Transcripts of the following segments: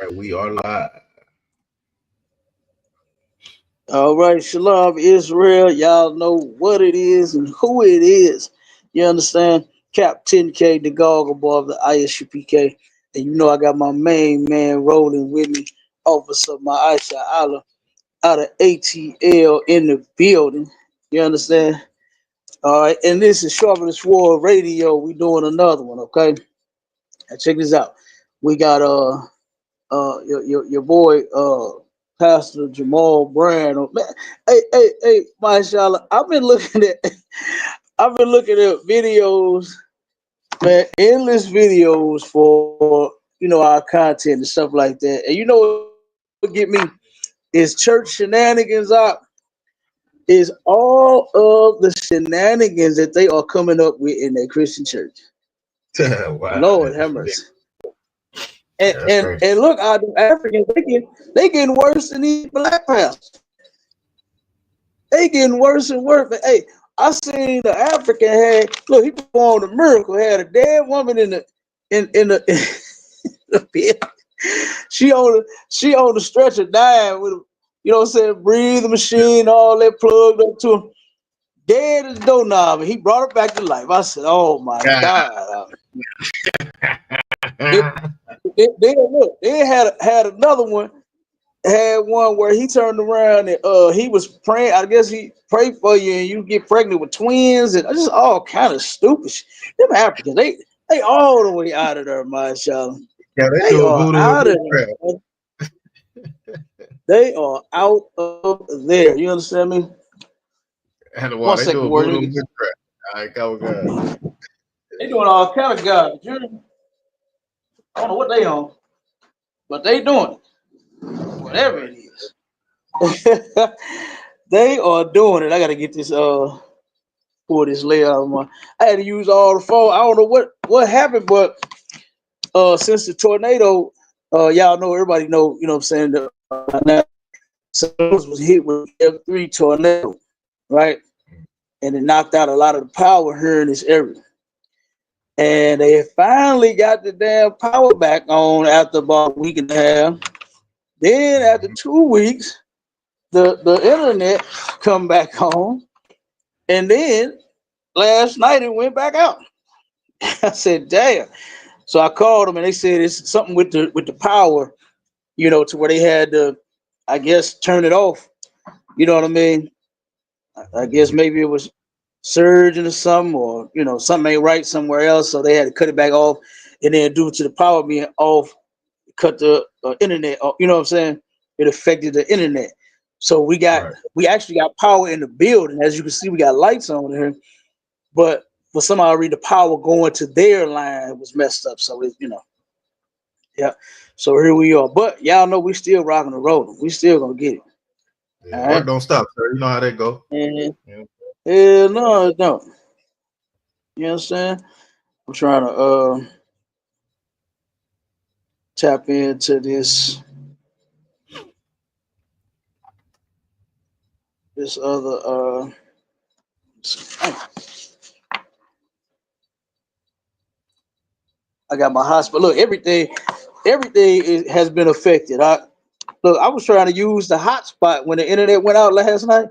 right, we are live. All right, Shalom Israel. Y'all know what it is and who it is. You understand? Captain K, the goggle boy of the ISUPK. And you know I got my main man rolling with me, Officer Ma'aisha Allah out of ATL in the building. You understand? All right, and this is Sharper the Sword Radio. We doing another one, okay? Now check this out. We got your boy Pastor Jamal Bryant. Man, hey, mashallah. I've been looking at videos, man, endless videos for our content and stuff like that. And you know what get me is church shenanigans out. Is all of the shenanigans that they are coming up with in their Christian church. Wow, Lord have mercy. And, that's and, crazy. and look, our Africans, they getting worse than these black pastors. They getting worse and worse. But hey, I seen the African he performed a miracle, had a dead woman in the the bed. She on the stretcher dying with breathing machine, all that plugged up to him. Dead as a doorknob, and he brought her back to life. I said, "Oh my God!" They had another one. Had one where he turned around and he was praying. I guess he prayed for you and you get pregnant with twins and just all kind of stupid shit. Them Africans, they all the way out of there, mashallah. Yeah, They are out of there. They are out of there. You understand me? And One they second, do word. voodoo witchcraft. All right, go. They doing all kind of garbage. I don't know what they on, but they doing it. Whatever it is. They are doing it. I gotta get this pull this layout of mine. I had to use all the phone. I don't know what happened, but since the tornado, y'all know, everybody know, you know what I'm saying, so was hit with F3 tornado, right? And it knocked out a lot of the power here in this area. And they finally got the damn power back on after about a week and a half. Then after 2 weeks, the internet come back on. And then last night it went back out. I said, damn. So I called them and they said it's something with the power, to where they had to, I guess, turn it off. You know what I mean? I guess maybe it was surging or something, or something ain't right somewhere else, so they had to cut it back off. And then due to the power being off, cut the internet off. You know what I'm saying? It affected the internet. So we actually got power in the building. As you can see, we got lights on here, but for some odd reason, the power going to their line was messed up. So yeah. So here we are. But y'all know we still rocking and rolling. We still gonna get it. Yeah, work don't stop, sir. You know how that go. Yeah, no, it don't. You know what I'm saying? I'm trying to tap into this other I got my hospital. Look, everything has been affected. I was trying to use the hotspot when the internet went out last night,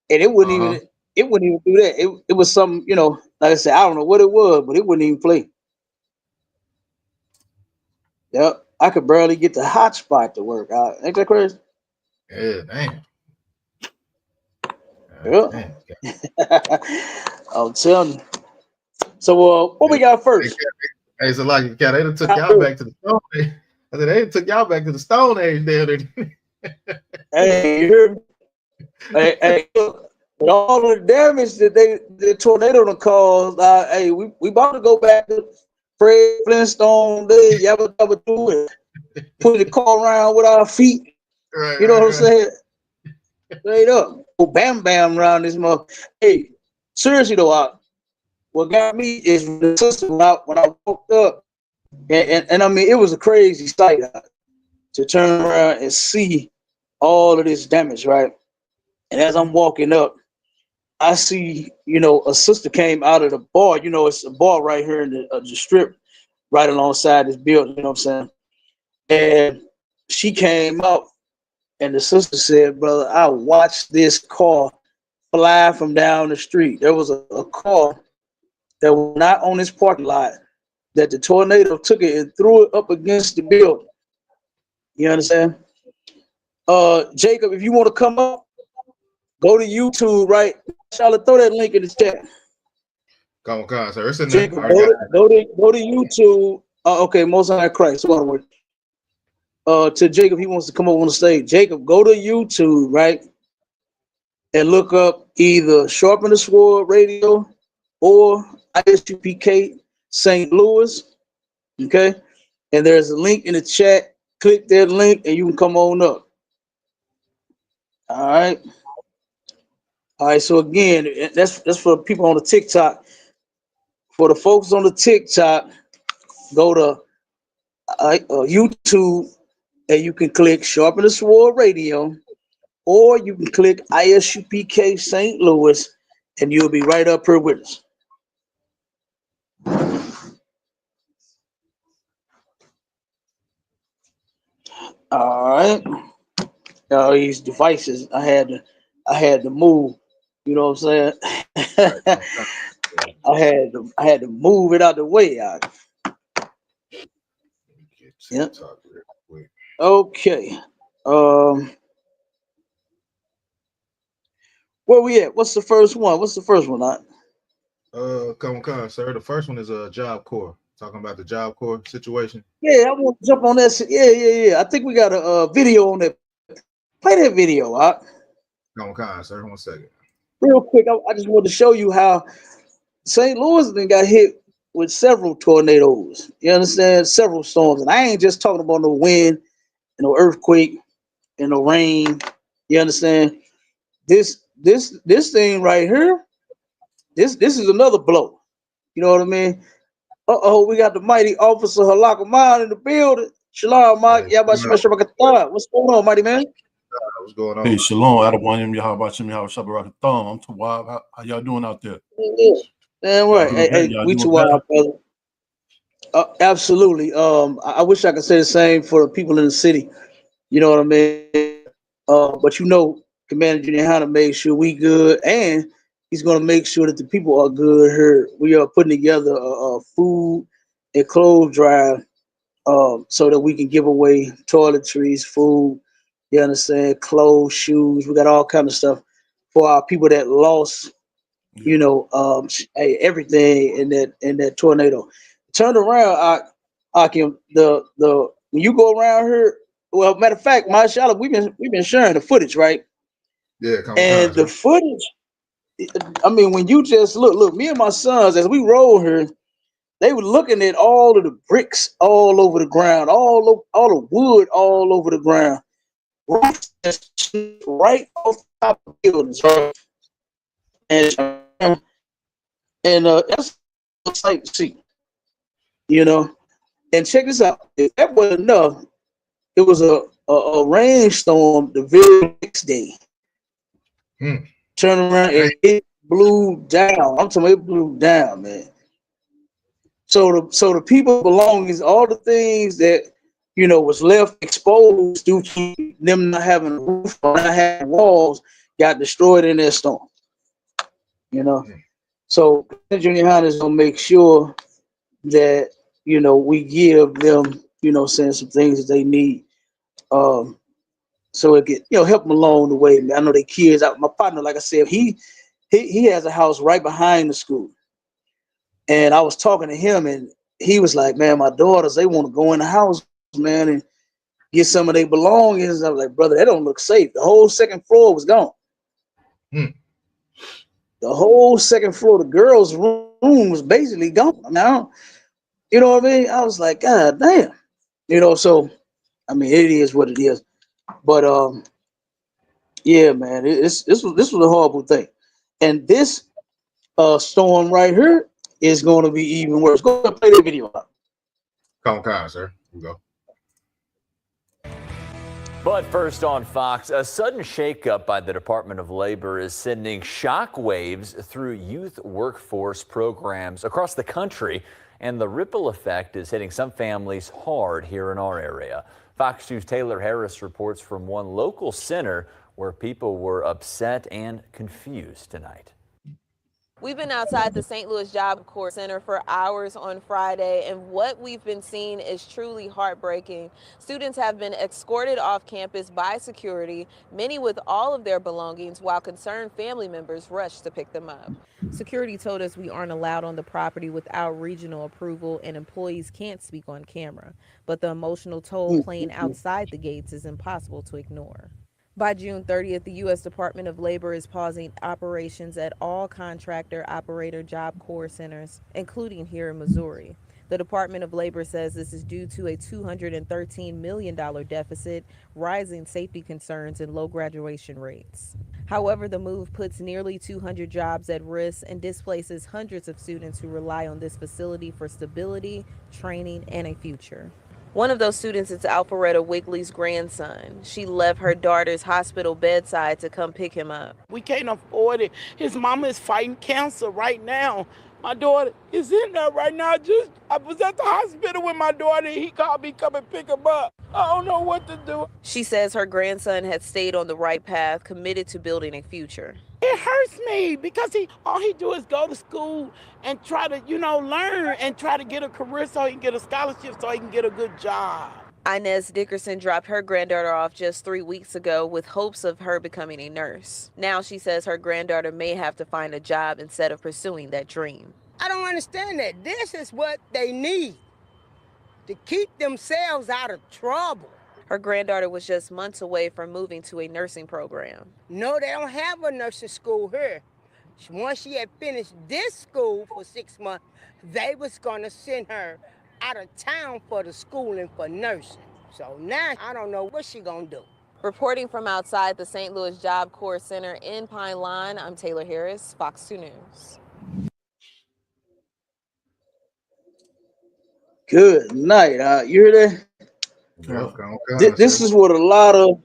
and it wouldn't even do that. It was some, like I said, I don't know what it was, but it wouldn't even play. Yep, I could barely get the hotspot to work. Ain't that crazy? Yeah, damn. Yeah. I'm telling you. So, what we got first? Hey, so like, they done took y'all back to the Stone Age. I said they took y'all back to the Stone Age there. Hey, you hear me? Hey, look, with all the damage that the tornado done caused, hey, we about to go back to Fred Flintstone days. Yabba dabba do it. Put the car around with our feet. Right, you know what I'm saying? Straight up. Go bam bam around this mother. Hey, seriously though, what got me is the sister when I woke up, and I mean it was a crazy sight to turn around and see all of this damage, right? And as I'm walking up, I see, a sister came out of the bar. It's a bar right here in the strip, right alongside this building. You know what I'm saying? And she came out, and the sister said, "Brother, I watched this car fly from down the street. There was a car that was not on this parking lot, that the tornado took it and threw it up against the building." You understand? Jacob, if you want to come up, go to YouTube, right? Charlotte, throw that link in the chat. Come on, sir. It's in there. Jacob, go to YouTube. Okay, Most High Christ. To Jacob, he wants to come up on the stage. Jacob, go to YouTube, right? And look up either Sharpen the Sword Radio or ISUPK St. Louis. Okay? And there's a link in the chat. Click that link and you can come on up. All right. All right. So again, that's for people on the TikTok. For the folks on the TikTok, go to YouTube and you can click Sharpen the Sword Radio, or you can click ISUPK St. Louis, and you'll be right up here with us. All right. These devices, I had to move. You know what I'm saying? I had to move it out the way. Yep. Okay. Where we at? What's the first one? Come on, sir. The first one is a Job Corps. Talking about the Job Corps situation. Yeah, I want to jump on that. Yeah. I think we got a video on that. Play that video. Come on, sir. 1 second. Real quick, I just wanted to show you how St. Louis then got hit with several tornadoes. You understand? Several storms. And I ain't just talking about no wind and no earthquake and no rain. You understand? This thing right here, this is another blow. You know what I mean? We got the mighty officer Halakaman in the building. Shalom, Mike. What's going on, mighty man? What's going on? Hey, shalom. Adonai, Yahweh Shem, Yahweh Shabbat Thumb. I'm Tawab. How y'all doing out there? Man, right. Hey, we Tawab, brother. Absolutely. I wish I could say the same for the people in the city. You know what I mean? But Commander YAHANNA made sure we good, and he's going to make sure that the people are good here. We are putting together a food and clothes drive so that we can give away toiletries, food, you understand, clothes, shoes. We got all kind of stuff for our people that lost, everything in that tornado. Turn around, Akim. The when you go around here, well, matter of fact, mashallah, we've been sharing the footage, right? Yeah, and the footage. I mean, when you just look, me and my sons, as we roll here, they were looking at all of the bricks all over the ground, all the wood all over the ground, right off the top of the buildings, right? And that's a sight to see, And check this out. If that wasn't enough, it was a rainstorm the very next day. Turn around and it blew down. I'm talking about it blew down, man. So the people belongings, all the things that was left exposed due to them not having a roof or not having walls, got destroyed in that storm. So Junior High is gonna make sure that we give them saying some things that they need. So it get help them along the way. I know they kids out. My partner, like I said, he has a house right behind the school. And I was talking to him, and he was like, "Man, my daughters, they want to go in the house, man, and get some of their belongings." I was like, "Brother, that don't look safe." The whole second floor was gone. The whole second floor, the girls' room was basically gone. Now, you know what I mean? I was like, God damn. So, I mean, it is what it is. But, yeah, man, this was a horrible thing. And this storm right here is going to be even worse. Go ahead and play the video out. Come on, sir. Here we go. But first on Fox, a sudden shakeup by the Department of Labor is sending shockwaves through youth workforce programs across the country. and the ripple effect is hitting some families hard here in our area. Fox News' Taylor Harris reports from one local center where people were upset and confused tonight. We've been outside the St. Louis Job Corps Center for hours on Friday, and what we've been seeing is truly heartbreaking. Students have been escorted off campus by security, many with all of their belongings, while concerned family members rushed to pick them up. Security told us we aren't allowed on the property without regional approval, and employees can't speak on camera. But the emotional toll playing outside the gates is impossible to ignore. By June 30th, the U.S. Department of Labor is pausing operations at all contractor-operator Job Corps centers, including here in Missouri. The Department of Labor says this is due to a $213 million deficit, rising safety concerns, and low graduation rates. However, the move puts nearly 200 jobs at risk and displaces hundreds of students who rely on this facility for stability, training, and a future. One of those students is Alpharetta Wigley's grandson. She left her daughter's hospital bedside to come pick him up. We can't afford it. His mama is fighting cancer right now. My daughter is in there right now. I was at the hospital with my daughter. He called me, come and pick him up. I don't know what to do. She says her grandson had stayed on the right path, committed to building a future. It hurts me because all he do is go to school and try to, learn and try to get a career so he can get a scholarship so he can get a good job. Inez Dickerson dropped her granddaughter off just 3 weeks ago with hopes of her becoming a nurse. Now she says her granddaughter may have to find a job instead of pursuing that dream. I don't understand that. This is what they need to keep themselves out of trouble. Her granddaughter was just months away from moving to a nursing program. No, they don't have a nursing school here. Once she had finished this school for 6 months, they was gonna send her out of town for the schooling for nursing. So now I don't know what she gonna do. Reporting from outside the St. Louis Job Corps Center in Pine Lawn, I'm Taylor Harris, Fox 2 News. Good night. You hear that? This is what a lot of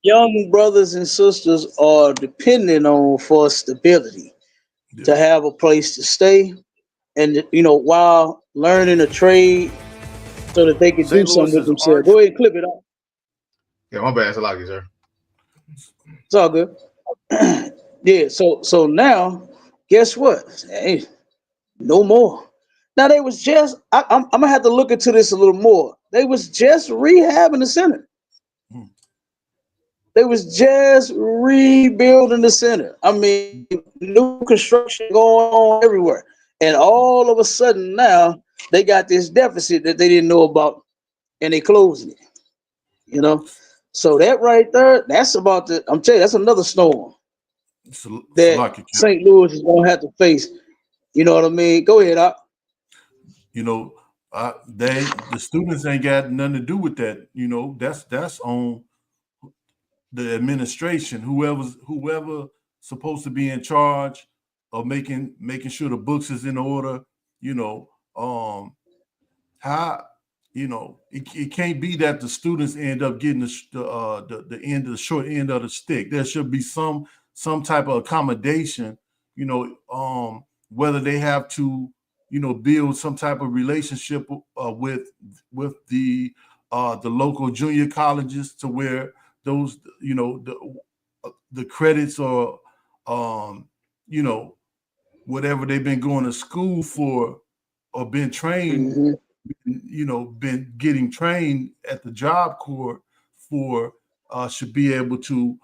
young brothers and sisters are depending on for stability, to have a place to stay, and while learning a trade, so that they can do something with themselves. Go ahead and clip it up. Yeah, my bad. I like you, sir. It's all good. Yeah. So now, guess what? Hey, no more. Now they was just. I'm gonna have to look into this a little more. They was just rehabbing the center. They was just rebuilding the center. I mean, new construction going on everywhere. And all of a sudden now they got this deficit that they didn't know about, and they closing it. So that right there, that's about the. I'm telling you, that's another storm that St. Louis is gonna have to face. You know what I mean? Go ahead, Op. The students ain't got nothing to do with that. That's on the administration, whoever supposed to be in charge of making sure the books is in order. It can't be that the students end up getting the short end of the stick. There should be some type of accommodation. Whether they have to build some type of relationship with the local junior colleges, to where those the credits or whatever they've been going to school for or been trained, been getting trained at the Job Corps for, should be able to,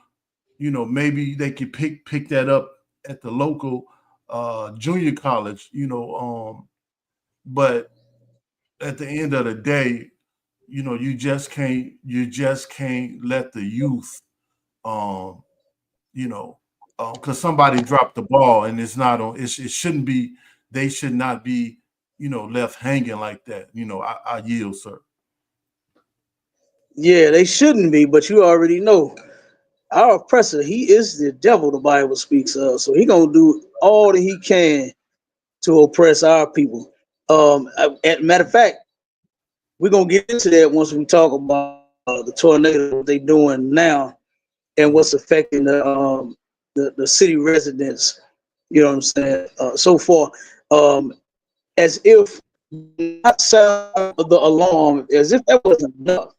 maybe they could pick that up at the local junior college, but at the end of the day, you just can't let the youth, because somebody dropped the ball and it's not on. It shouldn't be. They should not be, left hanging like that. I yield, sir. Yeah, they shouldn't be, but you already know our oppressor. He is the devil. The Bible speaks of, so he gonna do all that he can to oppress our people. Matter of fact, we're gonna get into that once we talk about the tornado they doing now and what's affecting the city residents. You know what I'm saying? So far, as if not sound the alarm as if that wasn't enough.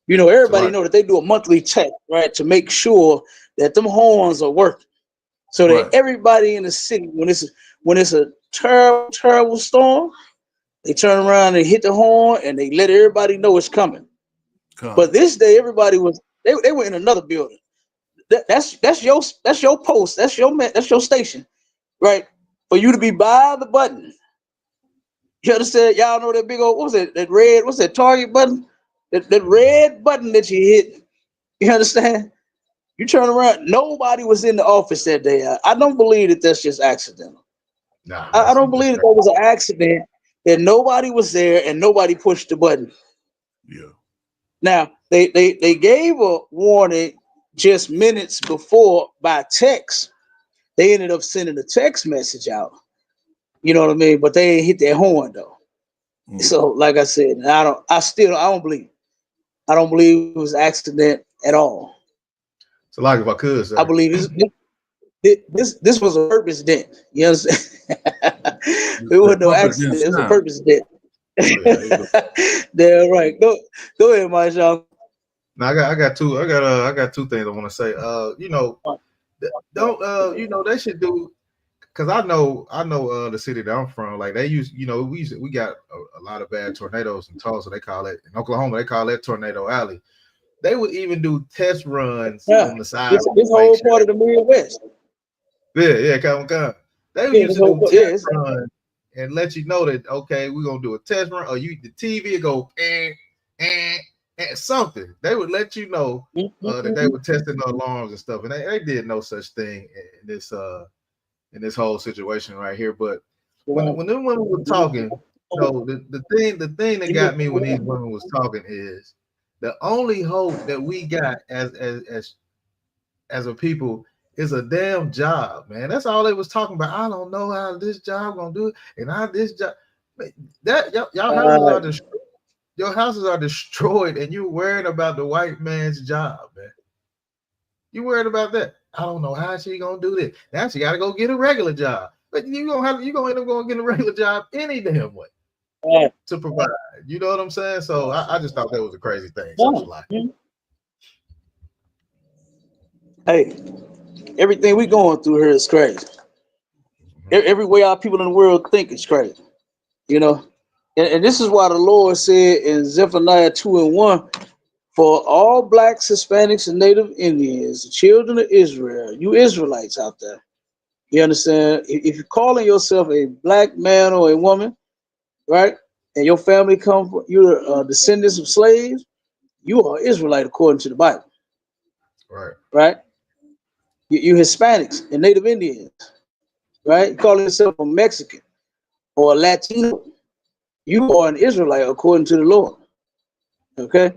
You know, everybody know that they do a monthly check, right, to make sure that them horns are working. So that everybody in the city, when it's a terrible, terrible storm, they turn around and hit the horn and they let everybody know it's coming. But this day, everybody was they were in another building. That's your post. That's your station, right? For you to be by the button. You understand? Y'all know that big old, what was it? That red, what's that target button? That red button that you hit. You understand? You turn around, nobody was in the office that day. I don't believe that that's just accidental. Nah, I don't believe that was an accident, that nobody was there and nobody pushed the button. Yeah. Now, they gave a warning just minutes before by text. They ended up sending a text message out. You know what I mean? But they ain't hit their horn though. So, like I said, I don't believe. I don't believe it was an accident at all. So, like, if I could, sir. I believe this was a purpose dent. You understand? It wasn't no accident. It was a purpose dent. They're right. Go ahead, Marshall. Now I got two things I want to say. You know, don't you know, they should do, because I know the city that I'm from, like they use, you know, we got a lot of bad tornadoes in Tulsa. They call it, in Oklahoma, they call it Tornado Alley. They would even do test runs on the side. This whole part of the Midwest. Yeah, come. They would used to do test runs and let you know that, okay, we're gonna do a test run, or the TV would go and something. They would let you know that they were testing the alarms and stuff, and they did no such thing in this whole situation right here. But when them women were talking, you know, the thing that got me when these women was talking is the only hope that we got as a people is a damn job, man. That's all they was talking about. I don't know how this job gonna do it, and how this job that y'all houses are destroyed. Your houses are destroyed, and you're worried about the white man's job, man. You worried about that? I don't know how she gonna do this. Now she gotta go get a regular job, but you gonna end up going to get a regular job any damn way to provide. You know what I'm saying? So I just thought that was a crazy thing. Hey, everything we going through here is crazy. Every way our people in the world think is crazy. You know, and this is why the Lord said in Zephaniah 2:1, for all blacks, Hispanics, and Native Indians, the children of Israel, you Israelites out there, you understand? If you're calling yourself a black man or a woman, right, and your family you're descendants of slaves, you are Israelite according to the Bible. Right? You Hispanics and Native Indians, right? You call yourself a Mexican or a Latino, you are an Israelite according to the Lord. Okay?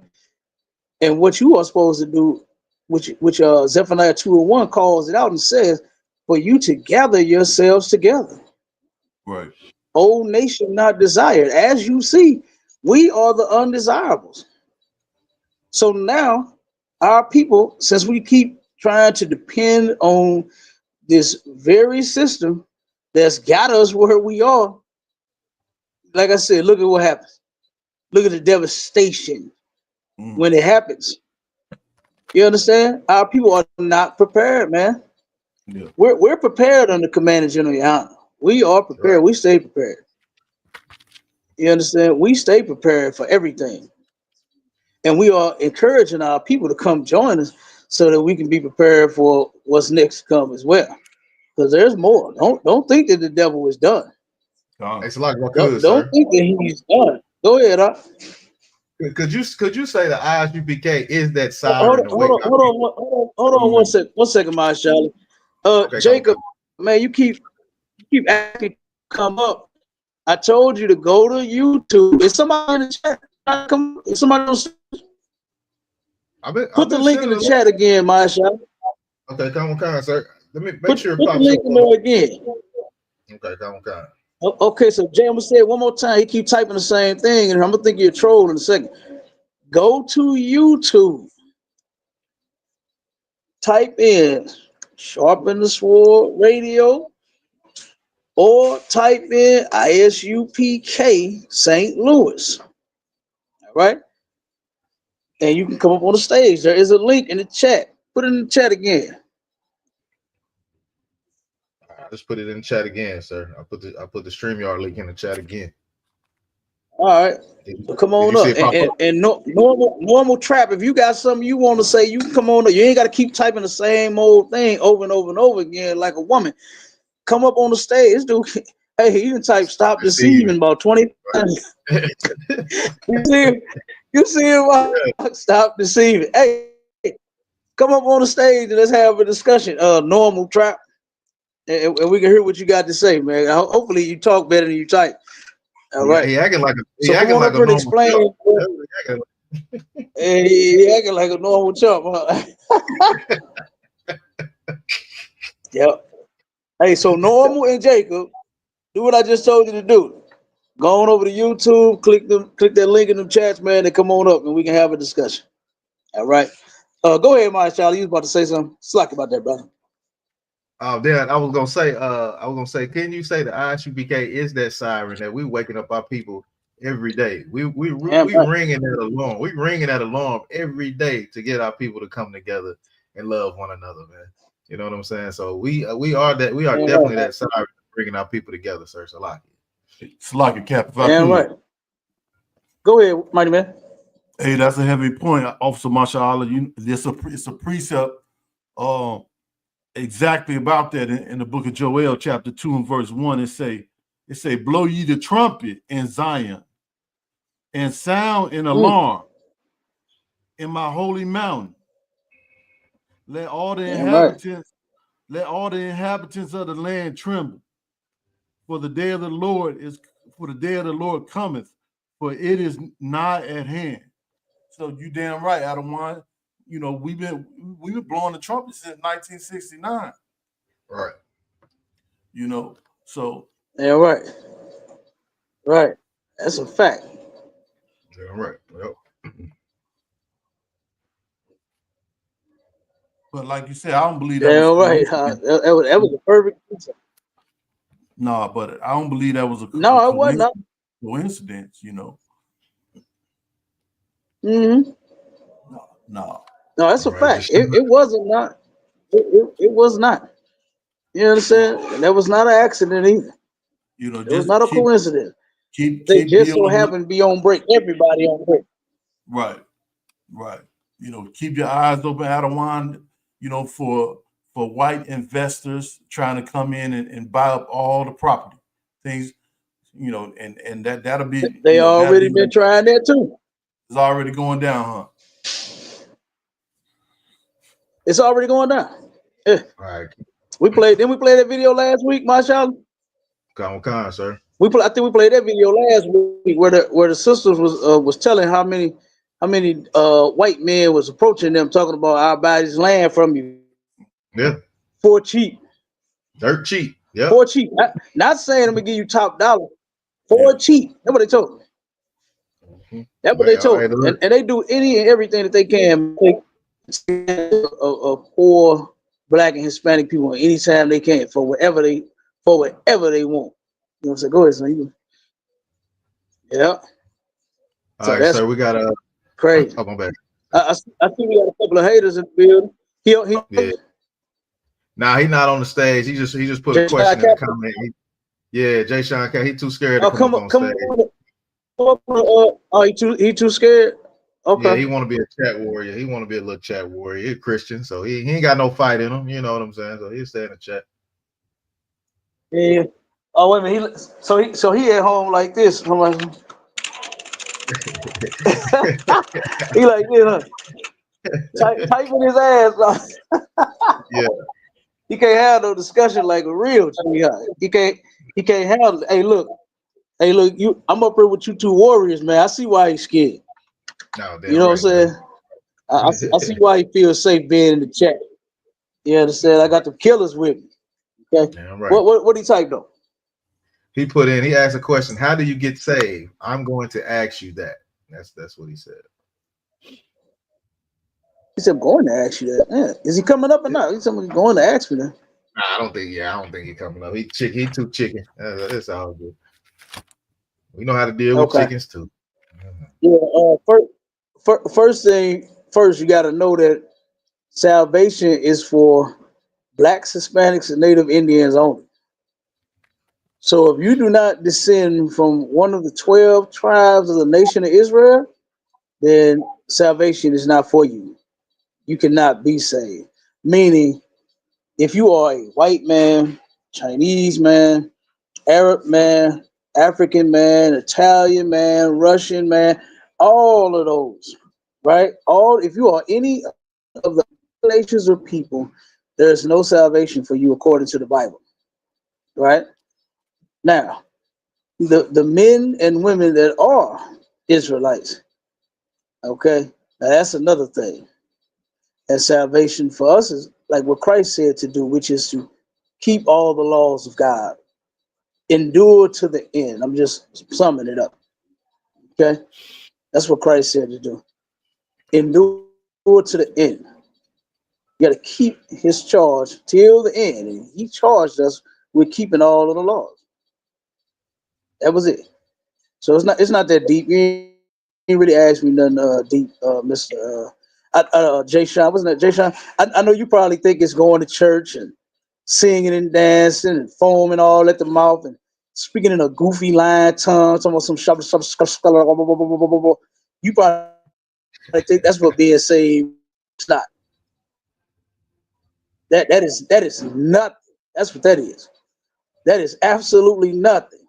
And what you are supposed to do, which Zephaniah 2:1 calls it out and says, for you to gather yourselves together. Right. O nation not desired. As you see, we are the undesirables. So now our people, since we keep trying to depend on this very system that's got us where we are, like I said, look at what happens. Look at the devastation when it happens. You understand? Our people are not prepared, man. Yeah. We're prepared under Commander General YAHANNA. We are prepared. We stay prepared. You understand? We stay prepared for everything. And we are encouraging our people to come join us so that we can be prepared for what's next to come as well. Because there's more. Don't think that the devil is done. It's like don't think that he's done. Go ahead, Could you say the ISUPK is that siren? Hold on one second, my Charlie. Jacob, man, you keep asking to come up. I told you to go to YouTube. Is somebody in the chat? Is somebody on? Put the link in the chat again, my Charlie. Okay, come on, sir. Let me make sure it pops up. Put the link in there again. Okay, come on. Okay, so Jay, I'm gonna say it one more time. He keep typing the same thing, and I'm gonna think you're a troll in a second. Go to YouTube. Type in Sharpen the Sword Radio. or type in ISUPK St. Louis. All right. And you can come up on the stage. There is a link in the chat. Put it in the chat again. Just put it in the chat again, sir. I put the StreamYard link in the chat again. All right. So come on up. And normal trap. If you got something you want to say, you can come on up. You ain't got to keep typing the same old thing over and over and over again like a woman. Come up on the stage, dude. Hey, you can type "stop deceiving" about 20 times. You see him? Stop deceiving. Hey, come up on the stage and let's have a discussion. Normal trap, and we can hear what you got to say, man. Hopefully, you talk better than you type. All right. He acting like a normal explain. He acting like a normal chump, huh? Yep. Hey, so Normal and Jacob, do what I just told you to do. Go on over to YouTube, click that link in the chats, man, and come on up and we can have a discussion. All right. Go ahead, my Charlie. You was about to say something. Slack about that, brother. Then I was gonna say, can you say the ISUPK is that siren that we waking up our people every day? We ringing that alarm. We ringing that alarm every day to get our people to come together and love one another, man. You know what I'm saying? So we are definitely that siren bringing our people together, sir. Salaki Cap. Right. Go ahead, mighty man. Hey, that's a heavy point, Officer Mashallah. It's a precept exactly about that in the book of Joel, chapter 2 and verse 1. It say, blow ye the trumpet in Zion and sound an alarm in my holy mountain. Let all the inhabitants of the land tremble. For the day of the Lord cometh, for it is nigh at hand. So you damn right, Adawan. You know, we've been blowing the trumpet since 1969. Right. You know, so right. Right. That's a fact. Yeah, right. Yep. But like you said, I don't believe that was right. That was a perfect answer. No, but I don't believe that was a it wasn't coincidence, you know. No, that's a fact. It wasn't not. It was not. You understand? That was not an accident either. You know, it was not a coincidence. They just so happened to be on break. Everybody on break. Right. You know, keep your eyes open, Adawan, you know, for white investors trying to come in and buy up all the property things, you know, and that'll be. They already been trying that too. It's already going down, huh? It's already going down. Yeah. All right. We played that video last week, Marshall? Come on, sir. I think we played that video last week where the sisters was telling how many white men was approaching them, talking about I'll buy this land from you. Yeah. For cheap. Dirt cheap. Yeah. For cheap. Not saying I'm gonna give you top dollar. For cheap. That's what they told me. That's what they told me. And they do any and everything that they can of poor Black and Hispanic people anytime they can for whatever they want. You know what I'm saying? Go ahead, son. Yeah. All right, so we got crazy. Oh, my bad. I see we got a couple of haters in the building. Yeah. Nah, he's not on the stage. He just put a question in the comment. Jay Sean K. He too scared to come up on stage. He too scared. Okay. Yeah, he want to be a chat warrior. He want to be a little chat warrior. He's a Christian, so he ain't got no fight in him. You know what I'm saying? So he'll stay in the chat. Yeah. Oh wait a minute. So he at home like this. I'm like, he like this, huh? Typing his ass off. Yeah. He can't have no discussion like a real sweetheart. He can't handle it. Hey, look, I'm up here with you two warriors, man. I see why he's scared. No, you know what I'm saying? I see why he feels safe being in the chat. You understand? I got the killers with me. Okay. Yeah, right. What he typed though? He asked a question, how do you get saved? I'm going to ask you that. That's what he said. He said, I'm going to ask you that. Yeah. Is he coming up or not? He's going to ask me that. I don't think. Yeah, I don't think he's coming up. He too chicken. That's all good. We know how to deal with Okay. chickens too. Yeah. First thing first, you got to know that salvation is for blacks, Hispanics, and Native Indians only. So if you do not descend from one of the 12 tribes of the nation of Israel, then salvation is not for you. You cannot be saved. Meaning, if you are a white man, Chinese man, Arab man, African man, Italian man, Russian man, all of those, right? All if you are any of the nations or people, there is no salvation for you according to the Bible, right? Now, the men and women that are Israelites, okay, now that's another thing. And salvation for us is like what Christ said to do, which is to keep all the laws of God, endure to the end. I'm just summing it up. Okay, that's what Christ said to do. Endure to the end. You got to keep His charge till the end, and He charged us with keeping all of the laws. That was it. So it's not that deep. You ain't really asked me nothing deep, Mister Jay Sean. Wasn't that Jay Sean? I know you probably think it's going to church and singing and dancing and foaming all at the mouth and speaking in a goofy line tongue, some you probably think that's what being saved. It's not. That is nothing. That's what that is. That is absolutely nothing.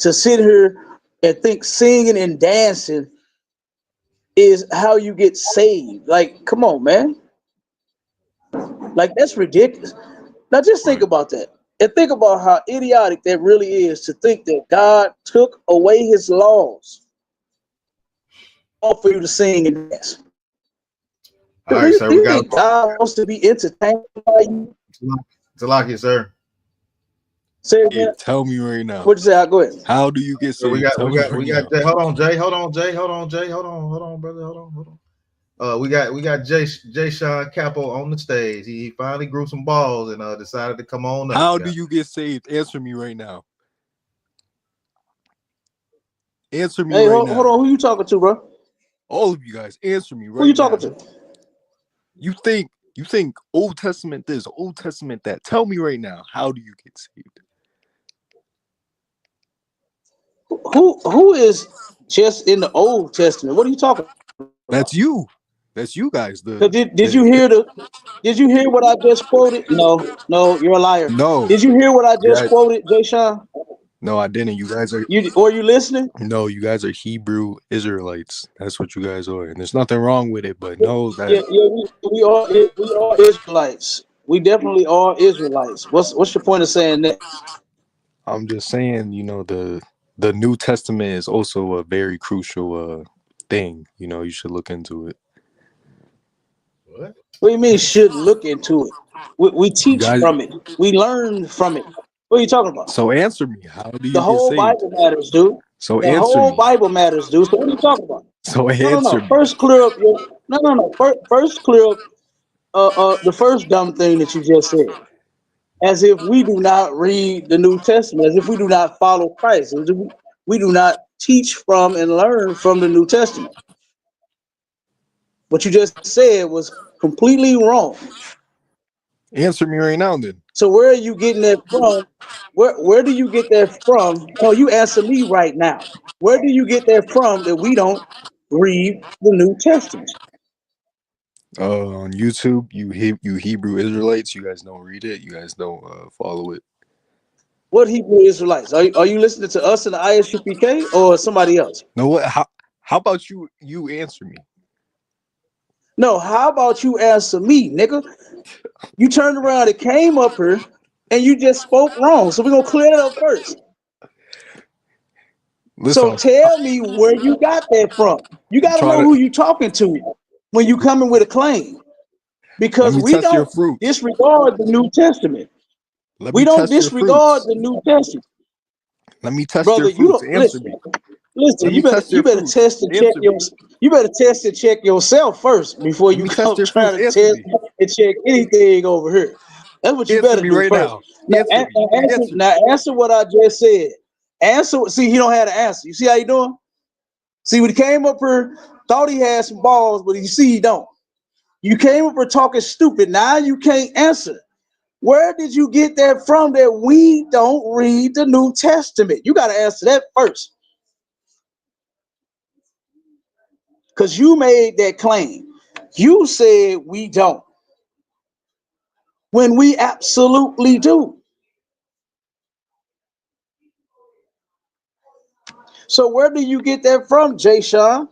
To sit here and think singing and dancing is how you get saved. Like, come on, man. Like, that's ridiculous. Now just think about that. And think about how idiotic that really is to think that God took away His laws all for you to sing and dance. All Do right, you sir. We got think God wants to be entertained by you? Talaki, sir. Say Hey, again. tell me right now. What'd you say? Go ahead. How do you get So we saved? Tell me got right now. Jay. Hold on, Jay. Hold on, Jay. Hold on, brother. Hold on. We got Jay Sean Capo on the stage. He finally grew some balls and decided to come on up. How do you get saved? Answer me right now. Answer me right now. Hold on. Who you talking to, bro? All of you guys, answer me right now. Who you talking to? You think Old Testament this, Old Testament that. Tell me right now. How do you get saved? Who is just in the Old Testament? What are you talking about? That's you. That's you guys. Did you hear what I just quoted? No, you're a liar. No. Did you hear what I just Guys, quoted, Jay Sean? no, I didn't. You guys are Were you listening? No, you guys are Hebrew Israelites. That's what you guys are. And there's nothing wrong with it, but know that We are Israelites. We definitely are Israelites. What's your point of saying that? I'm just saying, the New Testament is also a very crucial thing. You should look into it. What? What do you mean should look into it? We teach from it. We learn from it. What are you talking about? So answer me. How do you The get whole saved? Bible matters, dude. So The answer whole me. Bible matters, dude. So what are you talking about? So No. answer me. First clear up your no. First clear up the first dumb thing that you just said. As if we do not read the New Testament, as if we do not follow Christ, as if we do not teach from and learn from the New Testament. What you just said was completely wrong. Answer me right now, then. So where are you getting that from? Where do you get that from? No, you answer me right now. Where do you get that from that we don't read the New Testament? On YouTube, you Hebrew Israelites, you guys don't read it. You guys don't follow it. What Hebrew Israelites? Are you listening to us in the ISUPK or somebody else? No, what? How about you answer me? No, how about you answer me, nigga? You turned around and came up here and you just spoke wrong. So we're gonna clear it up first. Listen, So tell me where you got that from. You gotta know who you talking to when you coming with a claim. Because we don't disregard the New Testament. We don't disregard the New Testament. Let me test Brother, your fruits. Answer me. Listen, you better test and check you better test and check yourself first before you come trying to test and check anything over here. That's what you Answer better me do right first. now. Answer me. Now answer what I just said. Answer. See, he don't have to answer. You see how you doing? See, when he came up here, thought he had some balls, but you see he don't. You came up here talking stupid. Now you can't answer. Where did you get that from that we don't read the New Testament? You got to answer that first. Because you made that claim. You said we don't. When we absolutely do. So where do you get that from, Jay Sean?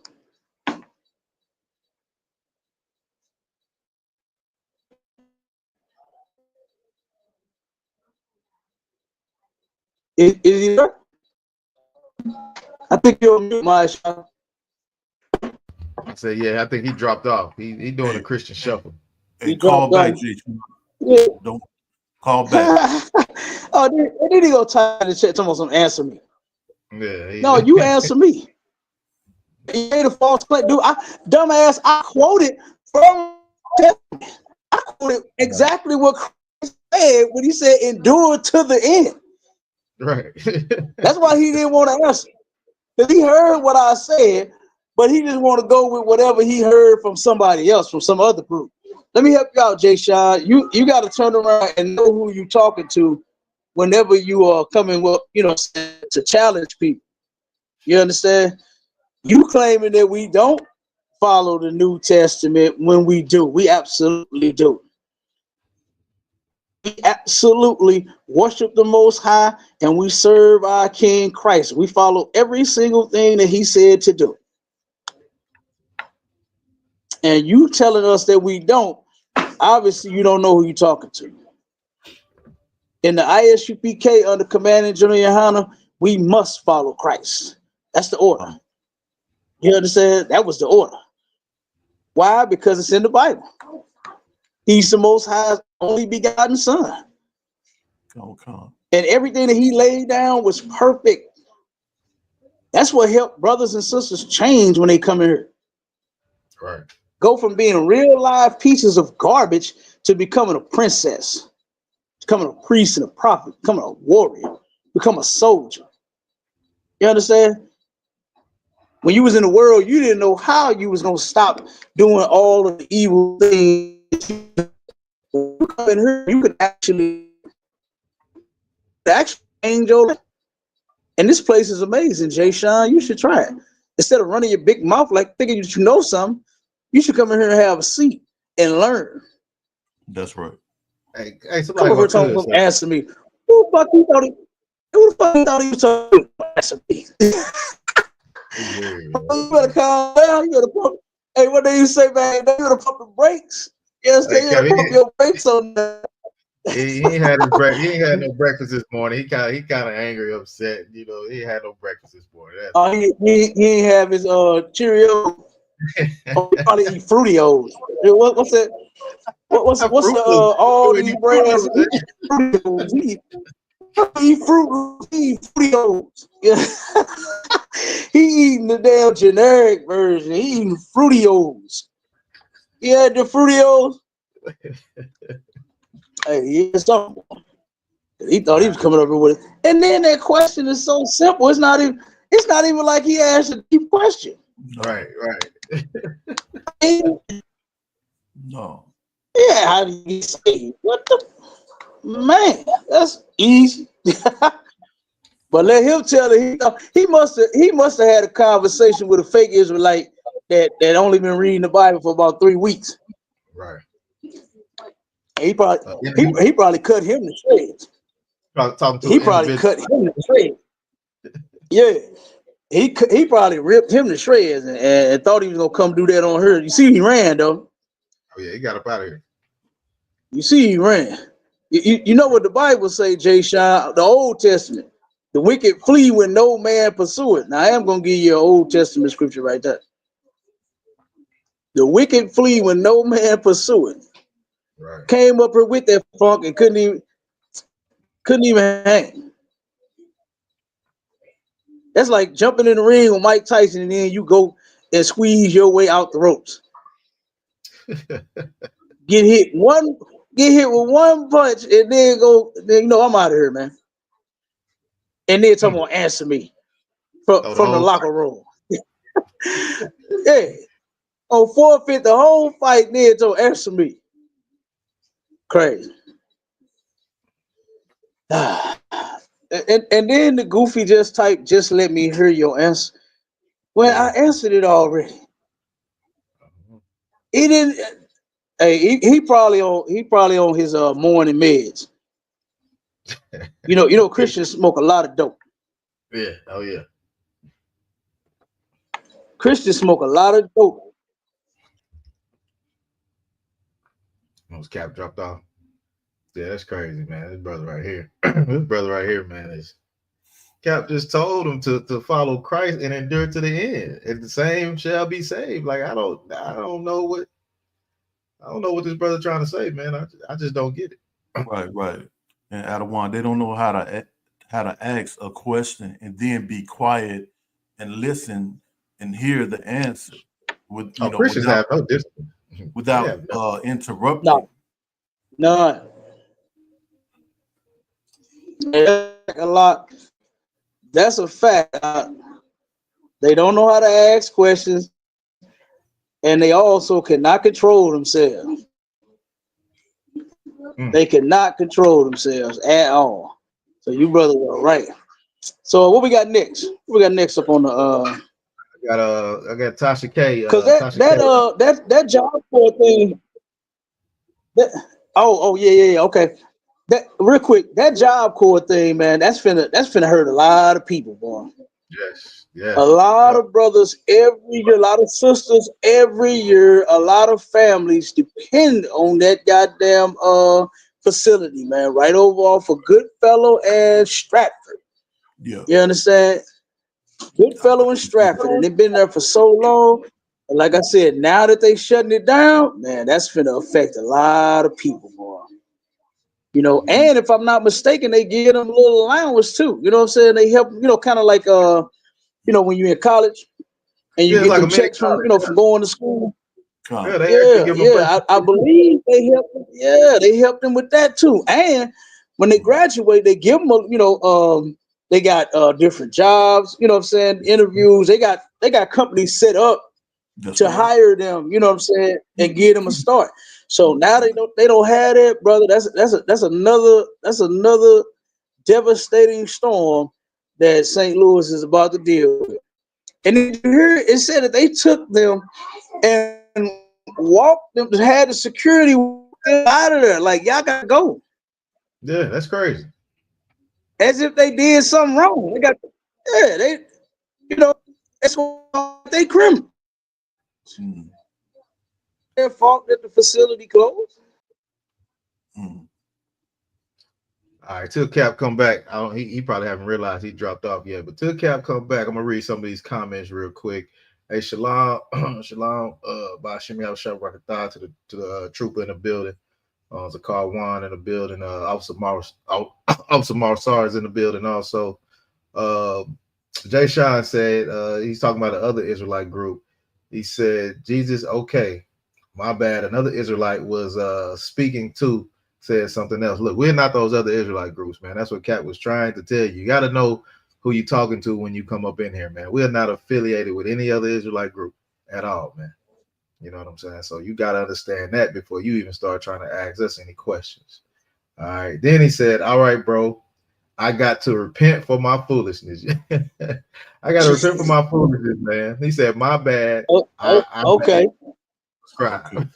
Is he there? I think you're mute, my Sean. I said, yeah, I think he dropped off. He doing a Christian shuffle. Hey, call back, Jason. Yeah. Don't call back. Oh, then he go type in the chat, talking about some answer me. Yeah. No, you answer me. You made a false claim, dude. Dumbass, I quoted from. I quoted exactly what Christ said when he said, "Endure to the end." Right. That's why he didn't want to answer. Because he heard what I said, but he just want to go with whatever he heard from somebody else, from some other group. Let me help you out, Jay Sean. You got to turn around and know who you're talking to whenever you are coming with, to challenge people. You understand? You claiming that we don't follow the New Testament when we do. We absolutely do. We absolutely worship the Most High and we serve our King Christ. We follow every single thing that he said to do. And you telling us that we don't, obviously you don't know who you're talking to. In the ISUPK under Commanding General YAHANNA, we must follow Christ. That's the order. You understand? That was the order. Why? Because it's in the Bible. He's the Most High's only begotten Son. And everything that he laid down was perfect. That's what helped brothers and sisters change when they come in here. Right. Go from being real live pieces of garbage to becoming a princess, becoming a priest and a prophet, becoming a warrior, become a soldier. You understand? When you was in the world, you didn't know how you was going to stop doing all of the evil things. When you come in here, you could actually change your life. And this place is amazing, Jay Sean. You should try it. Instead of running your big mouth like thinking that you know something, you should come in here and have a seat and learn. That's right. Hey, come over here and answer me. Who the fuck you thought he was talking to? Answer me. You better calm down. You better pump. Hey, what do you say, man? You better pump the brakes. Yes, you better pump your brakes on that. He ain't had his breakfast. He ain't had no breakfast this morning. He kind of angry, upset. He ain't had no breakfast this morning. He ain't have his Cheerios. He probably eat Fruity-O's. What's that? What's the all these brands? He eat Fruity-O's. Yeah. He eating the damn generic version. He eating Fruity-O's. He had the Fruity-O's. Hey, he thought he was coming up with it. And then that question is so simple. It's not even like he asked a deep question. Right. No. Yeah, how do you say? What the man? That's easy. But let him tell it. He must have had a conversation with a fake Israelite that only been reading the Bible for about 3 weeks. Right. He probably cut him to shreds. He probably cut him to shreds. Yeah. He probably ripped him to shreds and thought he was gonna come do that on her. You see, he ran though. Oh yeah, he got up out of here. You see, he ran. You know what the Bible say, Jay Sean? The Old Testament. The wicked flee when no man pursue it. Now I am gonna give you an Old Testament scripture right there. The wicked flee when no man pursue it. Right. Came up here with that funk and couldn't even hang. That's like jumping in the ring with Mike Tyson and then you go and squeeze your way out the ropes. Get hit one get hit with one punch and then go, then you know I'm out of here, man. And then someone gonna answer me from the locker room. Yeah. On forfeit the whole fight, then to answer me. Crazy. And then the goofy just typed, just let me hear your answer. Well, I answered it already. He didn't. Hey, he probably on his morning meds. You know, Christians smoke a lot of dope. Yeah. Oh yeah. Christians smoke a lot of dope. Most Cap dropped off. Yeah, that's crazy, man. This brother right here. This brother right here, man, is Cap just told him to follow Christ and endure to the end. And the same shall be saved. Like I don't know what this brother trying to say, man. I just don't get it. Right. And Adawan, they don't know how to ask a question and then be quiet and listen and hear the answer with Christians have no discipline. Without interrupting. None. A lot. That's a fact. They don't know how to ask questions, and they also cannot control themselves. They cannot control themselves at all. So you brother were right. So what we got next? What we got next up on the I got Tasha K. Because that job corps thing. Yeah. Okay. That real quick, that job corps thing, man, that's finna hurt a lot of people, boy. Yes. Yeah. A lot of brothers every year, a lot of sisters every year, a lot of families depend on that goddamn facility, man, right over off of Goodfellow and Stratford. Yeah. You understand? Goodfellow and Stratford, and they've been there for so long. And like I said, now that they shutting it down, man, that's finna affect a lot of people, boy. You know, and if I'm not mistaken, they give them a little allowance too. You know what I'm saying? They help, kind of like when you're in college and you get like them checks from, from going to school. I believe they help. Yeah, they help them with that too. And when they graduate, they give them, they got different jobs. You know what I'm saying? Interviews. They got companies set up to hire them. You know what I'm saying? And give them a start. So now they don't have that, brother. That's another devastating storm that St. Louis is about to deal with. And did you hear it said that they took them and walked them, had the security out of there. Like, y'all gotta go. Yeah, that's crazy. As if they did something wrong. That's why they criminal. Their fault that the facility closed. All right, till Cap come back. He probably haven't realized he dropped off yet. But till Cap come back, I'm gonna read some of these comments real quick. Hey, Shalom, by Shimmy Al-Shab Rakatah to the trooper in the building. Zakar Wan in the building. Officer Marsar is in the building also. Jay Sean said he's talking about the other Israelite group. He said, Jesus, okay, my bad. Another Israelite was speaking to. Said something else. Look, we're not those other Israelite groups, man. That's what Cat was trying to tell you. You got to know who you're talking to when you come up in here, man. We're not affiliated with any other Israelite group at all, man. You know what I'm saying? So you got to understand that before you even start trying to ask us any questions. All right. Then he said, all right, bro, I got to repent for my foolishness. I got to repent for my foolishness, man. He said, my bad. Okay. God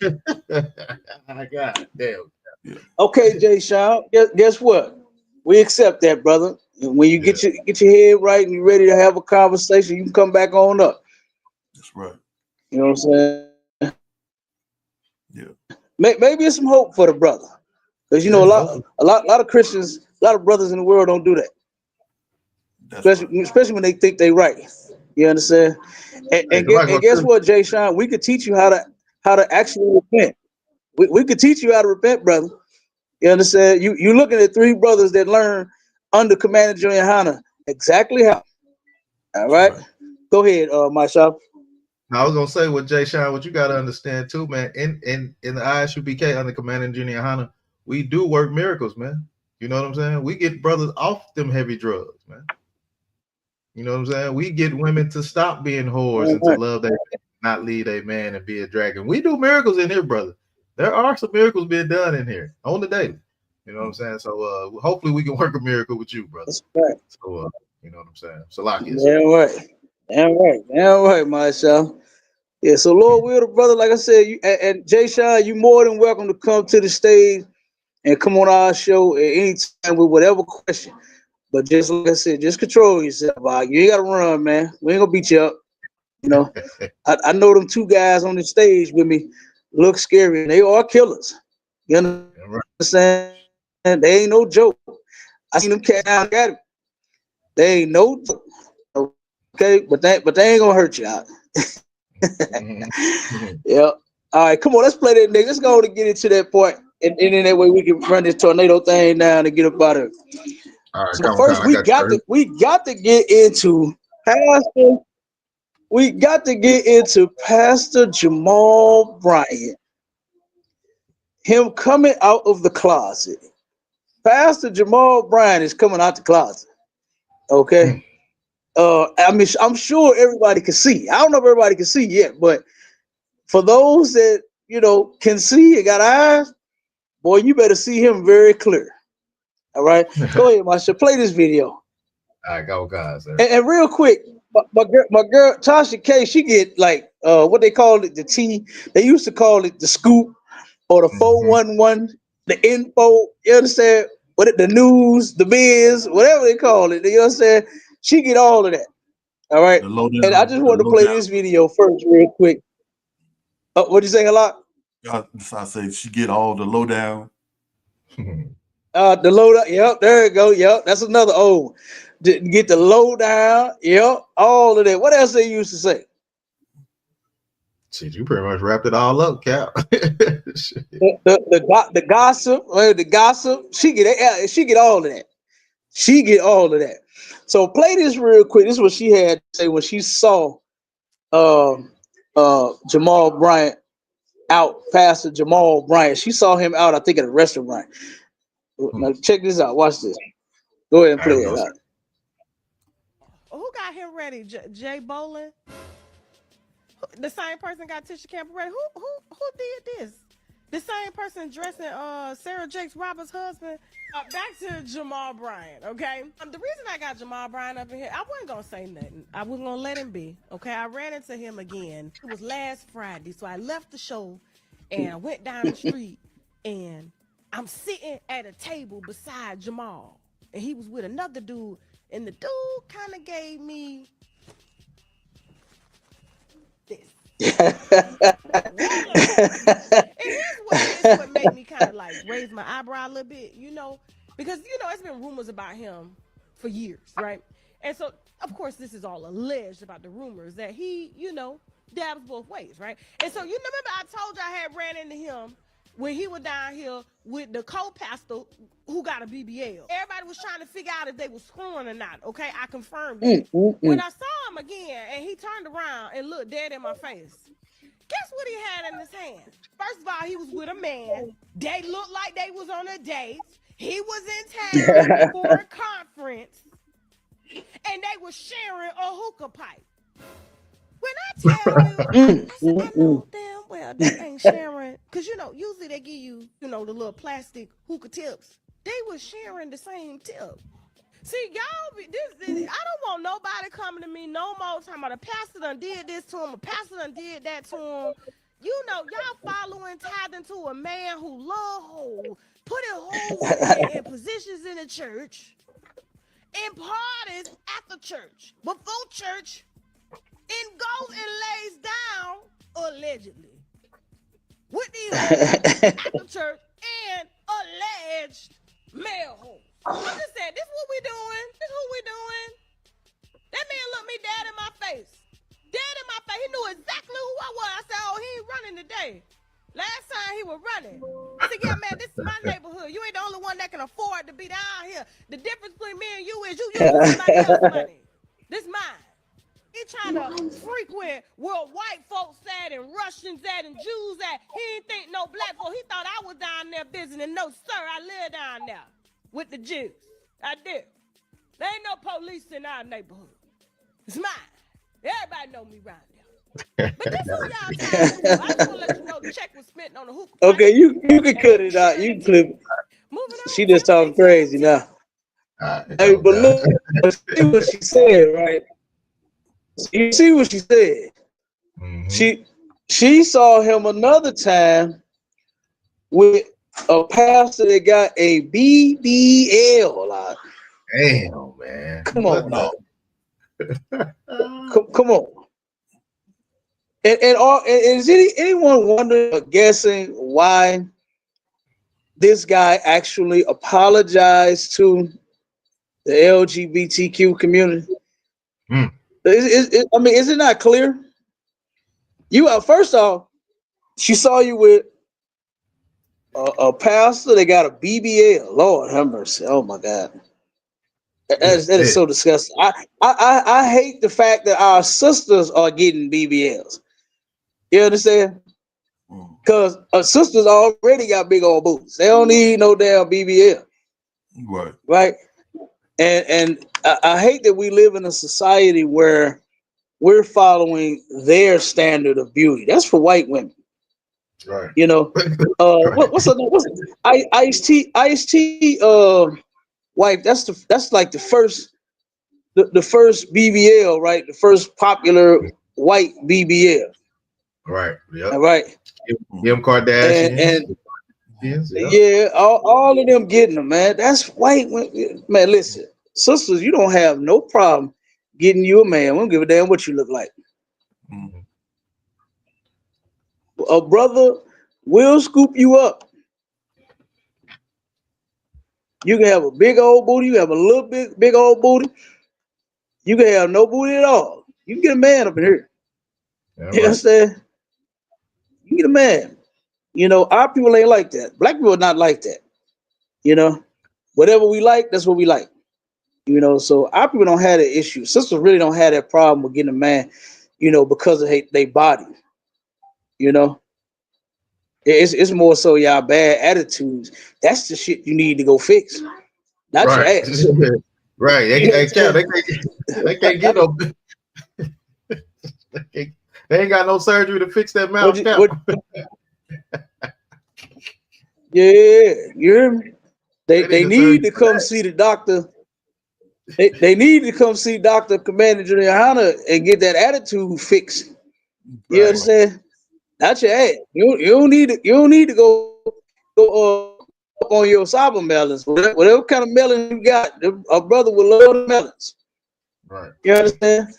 damn. Yeah. Okay, Jay Sean. Guess what? We accept that, brother. And when you get your head right and you're ready to have a conversation, you can come back on up. That's right. You know what I'm saying? Yeah. Maybe it's some hope for the brother, because a lot of Christians, a lot of brothers in the world don't do that. Especially when they think they right. You understand? And guess what, Jay Sean? We could teach you how to actually repent. We could teach you how to repent, brother. You understand? You looking at three brothers that learn under Commander YAHANNA exactly how. All right. Go ahead, my shop. I was gonna say with Jay Sean, what you gotta understand too, man. In the ISUPK under Commander YAHANNA, we do work miracles, man. You know what I'm saying? We get brothers off them heavy drugs, man. You know what I'm saying? We get women to stop being whores and to love their man, not lead a man and be a dragon. We do miracles in here, brother. There are some miracles being done in here on the daily. You know what I'm saying? So hopefully we can work a miracle with you, brother. That's right. So you know what I'm saying? Salakia. Damn right, myself. Yeah, so Lord will, brother, like I said, you and Jay Sean, you more than welcome to come to the stage and come on our show at any time with whatever question. But just like I said, just control yourself. You ain't gotta run, man. We ain't gonna beat you up. You know, I know them two guys on the stage with me look scary, and they are killers. You understand? They ain't no joke. I seen them cat down at him. They ain't no joke. Okay, but they ain't gonna hurt you out. Yeah. All right, come on, let's play that nigga. Let's go and get into that point. And then that way we can run this tornado thing down and get up out of it. All right, so first we got to get into Pastor. We got to get into Pastor Jamal Bryant. Him coming out of the closet. Pastor Jamal Bryant is coming out the closet. Okay. I mean, I'm sure everybody can see. I don't know if everybody can see yet, but for those that can see and got eyes, boy, you better see him very clear. All right, go ahead, Marsha. Play this video. All right, go, guys. And real quick, my girl Tasha K, she get like what they call it, the T. They used to call it the scoop or the 411, the info. You understand? The news, the biz, whatever they call it. You understand? She get all of that. All right. And I just wanted to play this video first, real quick. What'd you say, a lot? I say she get all the lowdown. The lowdown. Yep, there you go. Yep, that's another old. Get the lowdown. Yep, all of that. What else they used to say? Shit, you pretty much wrapped it all up, Cap. the gossip, the gossip. She get all of that. She get all of that. So play this real quick. This is what she had to say when she saw Jamal Bryant out, Pastor Jamal Bryant. She saw him out, I think, at a restaurant. Now check this out. Watch this. Go ahead and play it out. Who got him ready? Jay Bolin? The same person got Tisha Campbell ready. Who did this? The same person dressing Sarah Jakes Roberts' husband. Back to Jamal Bryant, okay? The reason I got Jamal Bryant up in here, I wasn't gonna say nothing. I wasn't gonna let him be, okay? I ran into him again. It was last Friday, so I left the show and I went down the street and I'm sitting at a table beside Jamal, and he was with another dude, and the dude kind of gave me this. And here's what made me kind of like raise my eyebrow a little bit, because it's been rumors about him for years, right? And so of course this is all alleged about the rumors that he, dabs both ways, right? And so remember I told you I had ran into him when he was down here with the co-pastor who got a BBL. Everybody was trying to figure out if they were screwing or not, okay? I confirmed it. When I saw him again and he turned around and looked dead in my face, guess what he had in his hand? First of all, he was with a man. They looked like they was on a date. He was in town for a conference, and they were sharing a hookah pipe. When I tell you, I said, I know damn well they ain't sharing, because usually they give you, the little plastic hookah tips. They were sharing the same tip. See, y'all, I don't want nobody coming to me no more talking about a pastor done did this to him, a pastor done did that to him. Y'all following, tithing to a man who love hoes, putting hoes in positions in the church, in parties at the church, before church, and goes and lays down, allegedly, with these hoes at the church and alleged male hoes. I'm just saying, this is what we doing. This is who we doing. That man looked me dead in my face. Dead in my face. He knew exactly who I was. I said, oh, he ain't running today. Last time he was running. I said, yeah, man, this is my neighborhood. You ain't the only one that can afford to be down here. The difference between me and you is you use somebody else's money. This mine. he trying to frequent where white folks at and Russians at and Jews at. He didn't think no black folk. He thought I was down there visiting. No, sir, I live down there with the Jews. I do. There ain't no police in our neighborhood. It's mine. Everybody know me around there. But this is y'all time. I just want to let you know the check was spent on the hookah. Okay, you can cut it out. You can clip it. She just talking crazy now. Hey, but look, see what she said, right? You see what she said. Mm-hmm. She saw him another time with a pastor that got a BBL. Like, damn, man. Come on now. Come on. And is anyone wondering or guessing why this guy actually apologized to the LGBTQ community? I mean, is it not clear? First off, she saw you with a pastor that got a BBL. Lord have mercy. Oh my God. That is so disgusting. I hate the fact that our sisters are getting BBLs. You understand? Because our sisters already got big old boobs. They don't need no damn BBL. Right. Right. And I hate that we live in a society where we're following their standard of beauty. That's for white women. Right. You know, what's her name? What's Ice-T wife? That's like the first BBL, right? The first popular white BBL. Right. Yep. Right. Kim Kardashian. Yeah, all of them getting them, man. That's white women. Man, listen, sisters, you don't have no problem getting you a man. We don't give a damn what you look like. Mm-hmm. A brother will scoop you up. You can have a big old booty. You have a little big old booty. You can have no booty at all. You can get a man up in here. Yeah, you understand? You get a man. You know, our people ain't like that. Black people are not like that. You know, whatever we like, that's what we like. You know, so our people don't have that issue. Sisters really don't have that problem with getting a man, you know, because of their body. You know, it's more so y'all bad attitudes. That's the shit you need to go fix. Not your ass. Right. They can't get no. They ain't got no surgery to fix that mouth. Yeah, you hear me? They need to come see the doctor. They need to come see Dr. Commander YAHANNA and get that attitude fixed. You understand? That's your ass. You don't need to go up on your cyber melons. Whatever kind of melon you got, a brother will love the melons. Right. You understand?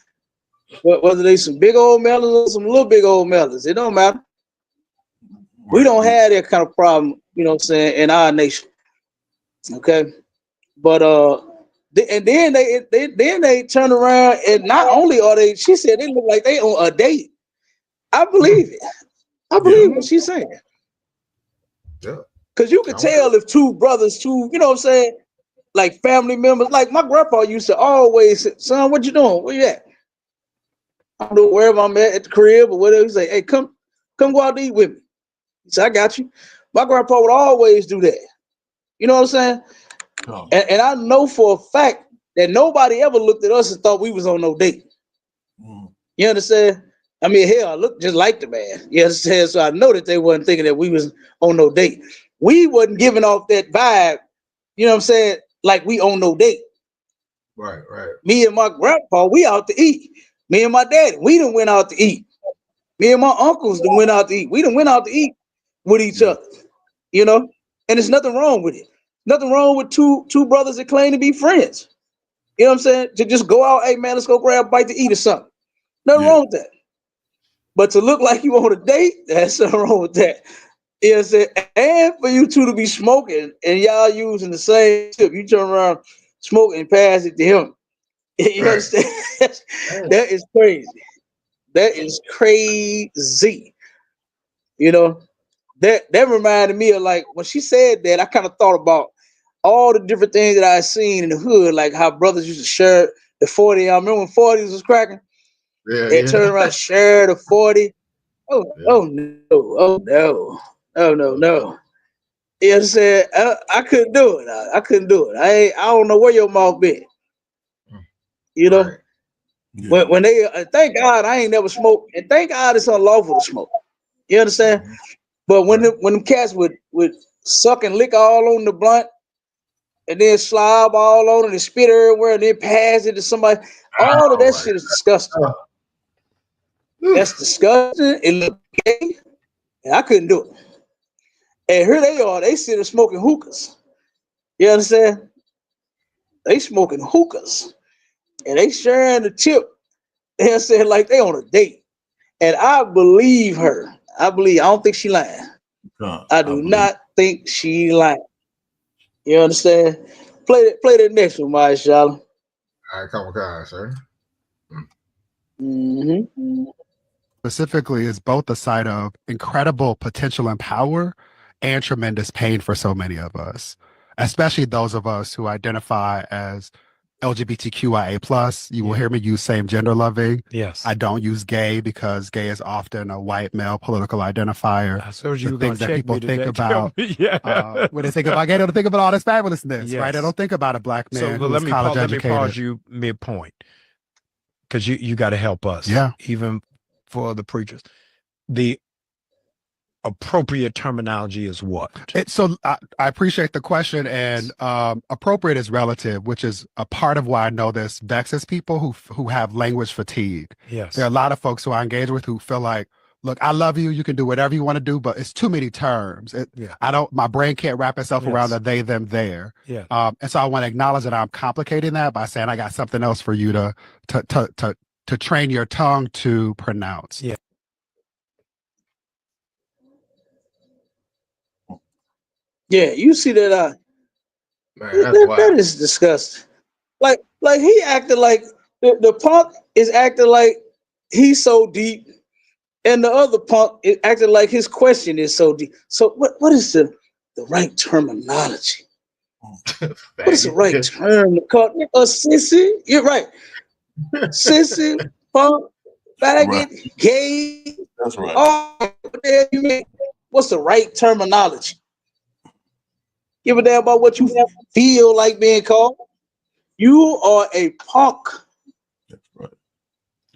Whether they some big old melons or some little big old melons, it don't matter. We don't have that kind of problem, you know what I'm saying, in our nation. Okay. But and then they turn around and not only are they, she said they look like they on a date. I believe it. I believe what she's saying. Yeah. Because you could tell if two brothers, you know what I'm saying, like family members, like my grandpa used to always say, son, what you doing? Where you at? I don't know wherever I'm at the crib or whatever. He say, hey, come go out to eat with me. He said, I got you. My grandpa would always do that. You know what I'm saying? Oh. And I know for a fact that nobody ever looked at us and thought we was on no date. Mm. You understand? I mean, hell, I look just like the man. You understand? So I know that they wasn't thinking that we was on no date. We wasn't giving off that vibe, you know what I'm saying, like we on no date. Right. Me and my grandpa, we out to eat. Me and my daddy, we done went out to eat. Me and my uncles done went out to eat. We done went out to eat with each other, you know? And there's nothing wrong with it. Nothing wrong with two brothers that claim to be friends. You know what I'm saying? To just go out, hey man, let's go grab a bite to eat or something. Nothing wrong with that. But to look like you on a date, that's nothing wrong with that. You know what I'm saying? And for you two to be smoking and y'all using the same tip, you turn around, smoke and pass it to him. You understand? That is crazy. That is crazy. You know, that reminded me of like when she said that, I kind of thought about all the different things that I seen in the hood, like how brothers used to share the 40. I remember when 40s was cracking. and turn around, share the 40. Oh no, oh no, no, no, no. You know what I'm saying? I couldn't do it. I couldn't do it. I don't know where your mouth been. You know, when they thank God I ain't never smoked, and thank God it's unlawful to smoke. You understand? But when them cats would suck and lick all on the blunt, and then slob all on it and spit everywhere, and then pass it to somebody, all of that shit is disgusting. That's disgusting. It looked gay, and I couldn't do it. And here they are, they sit there smoking hookahs. You understand? They smoking hookahs. And they sharing the tip. They said like they on a date. And I believe her. I don't think she lying. I do not think she lying. You understand? Play that next one, my Shala. All right, come on, sir. Specifically is both a side of incredible potential and power and tremendous pain for so many of us, especially those of us who identify as LGBTQIA+. You will hear me use same gender loving. Yes. I don't use gay because gay is often a white male political identifier. I suppose you the things that people think about when they think about gay, they don't think about all this fabulousness, right? They don't think about a black man who's college educated. Let me pause you midpoint because you got to help us. Yeah. Even for other preachers. The appropriate terminology is what? So I appreciate the question, and appropriate is relative, which is a part of why I know this vexes people who have language fatigue. Yes. There are a lot of folks who I engage with who feel like, look, I love you. You can do whatever you want to do, but it's too many terms. My brain can't wrap itself around the they, them, there. Yeah. And so I want to acknowledge that I'm complicating that by saying I got something else for you to train your tongue to pronounce. Yeah. Yeah, you see that? Man, that is disgusting. Like he acted like the punk is acting like he's so deep, and the other punk is acting like his question is so deep. So what is the right terminology? What is the right term to call a sissy? You're right. Sissy, punk, faggot, gay. That's right. All what the hell you mean? What's the right terminology? Give a damn about what you feel like being called. You are a punk. That's right.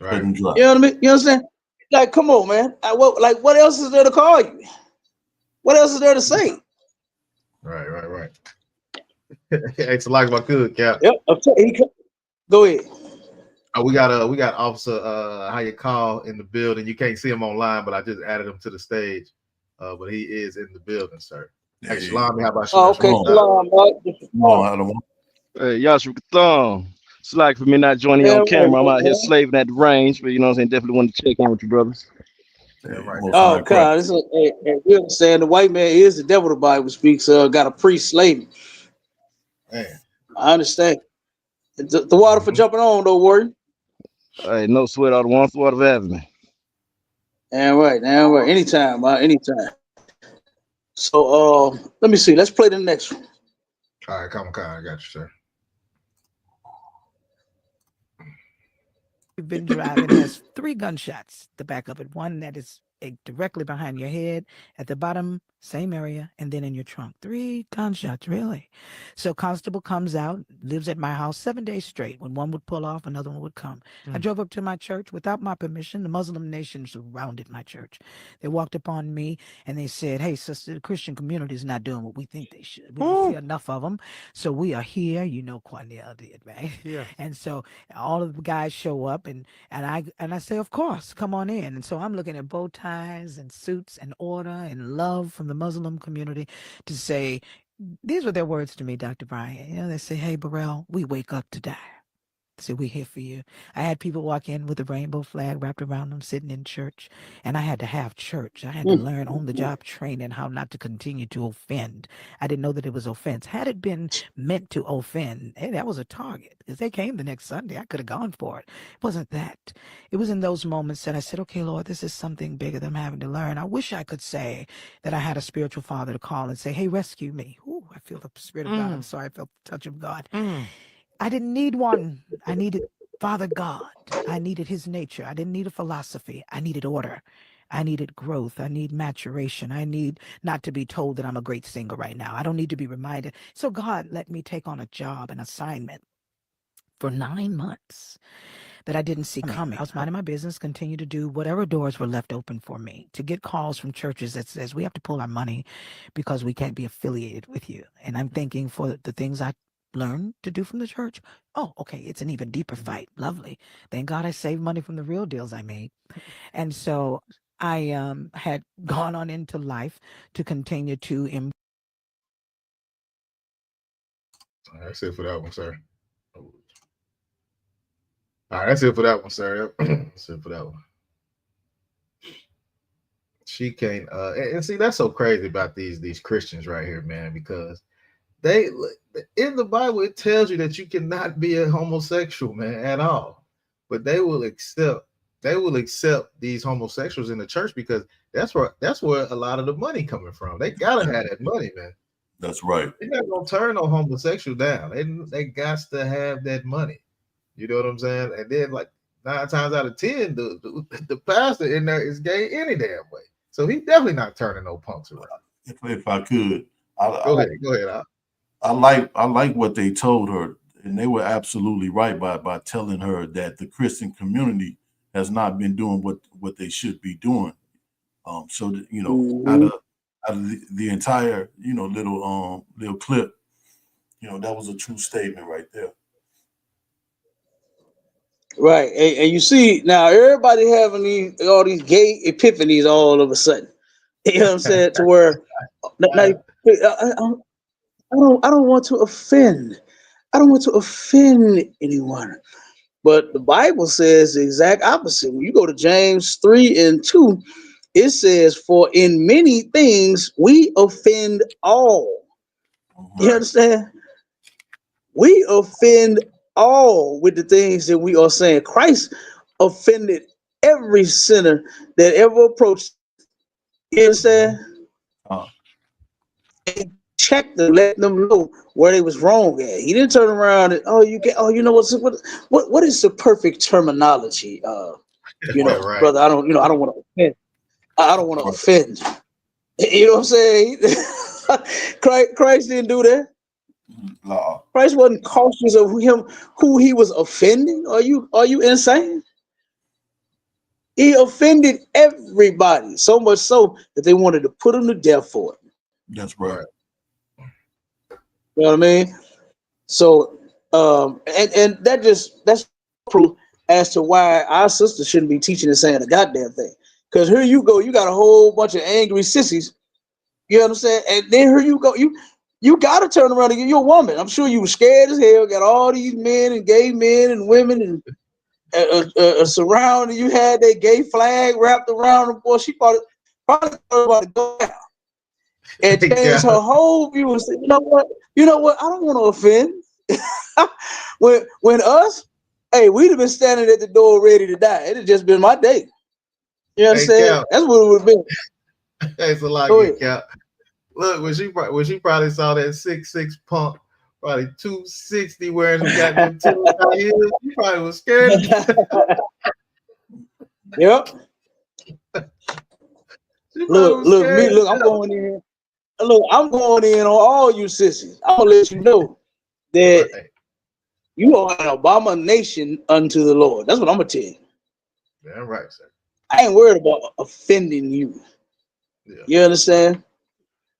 Right. You know what I mean? You understand? Like, come on, man. What else is there to call you? What else is there to say? Right. It's like my good Cap. Yep. Go ahead. We got Officer how you call in the building. You can't see him online, but I just added him to the stage. But he is in the building, sir. Hey, Shalom, how about you? Oh, okay, Shalom. Hey, Yashua it's like for me not joining you on camera. I'm out here slaving at the range, but you know what I'm saying? Definitely want to check in with you, brothers. Oh, God. We understand the white man is the devil, the Bible speaks. Got a priest slaving. Man. I understand. The water for jumping on, don't worry. Hey, no sweat out of one sweat of having me. Damn right. Anytime, anytime. So let me see. Let's play the next one. All right, come on, I got you, sir. You've been driving has 3 gunshots to back up it. One that is directly behind your head, at the bottom, same area, and then in your trunk. 3 gunshots, really. So constable comes out, lives at my house 7 days straight. When one would pull off, another one would come. I drove up to my church without my permission. The Muslim nation surrounded my church. They walked upon me and they said, hey, sister, the Christian community is not doing what we think they should. We don't see enough of them. So we are here. You know Cornell did, right? Yeah. And so all of the guys show up and I say, of course, come on in. And so I'm looking at bow ties and suits and order and love from the Muslim community to say, these were their words to me, Dr. Bryant. You know, they say, hey, Burrell, we wake up to die. So we're here for you. I had people walk in with a rainbow flag wrapped around them sitting in church, and I had to have church. I had to learn on-the-job training how not to continue to offend. I didn't know that it was offense. Had it been meant to offend, hey, that was a target. Because they came the next Sunday. I could have gone for it. It wasn't that. It was in those moments that I said, okay, Lord, this is something bigger than I'm having to learn. I wish I could say that I had a spiritual father to call and say, hey, rescue me. Ooh, I feel the Spirit of God. I'm sorry, I felt the touch of God. I didn't need one. I needed Father God, I needed his nature. I didn't need a philosophy. I needed order. I needed growth. I need maturation. I need not to be told that I'm a great singer right now. I don't need to be reminded. So God let me take on a job, an assignment for 9 months that I didn't see coming. I was minding my business, continue to do whatever doors were left open for me, to get calls from churches that says we have to pull our money because we can't be affiliated with you. And I'm thinking, for the things I learned to do from the church, oh, okay, it's an even deeper fight. Lovely. Thank God I saved money from the real deals I made. And so I had gone on into life to continue to That's it for that one, sir. All right, that's it for that one, sir. That's it for that one. She can't and see, that's so crazy about these Christians right here, man, because they, in the Bible it tells you that you cannot be a homosexual, man, at all. But they will accept these homosexuals in the church because that's where a lot of the money coming from. They gotta have that money, man. That's right. They're not gonna turn no homosexual down. They got to have that money. You know what I'm saying? And then, like, 9 times out of 10, the pastor in there is gay any damn way. So he definitely not turning no punks around. If I could, Go ahead. I like what they told her, and they were absolutely right by telling her that the Christian community has not been doing what they should be doing. So that, you know, out of the entire, you know, little clip, you know, that was a true statement right there. Right, and you see now everybody having all these gay epiphanies all of a sudden. You know what I'm saying? To where I don't want to offend. I don't want to offend anyone. But the Bible says the exact opposite. When you go to James 3:2, it says, "For in many things we offend all." You understand? We offend all with the things that we are saying. Christ offended every sinner that ever approached. You understand? Check them, let them know where they was wrong at. He didn't turn around and you know what is the perfect terminology? Right. Brother, I don't want to offend. I don't want to offend. You know what I'm saying? Christ didn't do that. No. Christ wasn't cautious of who he was offending. Are you insane? He offended everybody, so much so that they wanted to put him to death for it. That's right. You know what I mean? So and that's proof as to why our sisters shouldn't be teaching and saying a goddamn thing. Because here you go, you got a whole bunch of angry sissies. You know what I'm saying? And then here you go, you gotta turn around and you're a woman. I'm sure you were scared as hell, got all these men and gay men and women and surrounding you, had that gay flag wrapped around them. Boy, she probably thought about to go out and change her whole view and say, you know what, I don't want to offend. when us, hey, we'd have been standing at the door ready to die. It'd have just been my day. You know what I'm saying? That's what it would have been. It's a lot of Cap. Look, when she probably saw that 6'6" punk, probably 260 wearing some goddamn high heels, she probably was scared. Yep. Look, I'm going in. Look, I'm going in on all you sissies. I'm gonna let you know that you are an abomination unto the Lord. That's what I'm gonna tell you. Yeah, right, sir. I ain't worried about offending you. Yeah. You understand?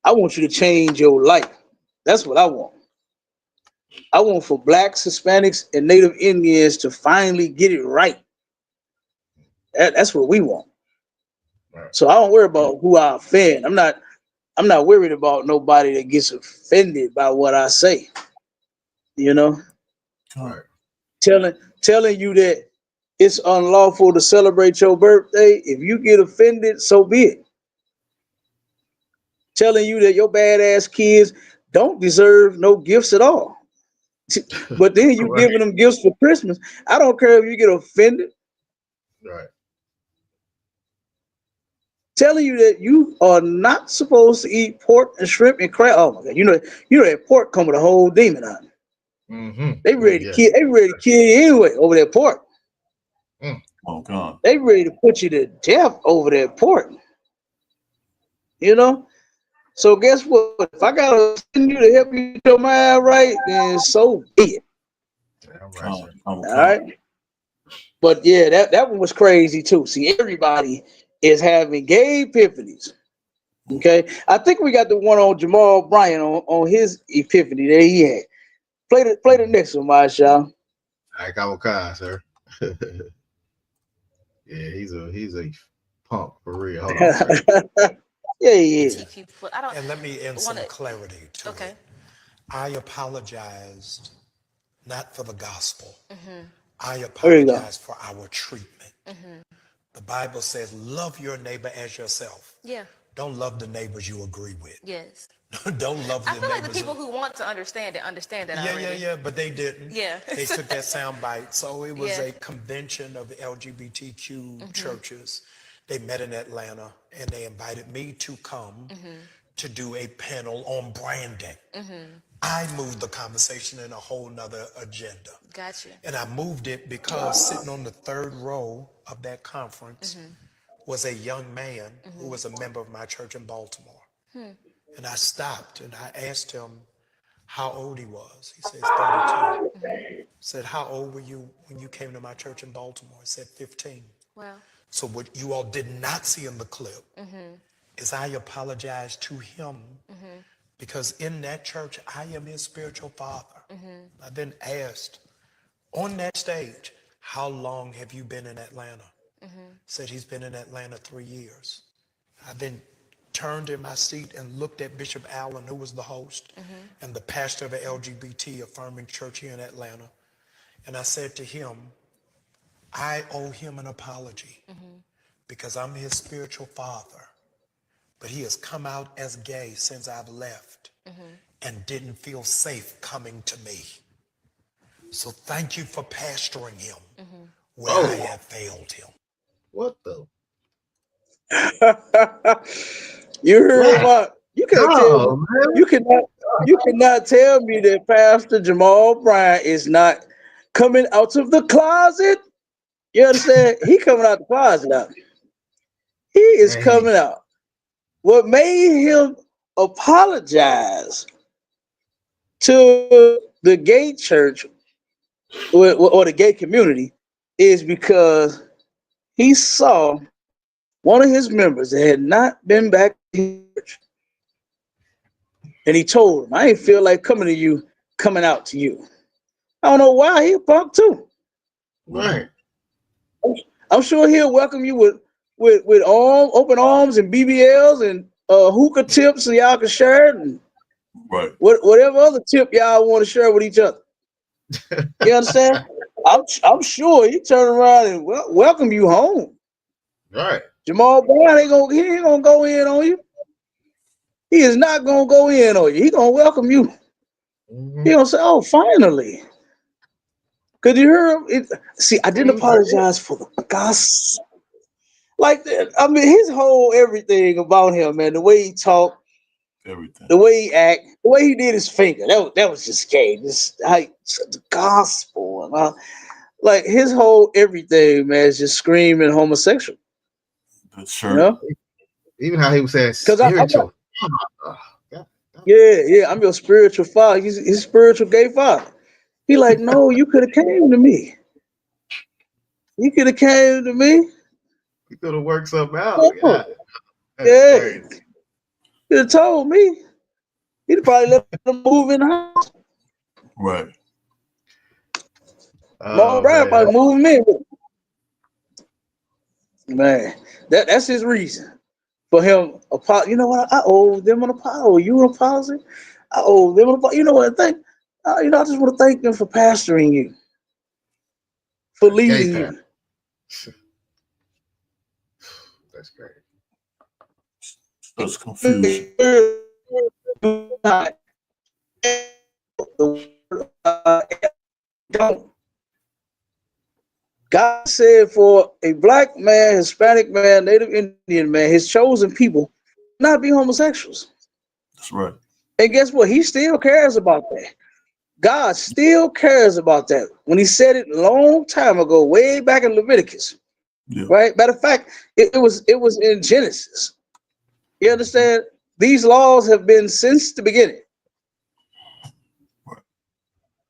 I want you to change your life. That's what I want. I want for blacks, Hispanics, and Native Indians to finally get it right. That's what we want. Right. So I don't worry about who I offend. I'm not worried about nobody that gets offended by what I say. You know? Right. Telling you that it's unlawful to celebrate your birthday. If you get offended, so be it. Telling you that your badass kids don't deserve no gifts at all. But then you giving them gifts for Christmas. I don't care if you get offended. Right. Telling you that you are not supposed to eat pork and shrimp and crab. Oh my God, you know that pork come with a whole demon on it. They ready to kill. They ready to kill you anyway over that pork. Oh God. They ready to put you to death over that pork. You know. So guess what? If I gotta send you to help you get your mind right, then so be it. All right. But yeah, that one was crazy too. See, everybody is having gay epiphanies. Okay, I think we got the one on Jamal Bryant on his epiphany that he had. Play the next one, Masha. I got Kai, sir. Yeah, he's a punk for real. Hold on, sir. Yeah, he is. And let me add some clarity to it. I apologized not for the gospel. I apologize for our treatment. The Bible says, love your neighbor as yourself. Yeah. Don't love the neighbors you agree with. Yes. Don't love the neighbors. I feel like the people who want to understand that already. Yeah, but they didn't. Yeah. They took that sound bite. So it was a convention of LGBTQ churches. They met in Atlanta, and they invited me to come to do a panel on branding. I moved the conversation in a whole nother agenda. Gotcha. And I moved it because sitting on the third row of that conference was a young man who was a member of my church in Baltimore. And I stopped and I asked him how old he was. He says 32. I said, how old were you when you came to my church in Baltimore? He said 15. Wow. So what you all did not see in the clip is I apologized to him because in that church, I am his spiritual father. I then asked on that stage, how long have you been in Atlanta? Said he's been in Atlanta 3 years. I then turned in my seat and looked at Bishop Allen, who was the host and the pastor of an LGBT affirming church here in Atlanta. And I said to him, I owe him an apology because I'm his spiritual father, but he has come out as gay since I've left and didn't feel safe coming to me. So thank you for pastoring him where I have failed him. What the? You heard what? You can't tell me. You cannot tell me that Pastor Jamal Bryant is not coming out of the closet. You understand? He coming out the closet now. He is coming out. What made him apologize to the gay church or the gay community is because he saw one of his members that had not been back to church. And he told him, I ain't feel like coming out to you. I don't know why. He a punk too. Right. I'm sure he'll welcome you with open arms and BBLs and hookah tips so y'all can share it and whatever other tip y'all want to share with each other. You understand? I'm sure he turn around and welcome you home. Right. Jamal Bryant ain't gonna go in on you. He is not gonna go in on you. He gonna welcome you. He gonna say, "Oh, finally." Could you hear him? See, I didn't apologize for the gospel. Like that. I mean, his whole everything about him, man. The way he talked, the way he act, the way he did his finger. That was just gay. Just like the gospel. Like his whole everything, man, is just screaming homosexual. Sure. You know? Even how he was saying spiritual. Yeah, I'm your spiritual father. He's his spiritual gay father. He like, no, you could have came to me. You could have came to me. You could have worked something out. Yeah. Could have told me. He'd probably let him move in the house. Right. Jamal Bryant probably move him in. Man, that's his reason for him. You know what? I owe them an apology. I owe you an apology. I owe them an apology. You know what I think? I just want to thank them for pastoring you, for leading you. That's great. That's confusion. God said for a black man, Hispanic man, Native Indian man, his chosen people, not be homosexuals. That's right. And guess what? He still cares about that. God still cares about that. When he said it a long time ago, way back in Leviticus, right? Matter of fact, it was in Genesis. You understand? These laws have been since the beginning.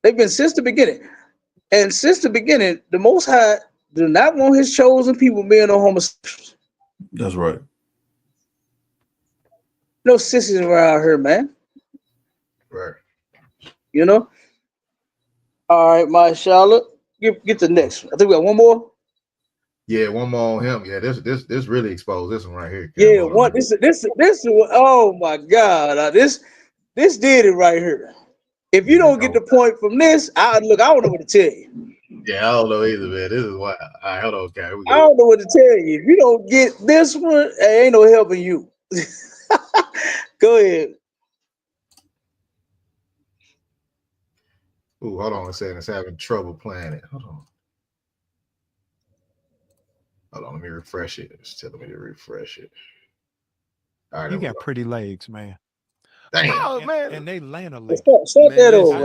They've been since the beginning. And since the beginning, the Most High do not want his chosen people being no homosexuals. That's right. No sissies around here, man. Right. You know? All right, my Charlotte. Get the next one. I think we got one more. Yeah, one more on him. Yeah, this really exposed this one right here. Yeah, what this oh my God. This did it right here. If you don't get the point from this, I don't know what to tell you. Yeah, I don't know either, man. This is wild. All right, hold on, okay. Here we go. I don't know what to tell you. If you don't get this one, ain't no helping you. Go ahead. Ooh, hold on a second. It's having trouble playing it. Hold on, let me refresh it. It's telling me to refresh it. All right, you got pretty legs, man. Damn. Oh, man. And they land a leg. Start that over.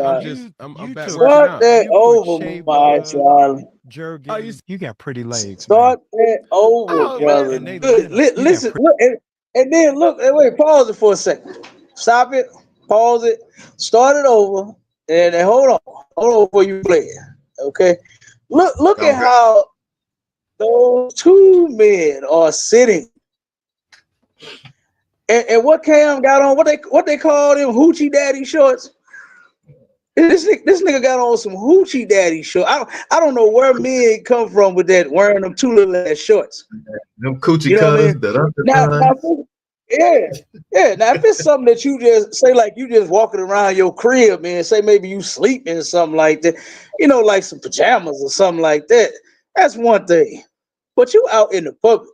I'm back start that over, my child. You got pretty legs. Start that over, brother. Good. Listen, look, and then look. Wait, pause it for a second. Stop it. Pause it. Start it over. And then hold on before you play it. Okay. Look at how those two men are sitting. And what Cam got on? What they call them hoochie daddy shorts? This nigga got on some hoochie daddy shorts. I don't know where men come from with that, wearing them two little ass shorts. Them coochie cutters. Now if it's something that you just say, like you just walking around your crib, man, say maybe you sleep in something like that, like some pajamas or something like that. That's one thing. But you out in the public,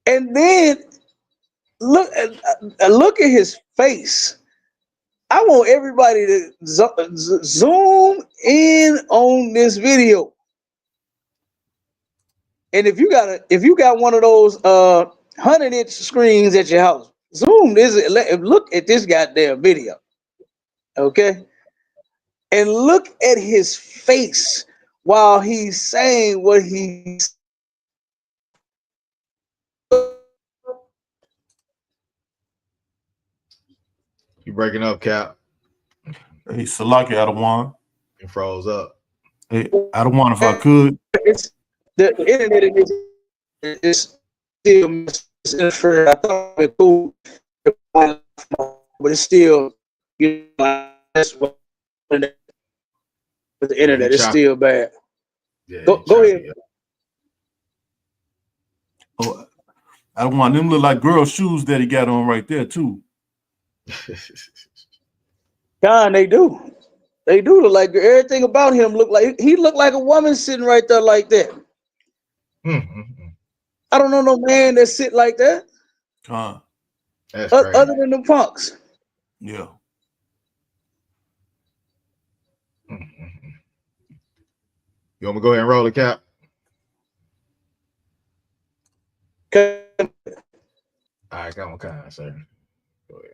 and then look at his face. I want everybody to zoom in on this video. And if you got one of those 100-inch screens at your house, zoom this. Look at this goddamn video, okay? And look at his face while he's saying what he's. You breaking up, Cap? Hey, Salaki, Adawan. It froze up. Hey, Adawan, if I could. It's the internet is still misinformed. I thought it cool, but it's still, that's what the internet is still bad. Yeah, go ahead. Oh, Adawan, them look like girl shoes that he got on right there too. God, they do. They do look like everything about him look like he looked like a woman sitting right there like that. I don't know no man that sit like that. That's other than the punks. Yeah. You want me to go ahead and roll the Cap? Okay. All right, come on, sir. Go ahead.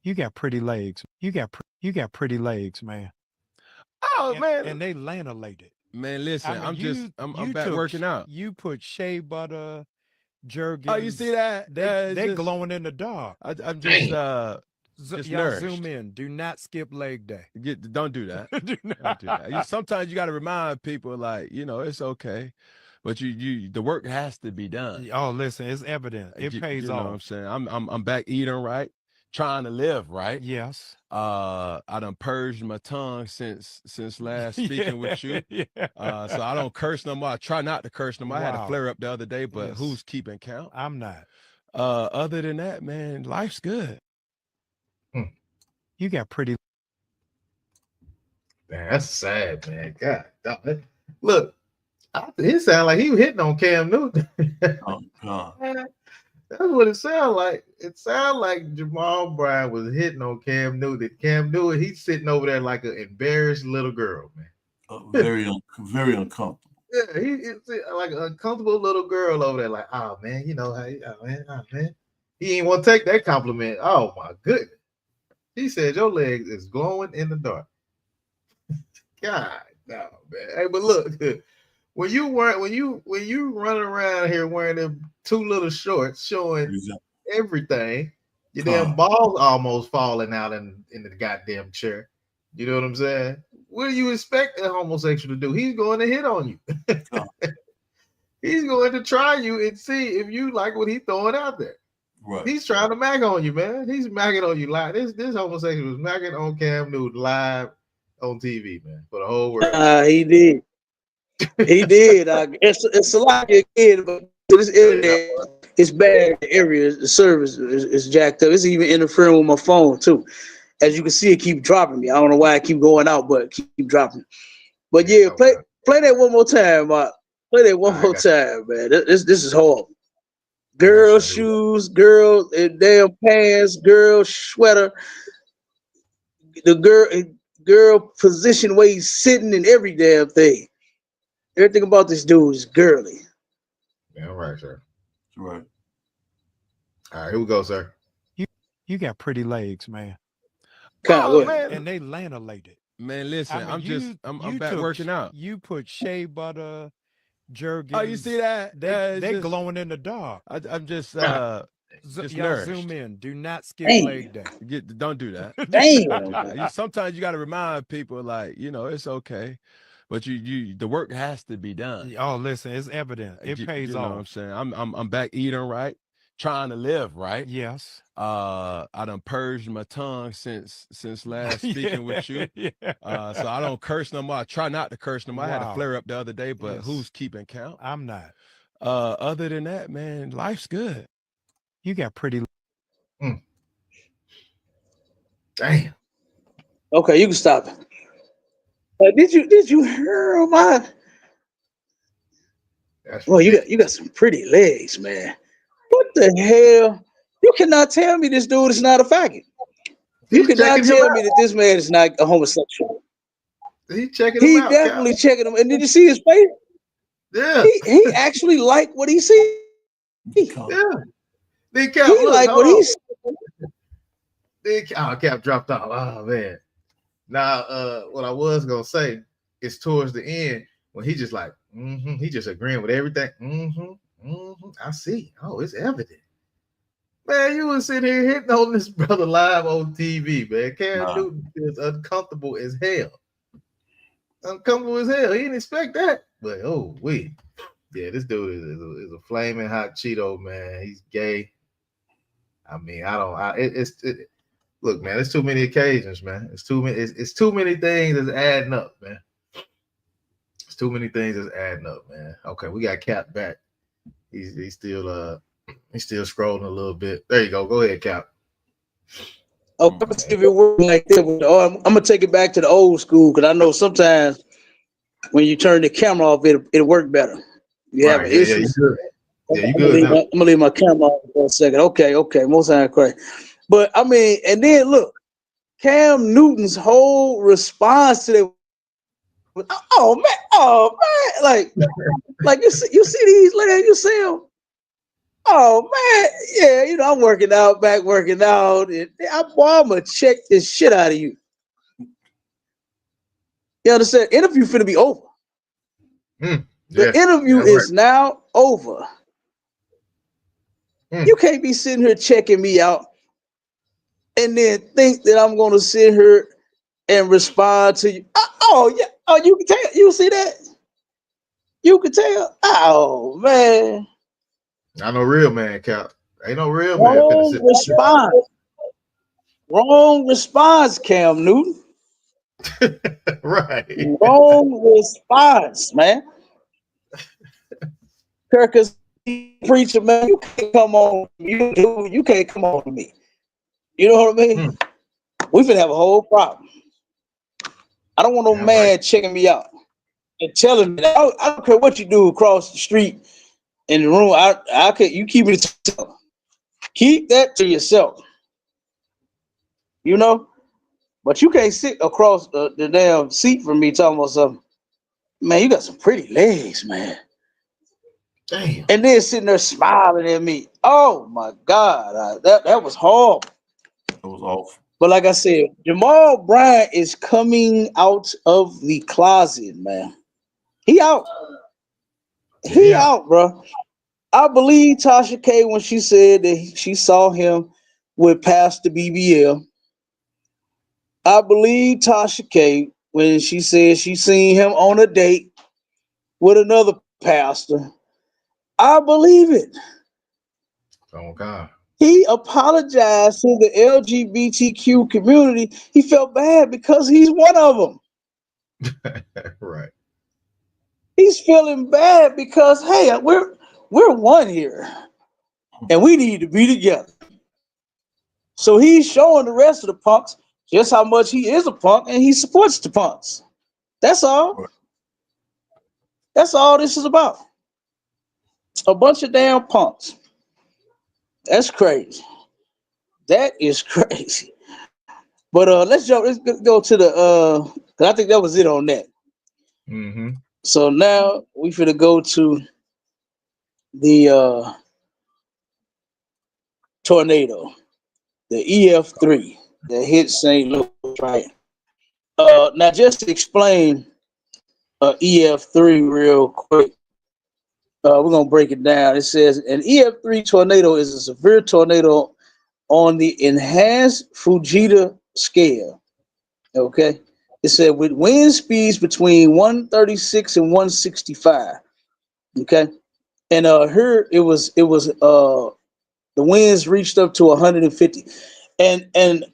You got pretty legs. You got pretty legs, man. Oh, man. And they lanolated. Man, listen, I'm back working out. You put shea butter, jergens. Oh, you see that? They glowing in the dark. I'm just y'all zoom in. Do not skip leg day. Don't do that. Don't do that. Sometimes you got to remind people, like, it's okay. But the work has to be done. Oh, listen, it's evident. It pays off. You know what I'm saying? I'm back eating right, trying to live right. Yes. I done purged my tongue since last speaking with you. So I don't curse no more. I try not to curse no more. I had a flare up the other day, but who's keeping count? I'm not. Other than that, man, life's good. You got pretty. Man, that's sad, man. God, look. He sound like he was hitting on Cam Newton. Oh, God. That's what it sounds like. It sounds like Jamal Bryant was hitting on Cam Newton. Cam Newton, he's sitting over there like an embarrassed little girl, man. Very uncomfortable. Yeah, he's like an uncomfortable little girl over there, like, oh man, man. He ain't want to take that compliment. Oh my goodness. He said your legs is glowing in the dark. God, no, man. Hey, but look, when you running around here wearing them 2 little shorts showing everything, your damn balls almost falling out in the goddamn chair. You know what I'm saying? What do you expect a homosexual to do? He's going to hit on you. He's going to try you and see if you like what he's throwing out there. Right. He's trying to mac on you, man. He's macking on you live. This homosexual was macking on Cam Newton live on TV, man, for the whole world. He did. He did. It's a lot of kid, but this internet is bad. The area, the service is jacked up. It's even interfering with my phone too. As you can see, it keep dropping me. I don't know why I keep going out, but keep dropping. But yeah, play that one more time, Mark. Play that one more time, man. This is horrible. Girl shoes, girl damn pants, girl sweater. The girl position where he's sitting and every damn thing. Everything about this dude is girly. Yeah, right, sir. Right. All right, here we go, sir. You got pretty legs, man. Man. And they lanolated. Man, listen, I mean, I'm back working out. You put shea butter, jerky. Oh, you see that? They glowing in the dark. I'm just y'all nourished. zoom in. Do not skip leg day. Don't do that. Damn. Sometimes you got to remind people, like, it's okay, but the work has to be done. Oh, listen, it's evident. It pays off. Know what I'm saying? I'm back eating right, trying to live right. Yes. I done purged my tongue since last speaking with you. So I don't curse no more. I try not to curse no more. I had a flare up the other day, but who's keeping count? I'm not. Other than that, man, life's good. You got pretty. Damn. Okay, you can stop it. Did you hear my? Well, you got some pretty legs, man. What the hell? You cannot tell me this dude is not a faggot. You cannot tell me that this man is not a homosexual. He's checking him out. He definitely checking him. And did you see his face? Yeah. He actually liked what he see. Yeah. He like what he see. Cap dropped off. Oh man. Now, what I was gonna say is towards the end when he just like, he just agreeing with everything. I see. Oh, it's evident. Man, you was sitting here hitting on this brother live on TV, man. Cam Newton is uncomfortable as hell. Uncomfortable as hell. He didn't expect that. But yeah, this dude is a flaming hot Cheeto, man. He's gay. I mean, look, man, it's too many occasions, man. It's too many things that's adding up, man. It's too many things that's adding up, man. Okay, we got Cap back. He's still scrolling a little bit. There you go. Go ahead, Cap. Oh, let's see if it works like that. I'm gonna take it back to the old school because I know sometimes when you turn the camera off, it'll work better. You have an issue. Yeah, you good. I'm gonna leave my camera off for a second. Okay. Most time crazy. But I mean, and then look, Cam Newton's whole response to that. Oh man, like you see these legs, you see them. Oh man, yeah, I'm working out, back working out, and I'm gonna check this shit out of you. You understand? Interview finna be over. The interview is now over. You can't be sitting here checking me out and then think that I'm gonna sit here and respond to you. Oh yeah. Oh, you can tell. You see that? You can tell. Oh man. I know real man, Cap. Ain't no real man. Wrong response, Cam Newton. Right. Wrong response, man. Because preacher, man, you can't come on. You can't come on to me. You know what I mean? We finna have a whole problem. I don't want no man checking me out and telling me that I don't care what you do across the street in the room. I can you keep it to yourself. Keep that to yourself. But you can't sit across the damn seat from me talking about something. Man, you got some pretty legs, man. Damn. And then sitting there smiling at me. Oh my God, that was horrible. It was awful. But like I said, Jamal Bryant is coming out of the closet, man. He out. He Yeah. out, bro. I believe Tasha K when she said that she saw him with Pastor BBL. I believe Tasha K when she said she seen him on a date with another pastor. I believe it. Oh God. He apologized to the LGBTQ community. He felt bad because he's one of them. Right. He's feeling bad because hey, we're one here, and we need to be together. So he's showing the rest of the punks just how much he is a punk and he supports the punks. That's all. That's all this is about. A bunch of damn punks. That's crazy. That is crazy. But let's go to the cause I think that was it on that. Mm-hmm. So now we finna go to the tornado, the EF3 that hit St. Louis, right? Now just to explain EF3 real quick. We're gonna break it down. It says an EF3 tornado is a severe tornado on the enhanced Fujita scale. Okay. It said with wind speeds between 136 and 165. Okay. And here it was the winds reached up to 150. And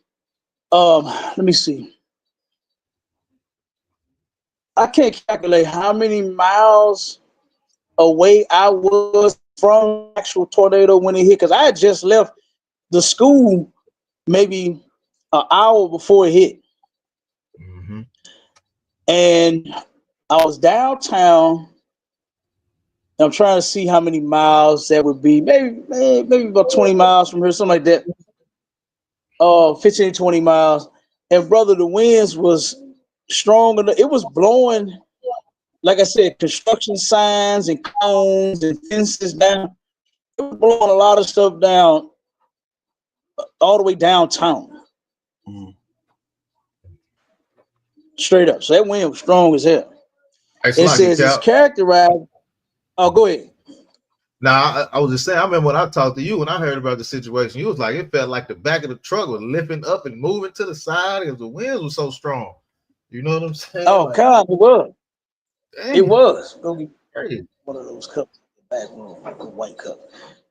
let me see. I can't calculate how many miles away I was from actual tornado when it hit, because I had just left the school maybe an hour before it hit. Mm-hmm. And I was downtown. I'm trying to see how many miles that would be. Maybe about 20 miles from here, something like that. 15, 20 miles. And brother, the winds was strong enough. It was blowing, like I said, construction signs and cones and fences down. It was blowing a lot of stuff down all the way downtown. Straight up. So that wind was strong as hell. It says it's characterized. Oh, go ahead. Now, I was just saying, I remember when I talked to you, when I heard about the situation, you was like, it felt like the back of the truck was lifting up and moving to the side because the winds were so strong. You know what I'm saying? Oh, like, God, it was. Dang. It was. One of those cups, back room, like a white cup.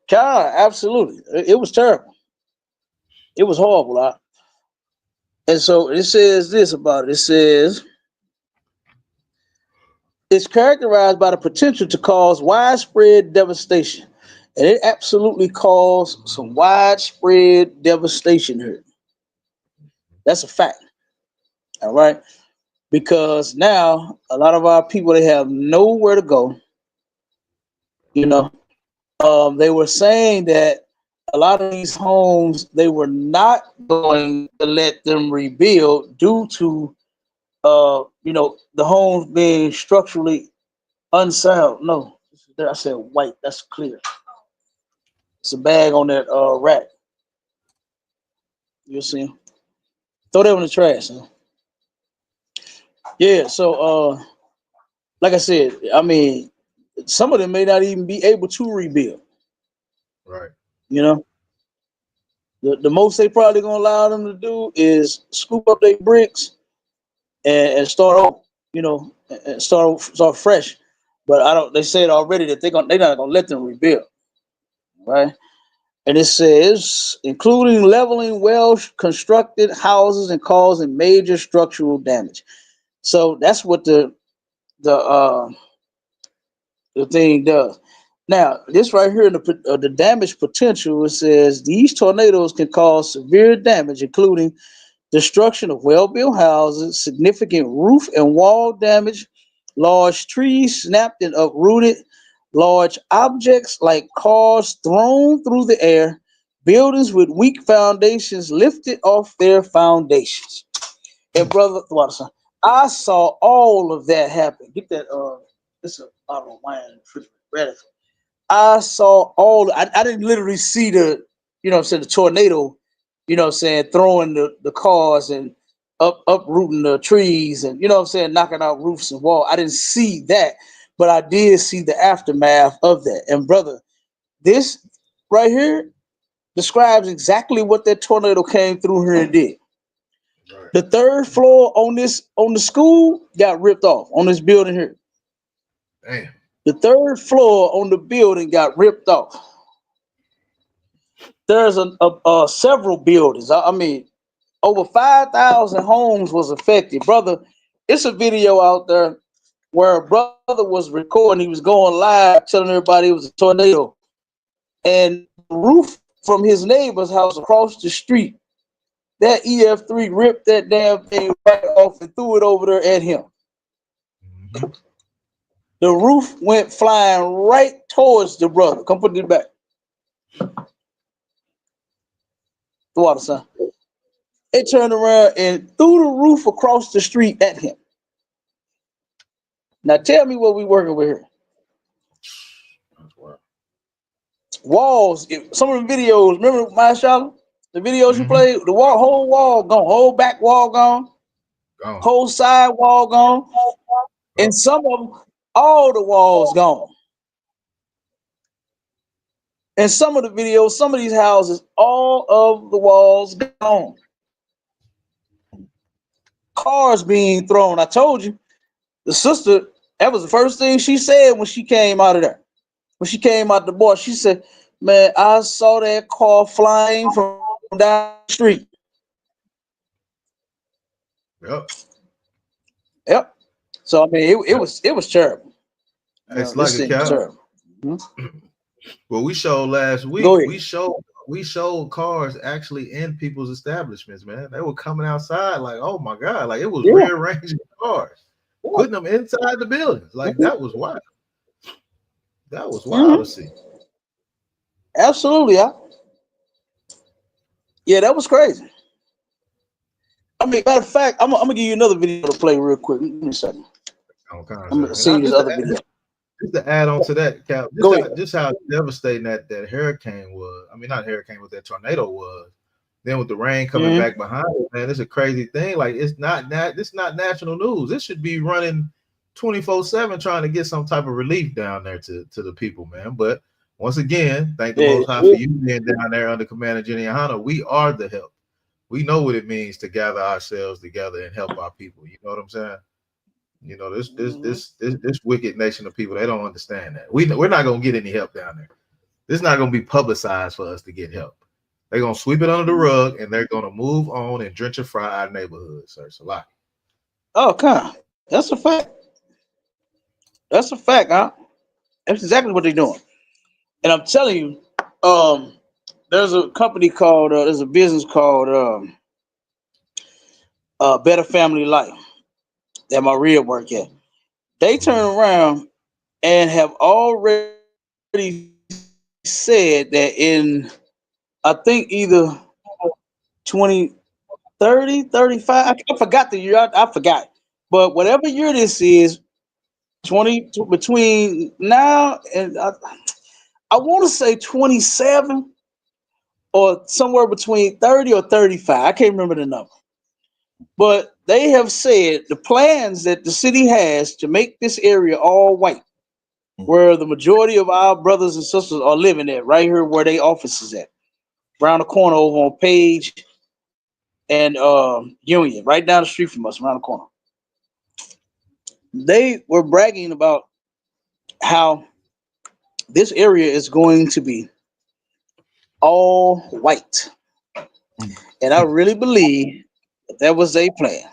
God, absolutely. It was terrible. It was horrible. And so it says this about it. It says it's characterized by the potential to cause widespread devastation. And it absolutely caused some widespread devastation here. That's a fact. All right. Because now a lot of our people, they have nowhere to go. You know, they were saying that a lot of these homes, they were not going to let them rebuild due to, the homes being structurally unsound. No, I said white. That's clear. It's a bag on that rack. You'll see. Throw that in the trash. Huh? Yeah. So, like I said, I mean, some of them may not even be able to rebuild. Right. You know, the most they probably gonna allow them to do is scoop up their bricks and start over. And start fresh. But I don't. They said already that they're not gonna let them rebuild. Right. And it says, including leveling well-constructed houses and causing major structural damage. So that's what the thing does. Now, this right here, the damage potential, it says these tornadoes can cause severe damage, including destruction of well-built houses, significant roof and wall damage, large trees snapped and uprooted, large objects like cars thrown through the air, buildings with weak foundations lifted off their foundations. And brother Watson, I saw all of that happen. Get that it's a bottle of wine in the refrigerator. I saw I didn't literally see the tornado you know what I'm saying, throwing the cars and uprooting the trees and, you know what I'm saying, knocking out roofs and walls. I didn't see that, but I did see the aftermath of that. And brother, this right here describes exactly what that tornado came through here and did. The third floor on the school got ripped off on this building here. Damn. The third floor on the building got ripped off. There's several buildings. I mean, over 5,000 homes was affected. Brother, it's a video out there where a brother was recording. He was going live telling everybody it was a tornado. And the roof from his neighbor's house across the street, that EF3 ripped that damn thing right off and threw it over there at him. Mm-hmm. The roof went flying right towards the brother. Come put it back. The water, son. It turned around and threw the roof across the street at him. Now tell me what we working with here. Walls. Some of the videos, remember my shop? The videos you played, the whole wall gone, whole back wall gone, whole side wall gone, and some of them, all the walls gone. And some of the videos, some of these houses, all of the walls gone. Cars being thrown. I told you, the sister, that was the first thing she said when she came out of there. When she came out the bar, she said, man, I saw that car flying from down the street. Yep. Yep. So I mean, it was terrible. It's like a cow. Mm-hmm. Well, we showed last week. We showed cars actually in people's establishments, man. They were coming outside like, oh my God, like it was rearranging cars, putting them inside the buildings. Like that was wild. That was wild to see. Absolutely, yeah, that was crazy. I mean, matter of fact, I'm gonna give you another video to play real quick. Give me a second. I'm gonna see this other video. Just to add on to that, Cal, just how devastating that hurricane was. I mean, not hurricane, but that tornado was. Then with the rain coming back behind it, man, it's a crazy thing. Like it's not national news. This should be running 24/7 trying to get some type of relief down there to the people, man. But once again, thank the Most High for you being down there under Commander Jenny YAHANNA. We are the help. We know what it means to gather ourselves together and help our people. You know what I'm saying? You know, this wicked nation of people, they don't understand that. We're not gonna get any help down there. This is not gonna be publicized for us to get help. They're gonna sweep it under the rug and they're gonna move on and drench and fry our neighborhood, sir. It's a lot. Oh, God, that's a fact. That's a fact, huh? That's exactly what they're doing. And I'm telling you, there's a company called there's a business called Better Family Life that my real work at. They turn around and have already said that in, I think either 2030, 35, I forgot the year, I forgot. But whatever year this is, between now and I want to say 27 or somewhere between 30 or 35. I can't remember the number. But they have said the plans that the city has to make this area all white, where the majority of our brothers and sisters are living at, right here where their office is at, around the corner over on Page and Union, right down the street from us, around the corner. They were bragging about how this area is going to be all white. And I really believe that was their plan.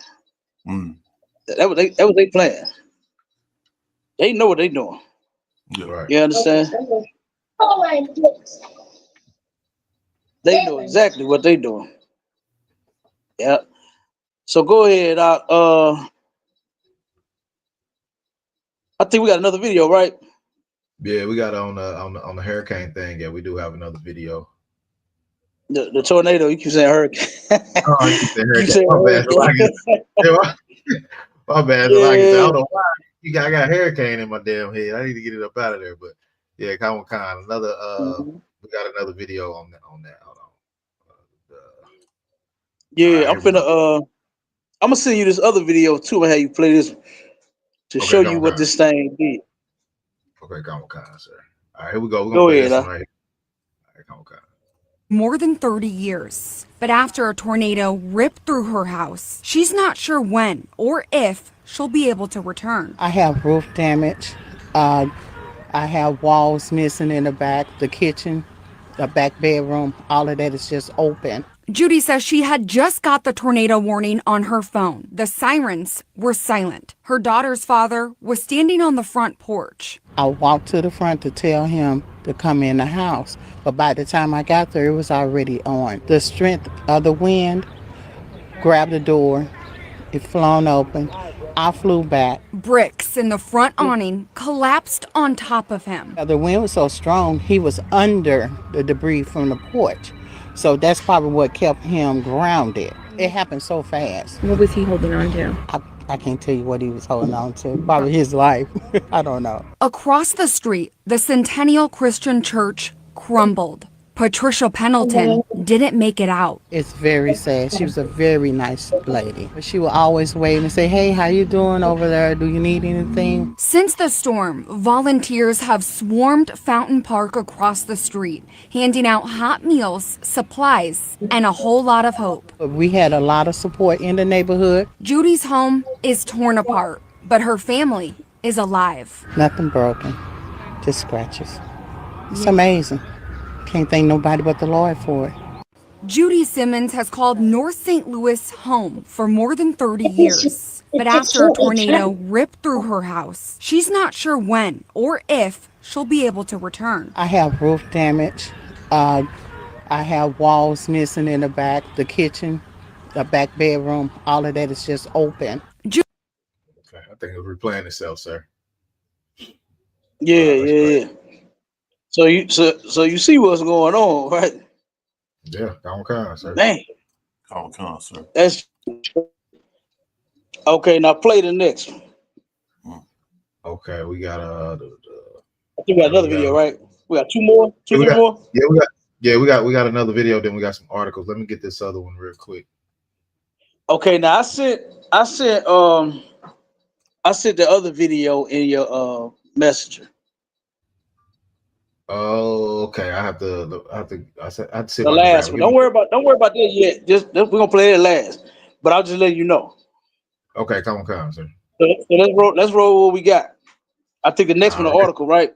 That was their plan. They know what they're doing. Right. You understand? They know exactly what they're doing. Yeah. So go ahead. I think we got another video, right? Yeah, we got on the hurricane thing. Yeah, we do have another video. The tornado. You keep saying hurricane. Oh, you keep saying hurricane. My bad. I don't know why. I got a hurricane in my damn head. I need to get it up out of there. But yeah, another we got another video on that. Hold on. Yeah, Right, I'm finna I'm gonna send you this other video too and have you play this to okay, show come you on, what guys. this thing did. Okay, come on, sir. All right, here we go. We're gonna Go play ahead, this one right here. All right, come on. More than 30 years. But after a tornado ripped through her house, she's not sure when or if she'll be able to return. I have roof damage. I have walls missing in the back, the kitchen, the back bedroom, all of that is just open. Judy says she had just got the tornado warning on her phone. The sirens were silent. Her daughter's father was standing on the front porch. I walked to the front to tell him to come in the house, but by the time I got there, it was already on. The strength of the wind grabbed the door, it flown open. I flew back. Bricks in the front awning collapsed on top of him. The wind was so strong, he was under the debris from the porch. So that's probably what kept him grounded. It happened so fast. What was he holding on to? I can't tell you what he was holding on to. Probably his life. I don't know. Across the street, the Centennial Christian Church crumbled. Patricia Pendleton didn't make it out. It's very sad. She was a very nice lady. She would always wave and say, hey, how you doing over there? Do you need anything? Since the storm, volunteers have swarmed Fountain Park across the street, handing out hot meals, supplies, and a whole lot of hope. We had a lot of support in the neighborhood. Judy's home is torn apart, but her family is alive. Nothing broken, just scratches. It's amazing. Can't thank nobody but the Lord for it. Judy Simmons has called North St. Louis home for more than 30 years. But after a tornado ripped through her house, she's not sure when or if she'll be able to return. I have roof damage. I have walls missing in the back, the kitchen, the back bedroom, all of that is just open. Okay, I think it's replaying itself, sir. Yeah. So you see what's going on, right? Yeah, come on, sir. Dang. Come on, sir. That's okay. Now play the next one. Okay, we got I think we got another video, right? We got two more, three more. We got another video. Then we got some articles. Let me get this other one real quick. Okay, now I sent the other video in your messenger. Oh, okay. I have to see The last one. Don't worry about that yet. We're gonna play it last. But I'll just let you know. Okay, come on, sir. So let's roll what we got. I think the next one, the article, right?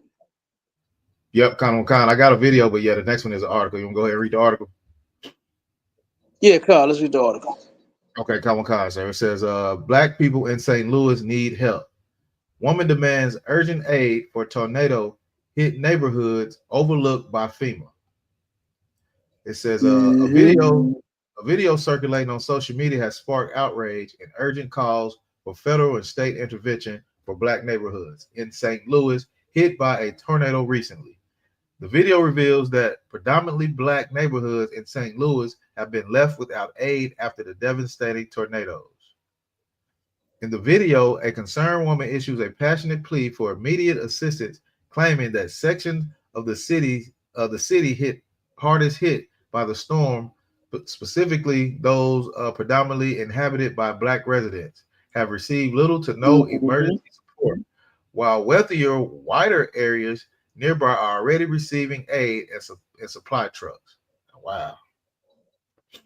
Yep, come on. I got a video, but yeah, the next one is an article. You want to go ahead and read the article? Yeah, Carl, let's read the article. Okay, come on, sir. It says, Black people in St. Louis need help. Woman demands urgent aid for tornado hit neighborhoods overlooked by FEMA. It says a video circulating on social media has sparked outrage and urgent calls for federal and state intervention for Black neighborhoods in St. Louis hit by a tornado recently. The video reveals that predominantly Black neighborhoods in St. Louis have been left without aid after the devastating tornadoes. In the video, a concerned woman issues a passionate plea for immediate assistance, claiming that sections of the city hardest hit by the storm, but specifically those predominantly inhabited by Black residents, have received little to no emergency support, while wealthier, wider areas nearby are already receiving aid and supply trucks. Wow.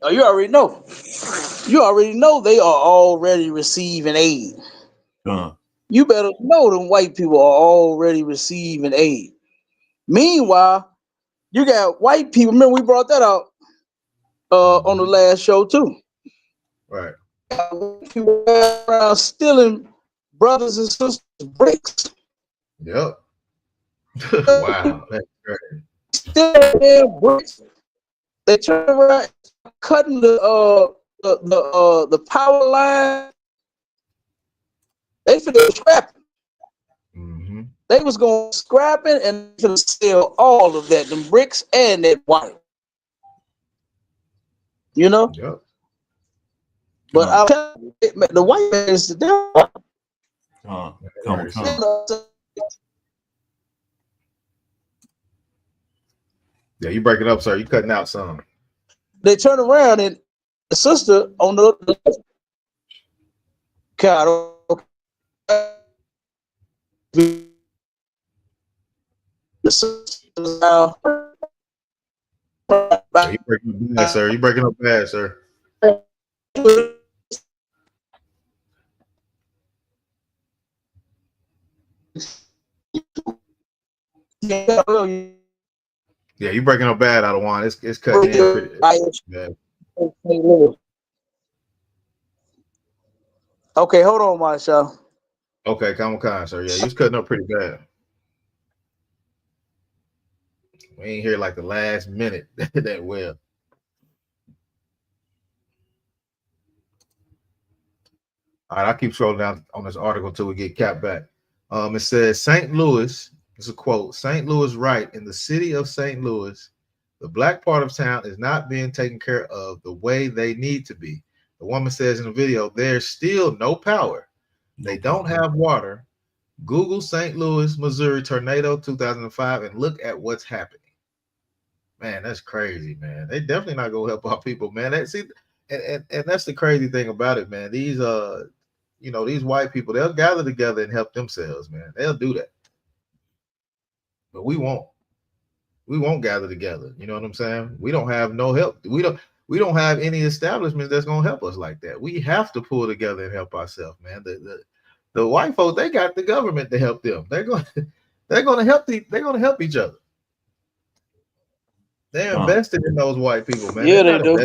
Oh, you already know. You already know they are already receiving aid. You better know them white people are already receiving aid. Meanwhile, you got white people. Remember, we brought that out on the last show too. Right. People around stealing brothers and sisters bricks. Yep. Wow. That's great. Stealing their bricks. They turn around cutting the power line. They finna scrapping. They was going scrapping and finna sell all of that, them bricks and that white. You know? Yep. But I'll tell you, the white man is the devil. Yeah, you break it up, sir. You cutting out some. They turn around and the sister on the God, the sister now. You breaking up bad, sir. You breaking up bad, sir. Yeah, you breaking up bad, out of one. It's cutting in pretty bad. Okay, hold on, Marshall. Okay, come on, sir. Yeah, you was cutting up pretty bad. We ain't here like the last minute that well. All right, I'll keep scrolling down on this article until we get capped back. It says St. Louis, it's a quote, St. Louis right in the city of St. Louis, the black part of town is not being taken care of the way they need to be. The woman says in the video, there's still no power. They don't have water. Google St. Louis, Missouri tornado 2005 and look at what's happening. Man, that's crazy, man. They definitely not gonna help our people, man. And that's the crazy thing about it, man. These these white people, they'll gather together and help themselves, man. They'll do that. But we won't. We won't gather together. You know what I'm saying? We don't have no help. We don't have any establishment that's gonna help us like that. We have to pull together and help ourselves, man. The white folks, they got the government to help them. They're gonna help each other. They're invested in those white people, man. Yeah, they do.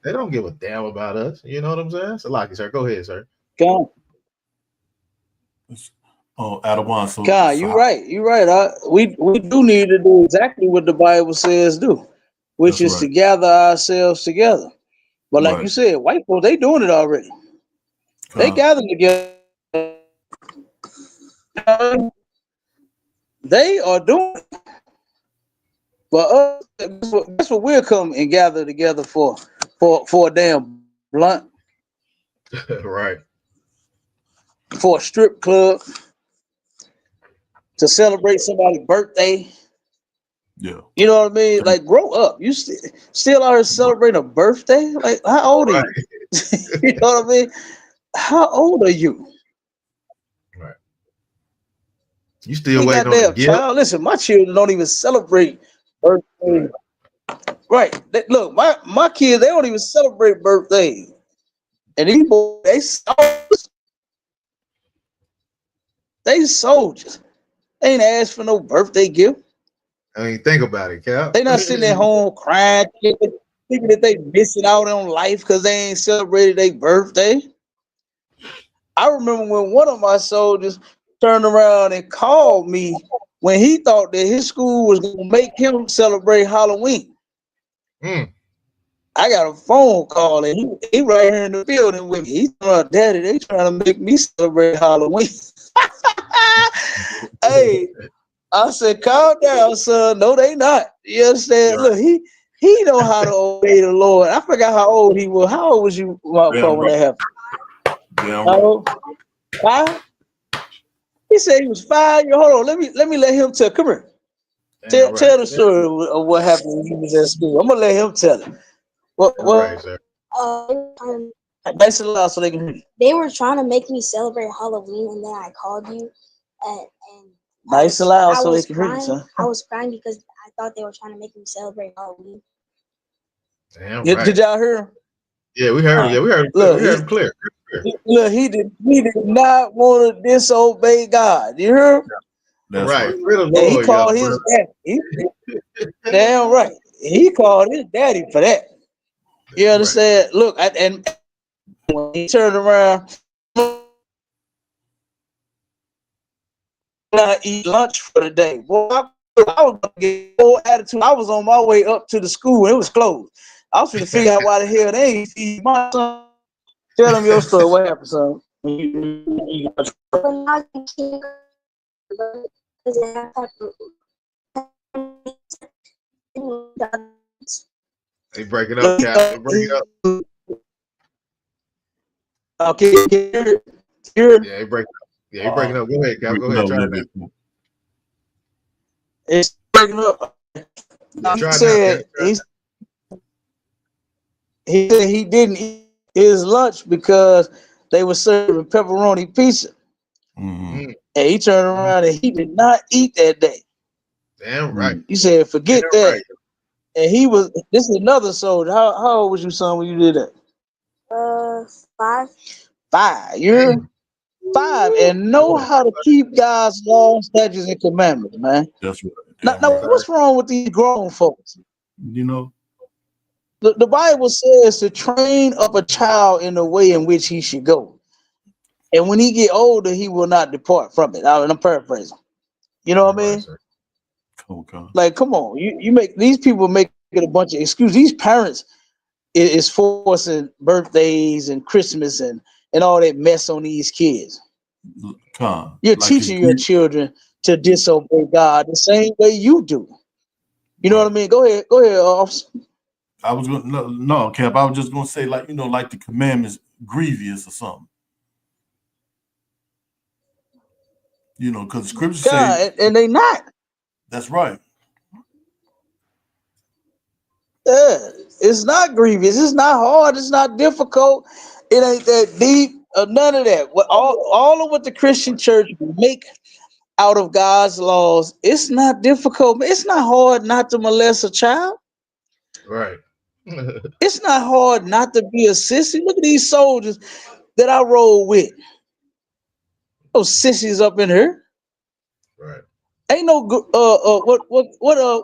They don't give a damn about us. You know what I'm saying? So, Lucky, sir, go ahead, sir. Come. Adawan. So you're right. You're right. We do need to do exactly what the Bible says do, which is to gather ourselves together. But like you said, white folks, they doing it already. They gathering together. They are doing it. But that's what we'll come and gather together for a damn blunt. Right. For a strip club. To celebrate somebody's birthday. Yeah. You know what I mean? Like, grow up. You still out here celebrating a birthday? Like, how old are you? You know what I mean? How old are you? Right. You still waiting on the gift? Child. Listen, my children don't even celebrate birthdays. Right. Look, my kids, they don't even celebrate birthdays. And these boys, they soldiers. They ain't asked for no birthday gift. I mean, think about it, Cap. They not sitting at home crying, thinking that they missing out on life because they ain't celebrated their birthday. I remember when one of my soldiers turned around and called me when he thought that his school was going to make him celebrate Halloween. I got a phone call and he right here in the building with me. He's like, Daddy, they trying to make me celebrate Halloween. Hey, I said, calm down, son. No, they not. You understand? Look, he know how to obey the Lord. I forgot how old he was. How old was you when that happened? How old? 5? He said he was 5. Hold on, let me let him tell. Come here. Tell the story of what happened when he was at school. I'm gonna let him tell it. What? Right, sir. Nice and loud so they can hear you. They were trying to make me celebrate Halloween, and then I called you, and nice and loud so they can hear you, son. I was crying because I thought they were trying to make me celebrate Halloween. Damn right. Did y'all hear him? Yeah, we heard him. Yeah, we heard him. Look, we heard him clear. Look, he did not want to disobey God. You hear him? That's right. And he called his daddy. Damn right. He called his daddy for that. You understand? Right. Look, and when he turned around, I eat lunch for the day. Boy, I was gonna get full attitude. I was on my way up to the school. It was closed. I was trying to figure out why the hell they ain't feed my son. Tell them your story. What happened, son? They break it up, Cap. They break it up. Okay, yeah, he break it up. Yeah, he breaking up. Go ahead, Cap. Go ahead. Try that. It's breaking up. Try He said he didn't eat his lunch because they were serving pepperoni pizza. Mm-hmm. And he turned around and he did not eat that day. Damn right. He said, forget Damn that. right. And he was, this is another soldier. How old was you, son, when you did that? 5. 5. You're 5 and know how to keep God's laws, statutes, and commandments, man. That's right. Now, what's wrong with these grown folks? You know, The Bible says to train up a child in the way in which he should go. And when he get older, he will not depart from it. I'm paraphrasing. You know what I mean? okay. Like, come on. You make these people make it a bunch of excuses. These parents is forcing birthdays and Christmas and all that mess on these kids. You're teaching your children to disobey God the same way you do. You know what I mean? Go ahead, officer. I was going no, Cap. I was just gonna say, like, you know, like the commandments grievous or something. You know, because scripture say, and they not. That's right. Yeah, it's not grievous. It's not hard. It's not difficult. It ain't that deep. None of that. All of what the Christian church make out of God's laws, it's not difficult. It's not hard not to molest a child. Right. It's not hard not to be a sissy. Look at these soldiers that I roll with. Those sissies up in here. Right. Ain't no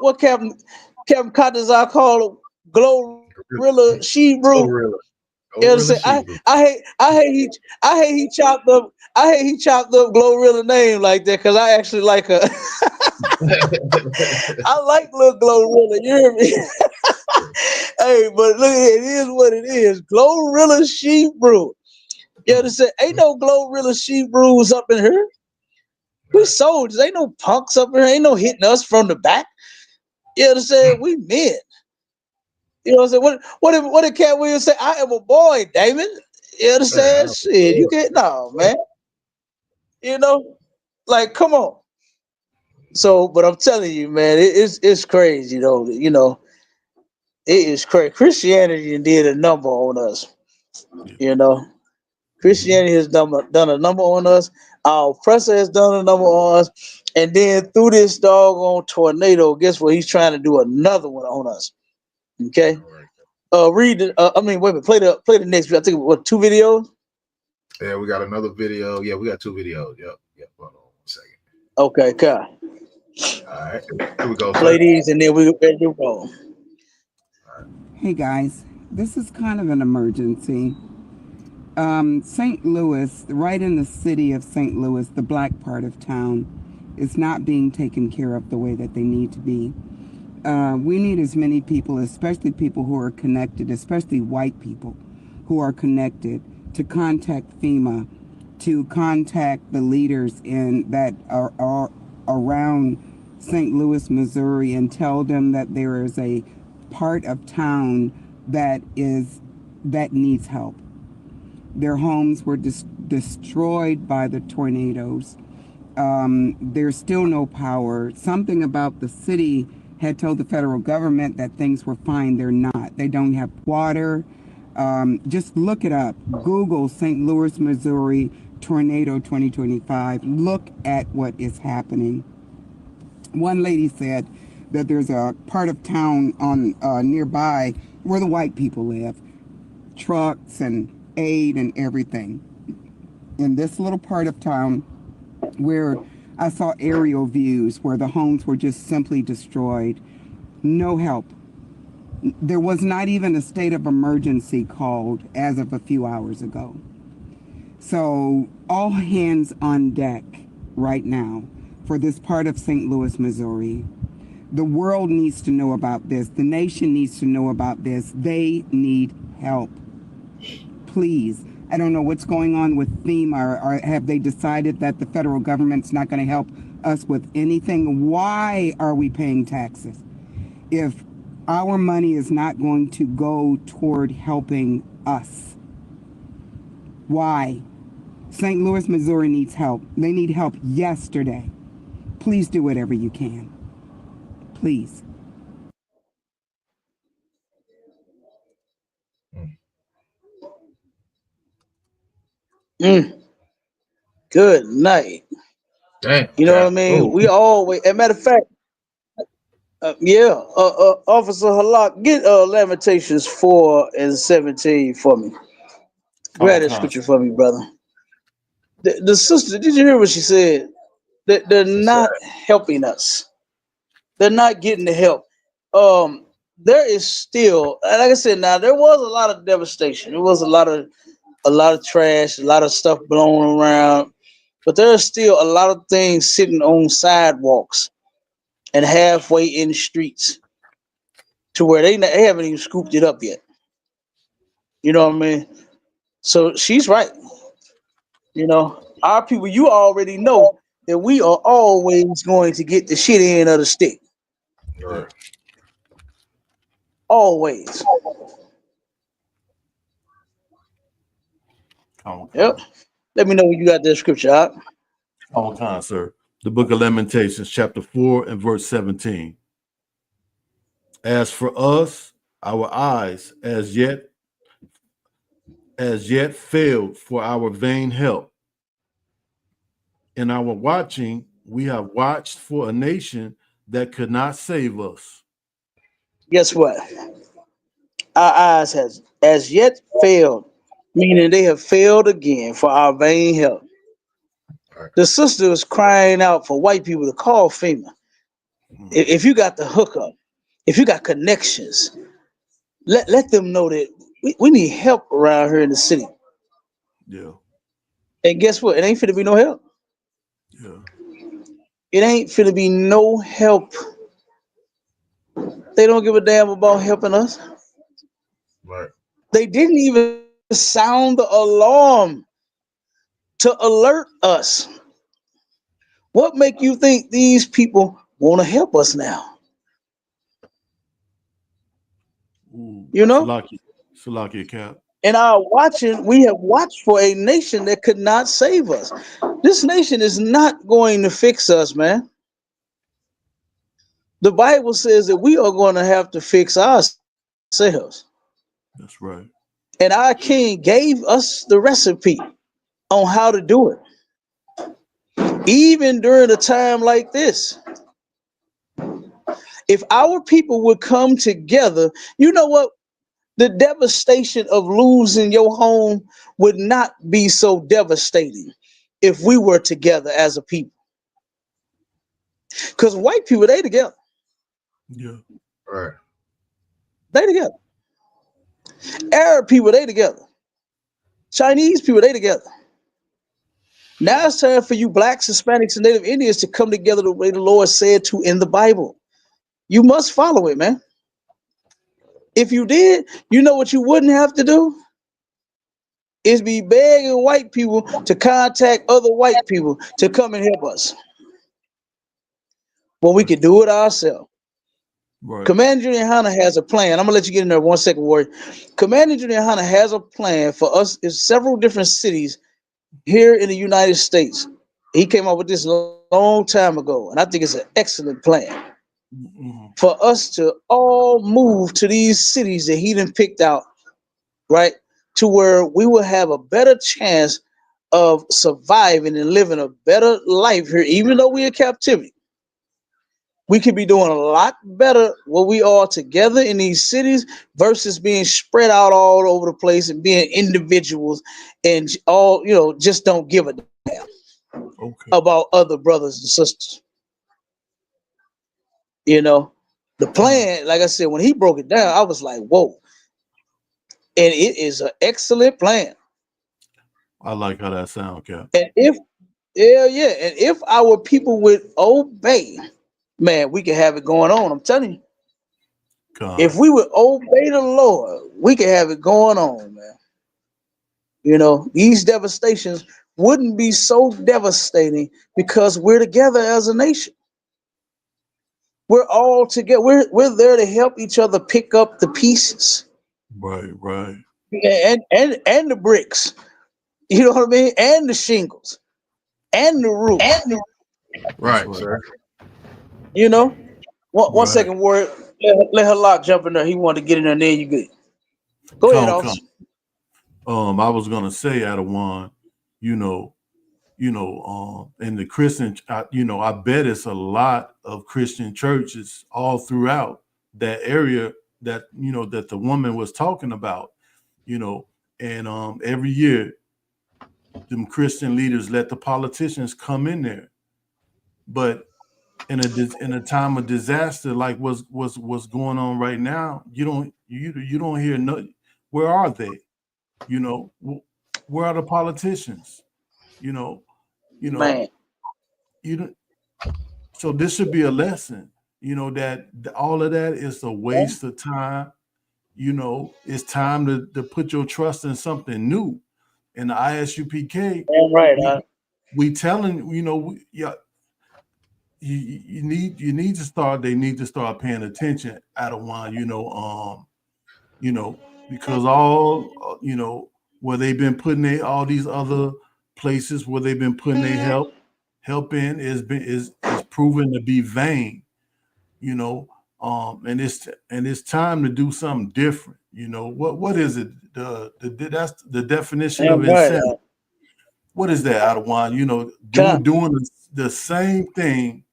what Captain Katazar call them? Glorilla she-brew. You know what I'm saying? I hate he chopped up Glorilla name like that because I actually like her. I like little Glorilla, you hear me? Hey, but look, it is what it is. Glorilla she-brew. You understand? Ain't no Glorilla she-brews up in here. We soldiers. Ain't no punks up here. Ain't no hitting us from the back. You understand? We men. You know what I'm saying? What did Cat Williams say? I am a boy, Damon. You understand? Shit, you can't, no, man. You know, like, come on. So, but I'm telling you, man, it's crazy, though. You know, it is crazy. Christianity did a number on us. You know, Christianity has done a number on us. Our oppressor has done a number on us. And then through this doggone tornado, guess what? He's trying to do another one on us. Okay. Wait a minute. Play the next. I think what 2 videos. Yeah, we got another video. Yeah, we got 2 videos. Yep. Hold on 1 second. Okay, Kyle. All right. Here we go. Play these and then we'll go. Hey guys, this is kind of an emergency. St. Louis, right in the city of St. Louis, the black part of town, is not being taken care of the way that they need to be. We need as many people, especially people who are connected, especially white people who are connected, to contact FEMA, to contact the leaders that are around St. Louis, Missouri, and tell them that there is a part of town that needs help. Their homes were destroyed by the tornadoes. There's still no power. Something about the city had told the federal government that things were fine. They're not. They don't have water. Just look it up. Google St. Louis, Missouri tornado 2025. Look at what is happening. One lady said that there's a part of town on nearby where the white people live. Trucks and aid and everything. In this little part of town where I saw aerial views where the homes were just simply destroyed. No help. There was not even a state of emergency called as of a few hours ago. So all hands on deck right now for this part of St. Louis, Missouri. The world needs to know about this. The nation needs to know about this. They need help. Please. I don't know what's going on with FEMA, or have they decided that the federal government's not going to help us with anything? Why are we paying taxes if our money is not going to go toward helping us? Why? St. Louis, Missouri needs help. They need help yesterday. Please do whatever you can. Please. Good night. Damn. You know what I mean? Ooh. We always, as a matter of fact, Officer Halak, get Lamentations 4 and 17 for me. Grab that scripture for me, brother. The sister, did you hear what she said? They're not helping us. They're not getting the help. There is still, like I said, now there was a lot of devastation. There was a lot of trash, a lot of stuff blown around, but there are still a lot of things sitting on sidewalks and halfway in the streets to where they haven't even scooped it up yet. You know what I mean? So she's right. You know, our people, you already know that we are always going to get the shit end of the stick. Right. Always. Yep. Let me know when you got that scripture out. All kind, sir. The book of Lamentations, chapter 4 and verse 17. As for us, our eyes as yet failed for our vain help. In our watching, we have watched for a nation that could not save us. Guess what? Our eyes has as yet failed, meaning they have failed again for our vain help. The sister was crying out for white people to call FEMA. If you got the hookup, if you got connections, let them know that we need help around here in the city. Yeah. And guess what? It ain't finna be no help. Yeah. It ain't finna be no help. They don't give a damn about helping us. Right. They didn't even sound the alarm to alert us. What make you think these people want to help us now? Ooh, You know? Salakia Cap. In our watching, we have watched for a nation that could not save us. This nation is not going to fix us, man. The Bible says that we are going to have to fix ourselves. That's right. And our King gave us the recipe on how to do it. Even during a time like this. If our people would come together, you know what? The devastation of losing your home would not be so devastating if we were together as a people. Because white people, they together. Yeah. Right. They together. Arab people, they together. Chinese people, they together. Now it's time for you blacks, Hispanics, and Native Indians to come together the way the Lord said to in the Bible. You must follow it, man. If you did, you know what you wouldn't have to do? Is be begging white people to contact other white people to come and help us. Well, we could do it ourselves. Right. Commander Junior Hanna has a plan. I'm gonna let you get in there 1 second, Warrior. Commander Junior Hanna has a plan for us in several different cities here in the United States. He came up with this a long time ago, and I think it's an excellent plan for us to all move to these cities that he done picked out, right? To where we will have a better chance of surviving and living a better life here, even though we're in captivity. We could be doing a lot better when we are together in these cities versus being spread out all over the place and being individuals and all, you know, just don't give a damn about other brothers and sisters. You know, the plan, like I said, when he broke it down, I was like, whoa. And it is an excellent plan. I like how that sounds, Cap. And and if our people would obey, man, we could have it going on. I'm telling you. If we would obey the Lord, we could have it going on, man. You know, these devastations wouldn't be so devastating because we're together as a nation. We're all together. We're there to help each other pick up the pieces. Right. And the bricks. You know what I mean? And the shingles. And the roof. Right, sir. You know? One second, word. Let her lock jump in there. He wanted to get in there, and then you good. Go ahead, officer. I was gonna say, Adawan, And the Christian, I bet it's a lot of Christian churches all throughout that area that that the woman was talking about, and every year them Christian leaders let the politicians come in there, but in a time of disaster like what's going on right now, you don't hear no. Where are they? Where are the politicians? Man. You don't. So this should be a lesson, that all of that is a waste of time. It's time to put your trust in something new. In the ISUPK, Damn right. we telling, you need to start. They need to start paying attention, Adawan. Because all where they've been putting all these other places where they've been putting their help in is proven to be vain. And it's time to do something different. What is it? That's the definition of Damn right. insanity. What is that, Adawan? Doing the same thing,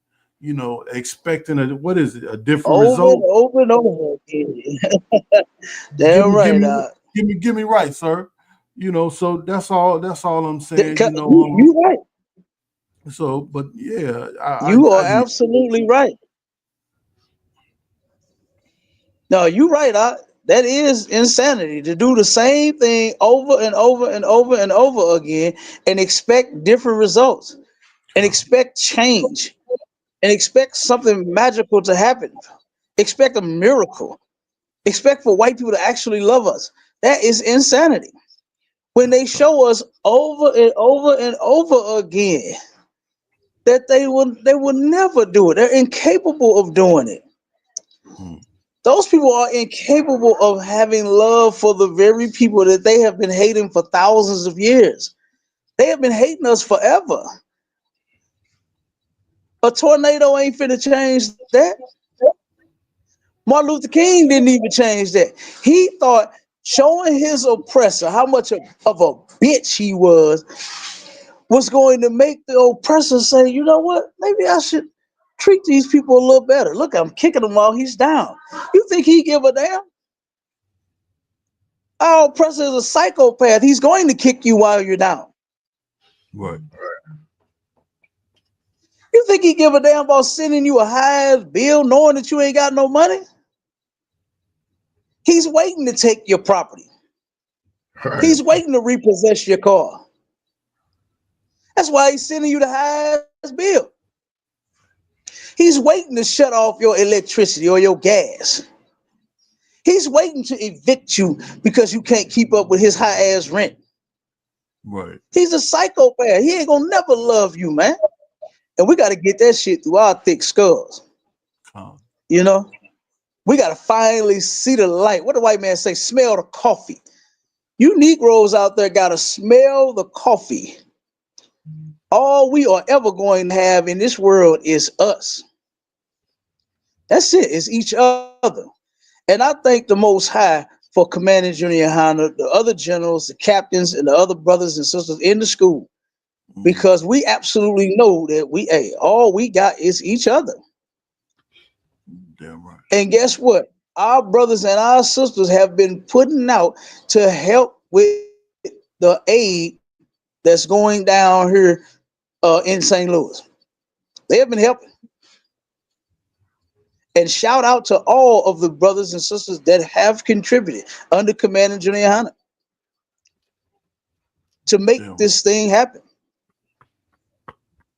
expecting what is it? A different result. Over and over again. Damn right. Give me right, sir. So that's all I'm saying. You right. So, but yeah, you are absolutely right. No, you're right. That is insanity to do the same thing over and over and over and over again and expect different results and expect change and expect something magical to happen. Expect a miracle. Expect for white people to actually love us. That is insanity. When they show us over and over and over again that they will never do it. They're incapable of doing it. Those people are incapable of having love for the very people that they have been hating for thousands of years. They have been hating us forever. A tornado ain't finna change that. Martin Luther King didn't even change that. He thought showing his oppressor how much of a bitch he was going to make the oppressor say, you know what, maybe I should treat these people a little better. Look, I'm kicking him while he's down. You think he give a damn? Our oppressor is a psychopath. He's going to kick you while you're down. Right. You think he give a damn about sending you a high bill knowing that you ain't got no money? He's waiting to take your property. Right. He's waiting to repossess your car. That's why he's sending you the highest bill. He's waiting to shut off your electricity or your gas. He's waiting to evict you because you can't keep up with his high ass rent. Right. He's a psychopath. He ain't gonna never love you, man. And we got to get that shit through our thick skulls. We got to finally see the light. What the white man say? Smell the coffee. You Negroes out there got to smell the coffee. All we are ever going to have in this world is us. That's it. It's each other. And I thank the Most High for Commander Junior YAHANNA, the other generals, the captains, and the other brothers and sisters in the school. Because we absolutely know that all we got is each other. Damn right. And guess what? Our brothers and our sisters have been putting out to help with the aid that's going down here in St. Louis. They have been helping. And shout out to all of the brothers and sisters that have contributed under Commander Junior YAHANNA to make this thing happen.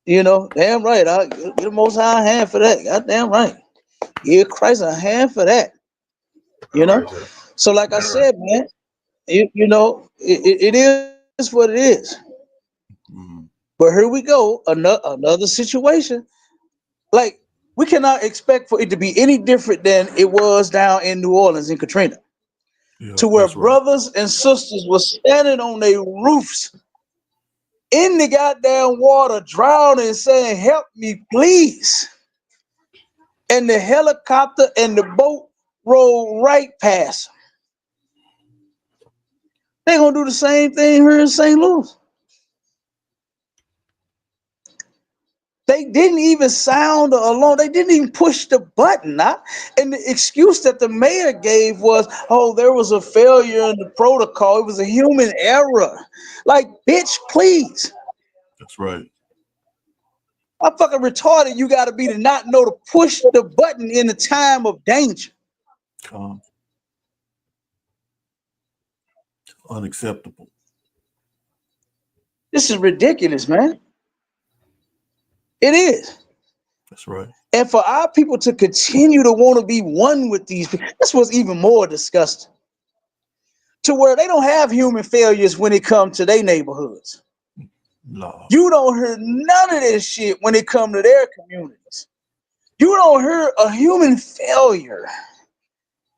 Damn right. I'll give the Most High a hand for that. Goddamn right. Give Christ a hand for that. So like I said, man, it is what it is. But here we go, another situation. Like, we cannot expect for it to be any different than it was down in New Orleans in Katrina. To where brothers and sisters were standing on their roofs in the goddamn water, drowning, saying, help me, please. And the helicopter and the boat rolled right past them. They're going to do the same thing here in St. Louis. They didn't even sound the alarm. They didn't even push the button. And the excuse that the mayor gave was, oh, there was a failure in the protocol. It was a human error. Like, bitch, please. That's right. How fucking retarded you got to be to not know to push the button in a time of danger. Unacceptable. This is ridiculous, man. It is. That's right. And for our people to continue to want to be one with these people, that's what's even more disgusting. To where they don't have human failures when it comes to their neighborhoods. No. You don't hear none of this shit when it comes to their communities. You don't hear a human failure.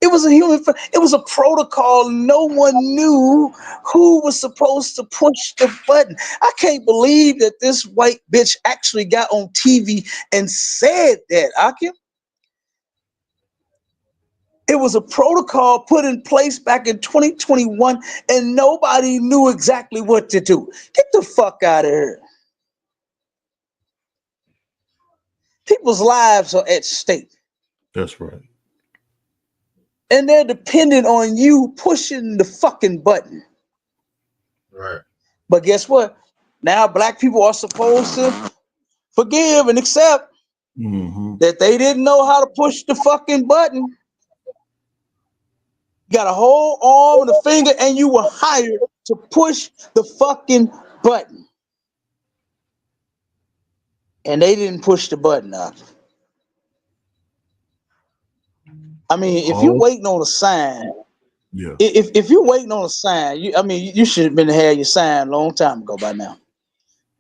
It was a protocol. No one knew who was supposed to push the button. I can't believe that this white bitch actually got on TV and said that, Akim. It was a protocol put in place back in 2021 and nobody knew exactly what to do. Get the fuck out of here. People's lives are at stake. That's right. And they're dependent on you pushing the fucking button. Right. But guess what? Now black people are supposed to forgive and accept that they didn't know how to push the fucking button. You got a whole arm and a finger, and you were hired to push the fucking button. And they didn't push the button up. I mean, if you're waiting on a sign, if you're waiting on a sign, you should have been had your sign a long time ago by now.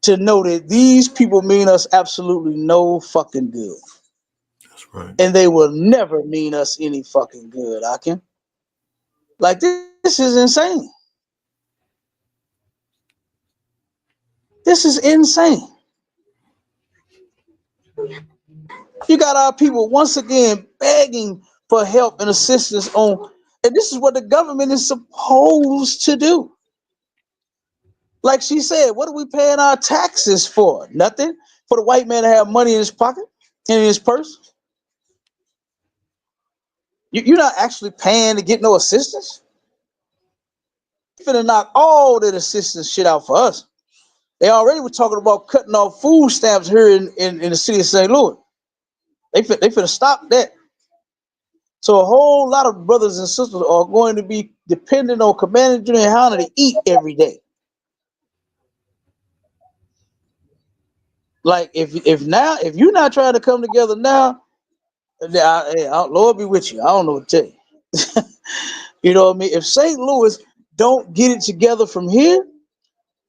To know that these people mean us absolutely no fucking good. That's right. And they will never mean us any fucking good, Akim. Like, this is insane. This is insane. You got our people once again begging for help and assistance and this is what the government is supposed to do. Like she said, what are we paying our taxes for? Nothing. For the white man to have money in his pocket, in his purse. You're not actually paying to get no assistance. You're finna knock all that assistance shit out for us. They already were talking about cutting off food stamps here in the city of St. Louis. They finna stop that. So a whole lot of brothers and sisters are going to be dependent on Commander Junior YAHANNA to eat every day. Like if you're not trying to come together now, Lord be with you. I don't know what to tell you. You know what I mean? If St. Louis don't get it together from here,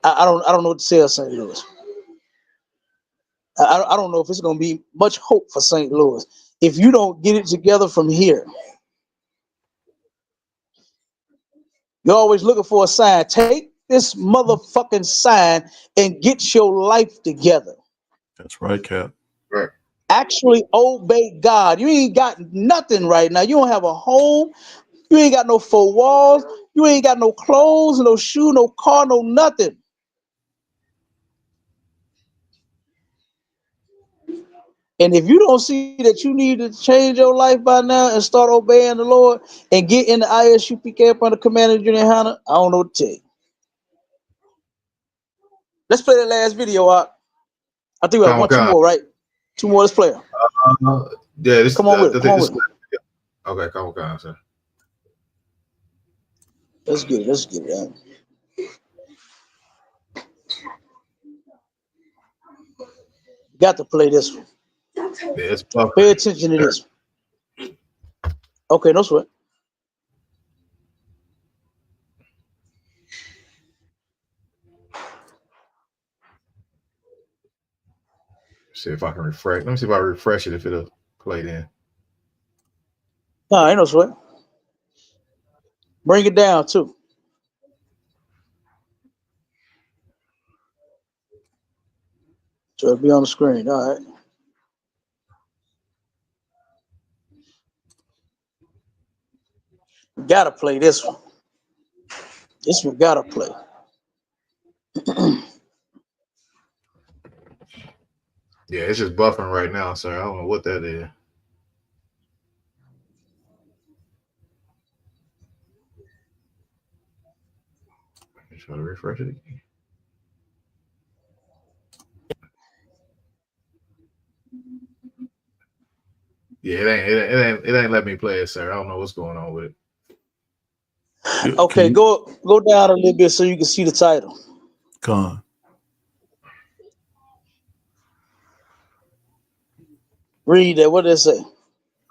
I don't know what to tell St. Louis. I don't know if it's going to be much hope for St. Louis if you don't get it together from here. You're always looking for a sign. Take this motherfucking sign and get your life together. That's right, Cap. Right. Actually obey God. You ain't got nothing right now. You don't have a home. You ain't got no four walls. You ain't got no clothes, no shoe, no car, no nothing. And if you don't see that you need to change your life by now and start obeying the Lord and get in the ISUPK up under Commander Junior YAHANNA, I don't know what to tell you. Let's play that last video out. I think we have two more, right? Two more. Let's play them. Yeah, come on with it. Come on with it. Okay, come on, sir. Let's get it. Let's get it out. Got to play this one. Yeah, pay attention to this. Okay, no sweat. See if I can refresh. Let me see if I refresh it if it'll play then. No, ain't no sweat. Bring it down too. So it'll be on the screen. All right. We gotta play this one. This one gotta play. Yeah, it's just buffering right now, sir. I don't know what that is. Try to refresh it again. Yeah, it ain't let me play it, sir. I don't know what's going on with it. Okay, go down a little bit so you can see the title. Con. Read that. What does it say?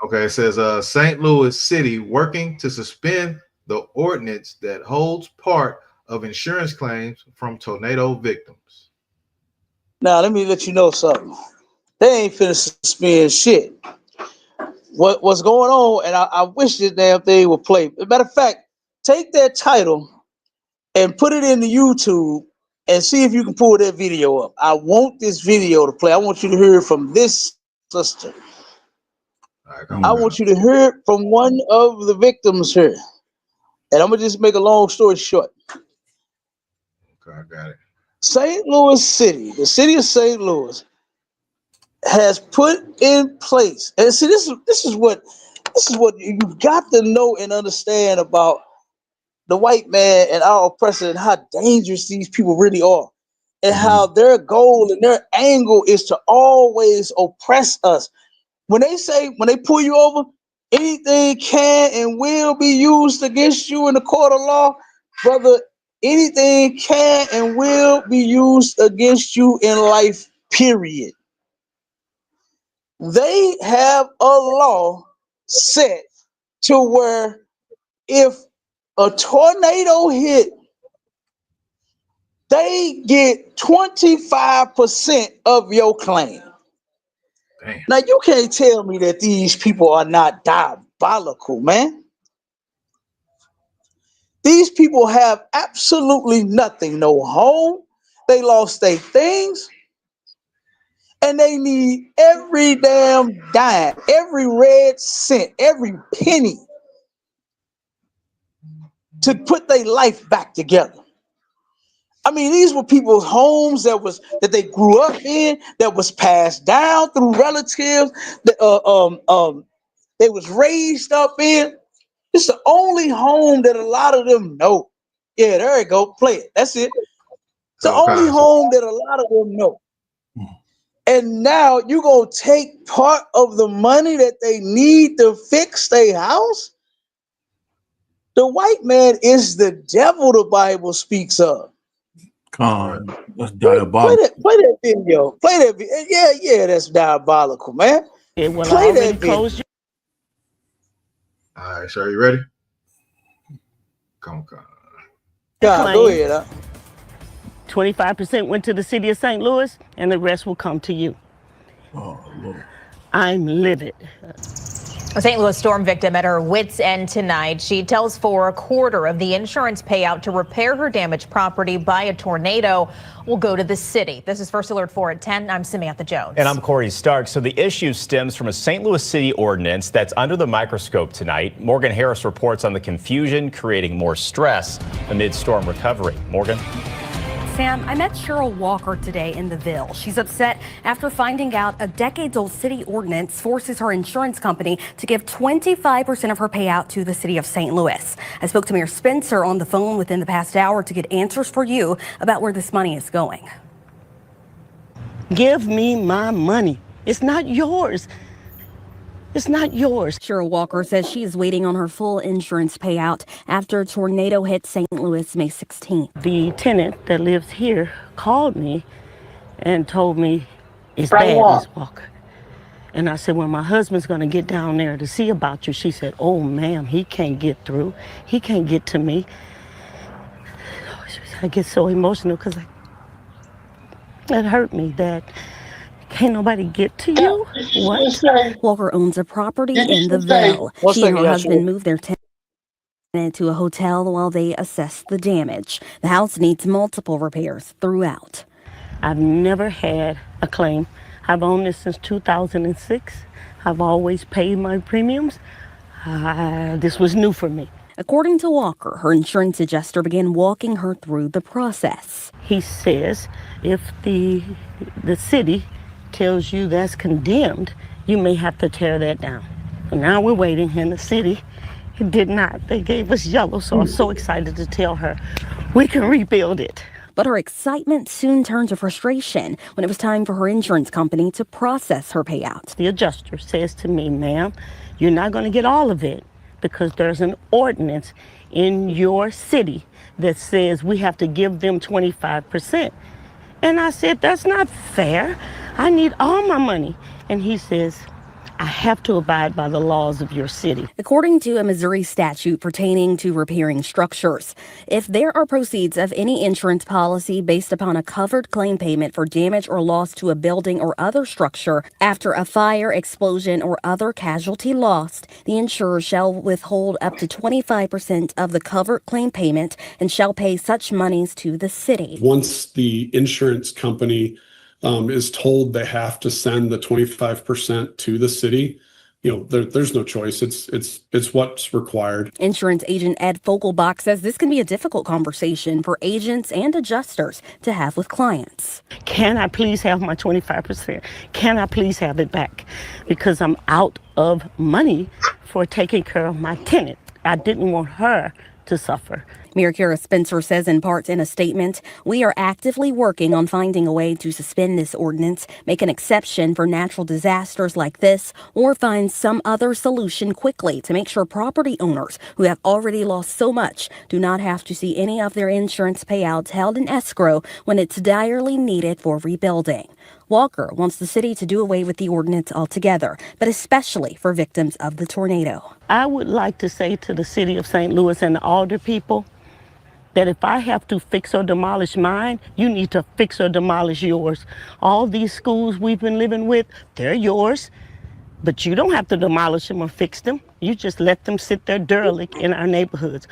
Okay, it says St. Louis City working to suspend the ordinance that holds part of insurance claims from tornado victims. Now let me let you know something. They ain't finna suspend shit. What's going on? And I wish this damn thing would play. As a matter of fact, take that title and put it into YouTube and see if you can pull that video up. I want this video to play. I want you to hear it from this sister. I want you to hear it from one of the victims here. And I'm gonna just make a long story short. Okay, I got it. St. Louis City, the city of St. Louis, has put in place, and see, this is what you've got to know and understand about the white man and our oppressor and how dangerous these people really are, and how their goal and their angle is to always oppress us. When they pull you over, anything can and will be used against you in the court of law, brother. Anything can and will be used against you in life, period. They have a law set to where if a tornado hit, they get 25% of your claim. Damn. Now, you can't tell me that these people are not diabolical, man. These people have absolutely nothing, no home. They lost their things. And they need every damn dime, every red cent, every penny to put their life back together. I mean, these were people's homes that they grew up in, that was passed down through relatives, that they was raised up in. It's the only home that a lot of them know. Yeah, there you go. Play it. That's it. It's the only home that a lot of them know. And now you're going to take part of the money that they need to fix their house? The white man is the devil the Bible speaks of. Con. That's diabolical. Play that video. Play that video. Yeah, that's diabolical, man. Play that video. All right, sir, you ready? Come on. Go ahead. 25% went to the city of St. Louis, and the rest will come to you. Oh, Lord. I'm livid. A St. Louis storm victim at her wit's end tonight. She tells for a quarter of the insurance payout to repair her damaged property by a tornado will go to the city. This is First Alert 4 at 10. I'm Samantha Jones. And I'm Corey Stark. So the issue stems from a St. Louis City ordinance that's under the microscope tonight. Morgan Harris reports on the confusion creating more stress amid storm recovery. Morgan? Sam, I met Cheryl Walker today in the Ville. She's upset after finding out a decades-old city ordinance forces her insurance company to give 25% of her payout to the city of St. Louis. I spoke to Mayor Spencer on the phone within the past hour to get answers for you about where this money is going. Give me my money. It's not yours. It's not yours. Cheryl Walker says she is waiting on her full insurance payout after a tornado hit St. Louis May 16th. The tenant that lives here called me and told me it's Bryant. bad, Miss Walker. And I said, well, my husband's going to get down there to see about you. She said, oh, ma'am, he can't get through. He can't get to me. I get so emotional because it hurt me that can't nobody get to you? What? Walker owns a property in the Ville. She and her husband moved their tenant to a hotel while they assess the damage. The house needs multiple repairs throughout. I've never had a claim. I've owned this since 2006. I've always paid my premiums. This was new for me. According to Walker, her insurance adjuster began walking her through the process. He says if the city tells you that's condemned, you may have to tear that down. And now we're waiting in the city. It did not. They gave us yellow, so I was so excited to tell her we can rebuild it. But her excitement soon turned to frustration when it was time for her insurance company to process her payout. The adjuster says to me, ma'am, you're not going to get all of it because there's an ordinance in your city that says we have to give them 25%. And I said, that's not fair. I need all my money. And he says, I have to abide by the laws of your city. According to a Missouri statute pertaining to repairing structures, if there are proceeds of any insurance policy based upon a covered claim payment for damage or loss to a building or other structure after a fire, explosion, or other casualty lost, the insurer shall withhold up to 25% of the covered claim payment and shall pay such monies to the city. Once the insurance company is told they have to send the 25% to the city, there's no choice. It's what's required. Insurance agent Ed Fogelbach says this can be a difficult conversation for agents and adjusters to have with clients. Can I please have my 25%? Can I please have it back? Because I'm out of money for taking care of my tenant. I didn't want her to suffer. Mayor Kara Spencer says in part in a statement, we are actively working on finding a way to suspend this ordinance, make an exception for natural disasters like this, or find some other solution quickly to make sure property owners who have already lost so much do not have to see any of their insurance payouts held in escrow when it's direly needed for rebuilding. Walker wants the city to do away with the ordinance altogether, but especially for victims of the tornado. I would like to say to the city of St. Louis and the alder people that if I have to fix or demolish mine, you need to fix or demolish yours. All these schools we've been living with, they're yours, but you don't have to demolish them or fix them. You just let them sit there derelict in our neighborhoods.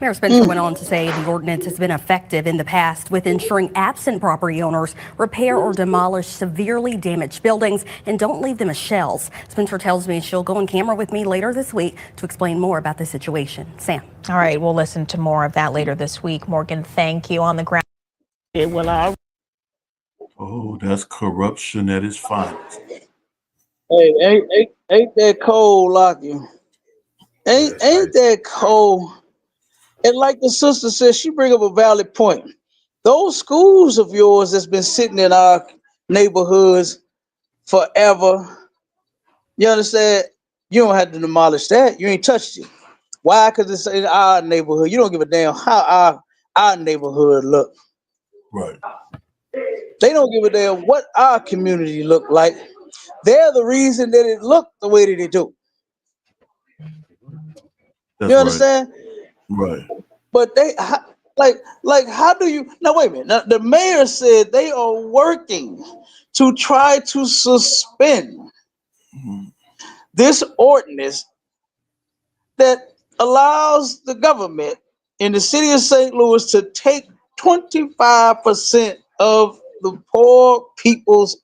Mayor Spencer went on to say the ordinance has been effective in the past with ensuring absent property owners repair or demolish severely damaged buildings and don't leave them as shells. Spencer tells me she'll go on camera with me later this week to explain more about the situation. Sam. All right, we'll listen to more of that later this week. Morgan, thank you. On the ground. Oh, that's corruption at its finest. Hey, ain't that cold, Lockie? Ain't that cold? And like the sister said, she bring up a valid point. Those schools of yours that's been sitting in our neighborhoods forever, you understand? You don't have to demolish that. You ain't touched it. Why? Because it's in our neighborhood. You don't give a damn how our neighborhood look. Right. They don't give a damn what our community look like. They're the reason that it look the way that it do. That's you understand? Right. But they like how do you now wait a minute. Now, the mayor said they are working to try to suspend this ordinance that allows the government in the city of St. Louis to take 25% of the poor people's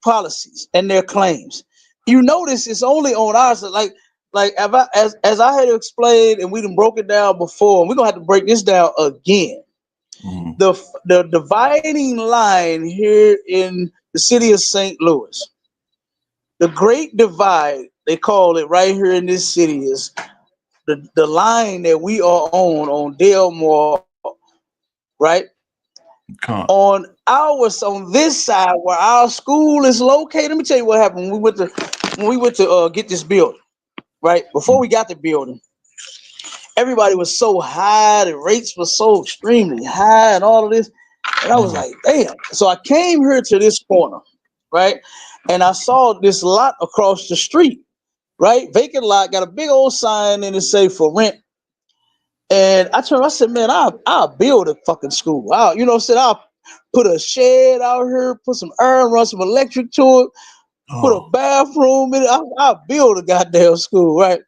policies and their claims. You notice it's only on ours. Like as I had explained, and we done broke it down before, and we're gonna have to break this down again. The dividing line here in the city of St. Louis, the Great Divide, they call it right here in this city, is the line that we are on Delmore, right? On this side where our school is located. Let me tell you what happened when we went to get this building. Right before we got the building, everybody was so high, the rates were so extremely high, and all of this. And I was like, damn. So I came here to this corner, right? And I saw this lot across the street, right? Vacant lot, got a big old sign in it say for rent. And I said, man, I'll build a fucking school. I'll put a shed out here, put some iron, run some electric to it. Put a bathroom in it. I'll build a goddamn school, right?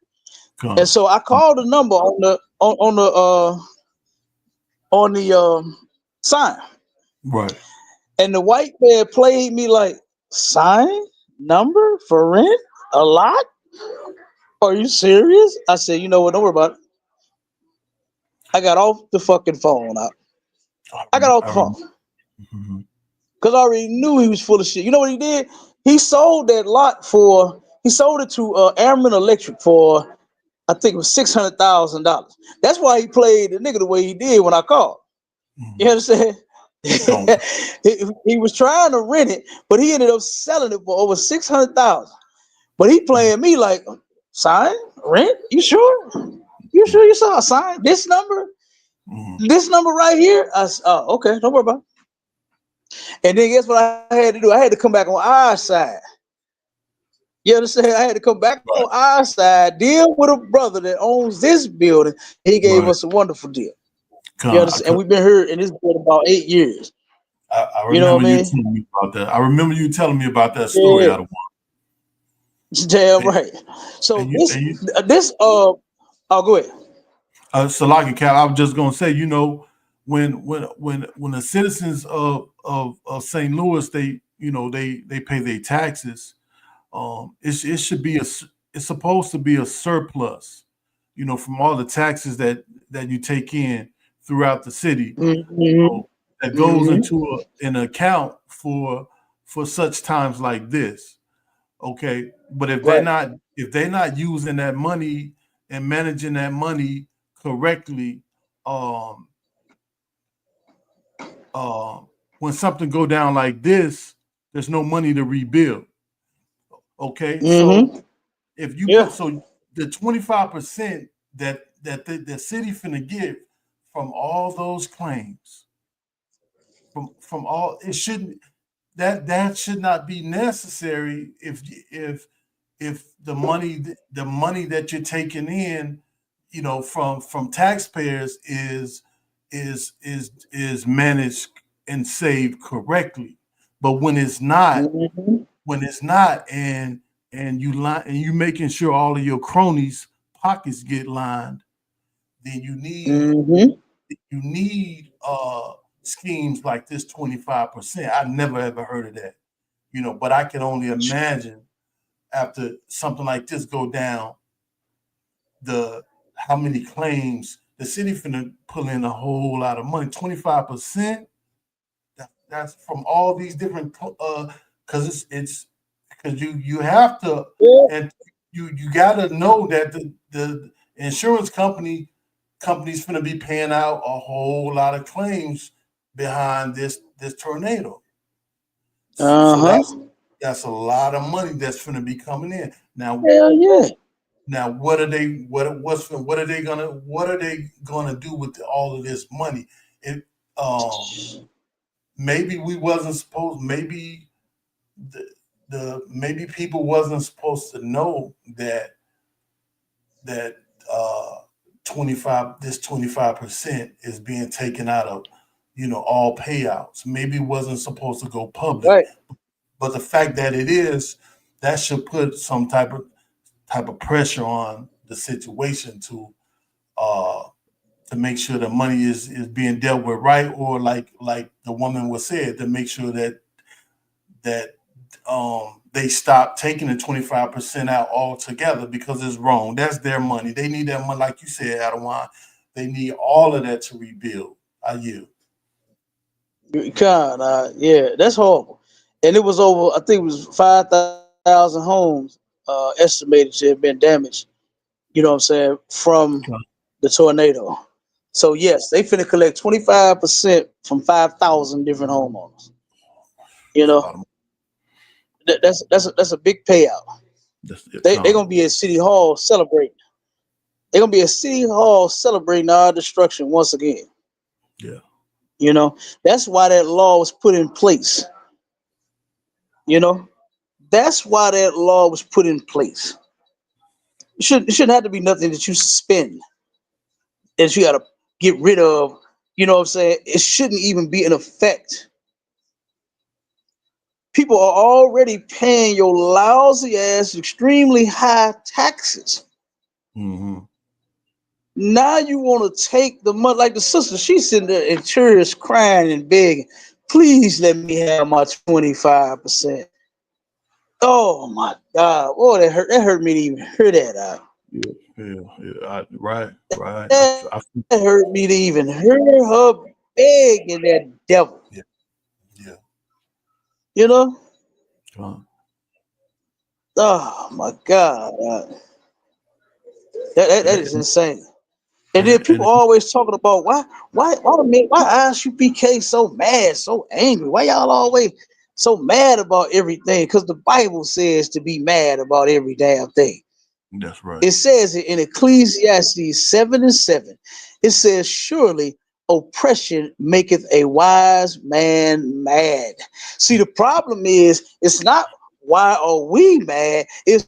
And so I called the number on the sign, right? And the white man played me like, sign number for rent a lot? Are you serious? I said, you know what? Don't worry about it. I got off the fucking phone. I got off the phone. because I already knew he was full of shit. You know what he did? He sold that lot he sold it to Airman Electric for, I think it was $600,000. That's why he played the nigga the way he did when I called. You understand? he was trying to rent it, but he ended up selling it for over $600,000. But he playing me like, sign, rent? You sure? You sure you saw a sign? This number? This number right here? I said, oh, okay, don't worry about it. And then guess what I had to do? I had to come back on our side. You understand? I had to come back on our side, deal with a brother that owns this building. He gave us a wonderful deal. You understand? And we've been here in this building about 8 years. I remember you know what I mean? telling me about that. I remember you telling me about that story out of one. Damn right. So oh, go ahead. So like Cal, I was just gonna say, you know, when the citizens of St. Louis, they pay their taxes, it should be it's supposed to be a surplus, you know, from all the taxes that you take in throughout the city, that goes into an account for such times like this. Okay, but if they're not using that money and managing that money correctly, when something go down like this, there's no money to rebuild. Okay, so if you put the 25% that the city finna get from all those claims, from all, it shouldn't, that should not be necessary if the money that you're taking in, you know, from taxpayers is managed and saved correctly. But when it's not, and you making sure all of your cronies' pockets get lined, then you need schemes like this 25%. I've never ever heard of that, you know, but I can only imagine after something like this go down, how many claims the city finna pull in a whole lot of money. 25%. That's from all these different because it's because you have to, and you got to know that the insurance company's finna be paying out a whole lot of claims behind this tornado. So that's a lot of money that's finna be coming in. Now, now what are they gonna do with all of this money? Maybe we wasn't supposed, maybe maybe people wasn't supposed to know that 25% is being taken out of, you know, all payouts. Maybe it wasn't supposed to go public. But the fact that it is, that should put some type of pressure on the situation to make sure the money is being dealt with right, or like the woman was said, to make sure that they stop taking the 25% out altogether, because it's wrong. That's their money. They need that money, like you said, Adawan. They need all of that to rebuild. Yeah, that's horrible. And it was over, I think it was 5,000 homes estimated to have been damaged, you know what I'm saying, from the tornado. So yes, they finna collect 25% from 5,000 different homeowners. You know, that's a big payout. They're gonna be at City Hall celebrating. They're gonna be at City Hall celebrating our destruction once again. Yeah. You know, that's why that law was put in place. You know, that's why that law was put in place. It shouldn't have to be nothing that you suspend, that you got to get rid of. You know what I'm saying? It shouldn't even be in effect. People are already paying your lousy ass extremely high taxes. Now you want to take the money, like the sister, she's sitting there in tears, crying and begging, please let me have my 25%. Oh my God. Boy, that hurt me to even hear that out. Right. That hurt me to even hear her begging that devil. Yeah. You know? Oh my God. That is insane. And then people always talking about why ISUPK so mad, so angry? Why y'all always so mad about everything? Because the Bible says to be mad about every damn thing. That's right. It says it in Ecclesiastes 7:7. It says, surely oppression maketh a wise man mad. See, the problem is, it's not why are we mad, it's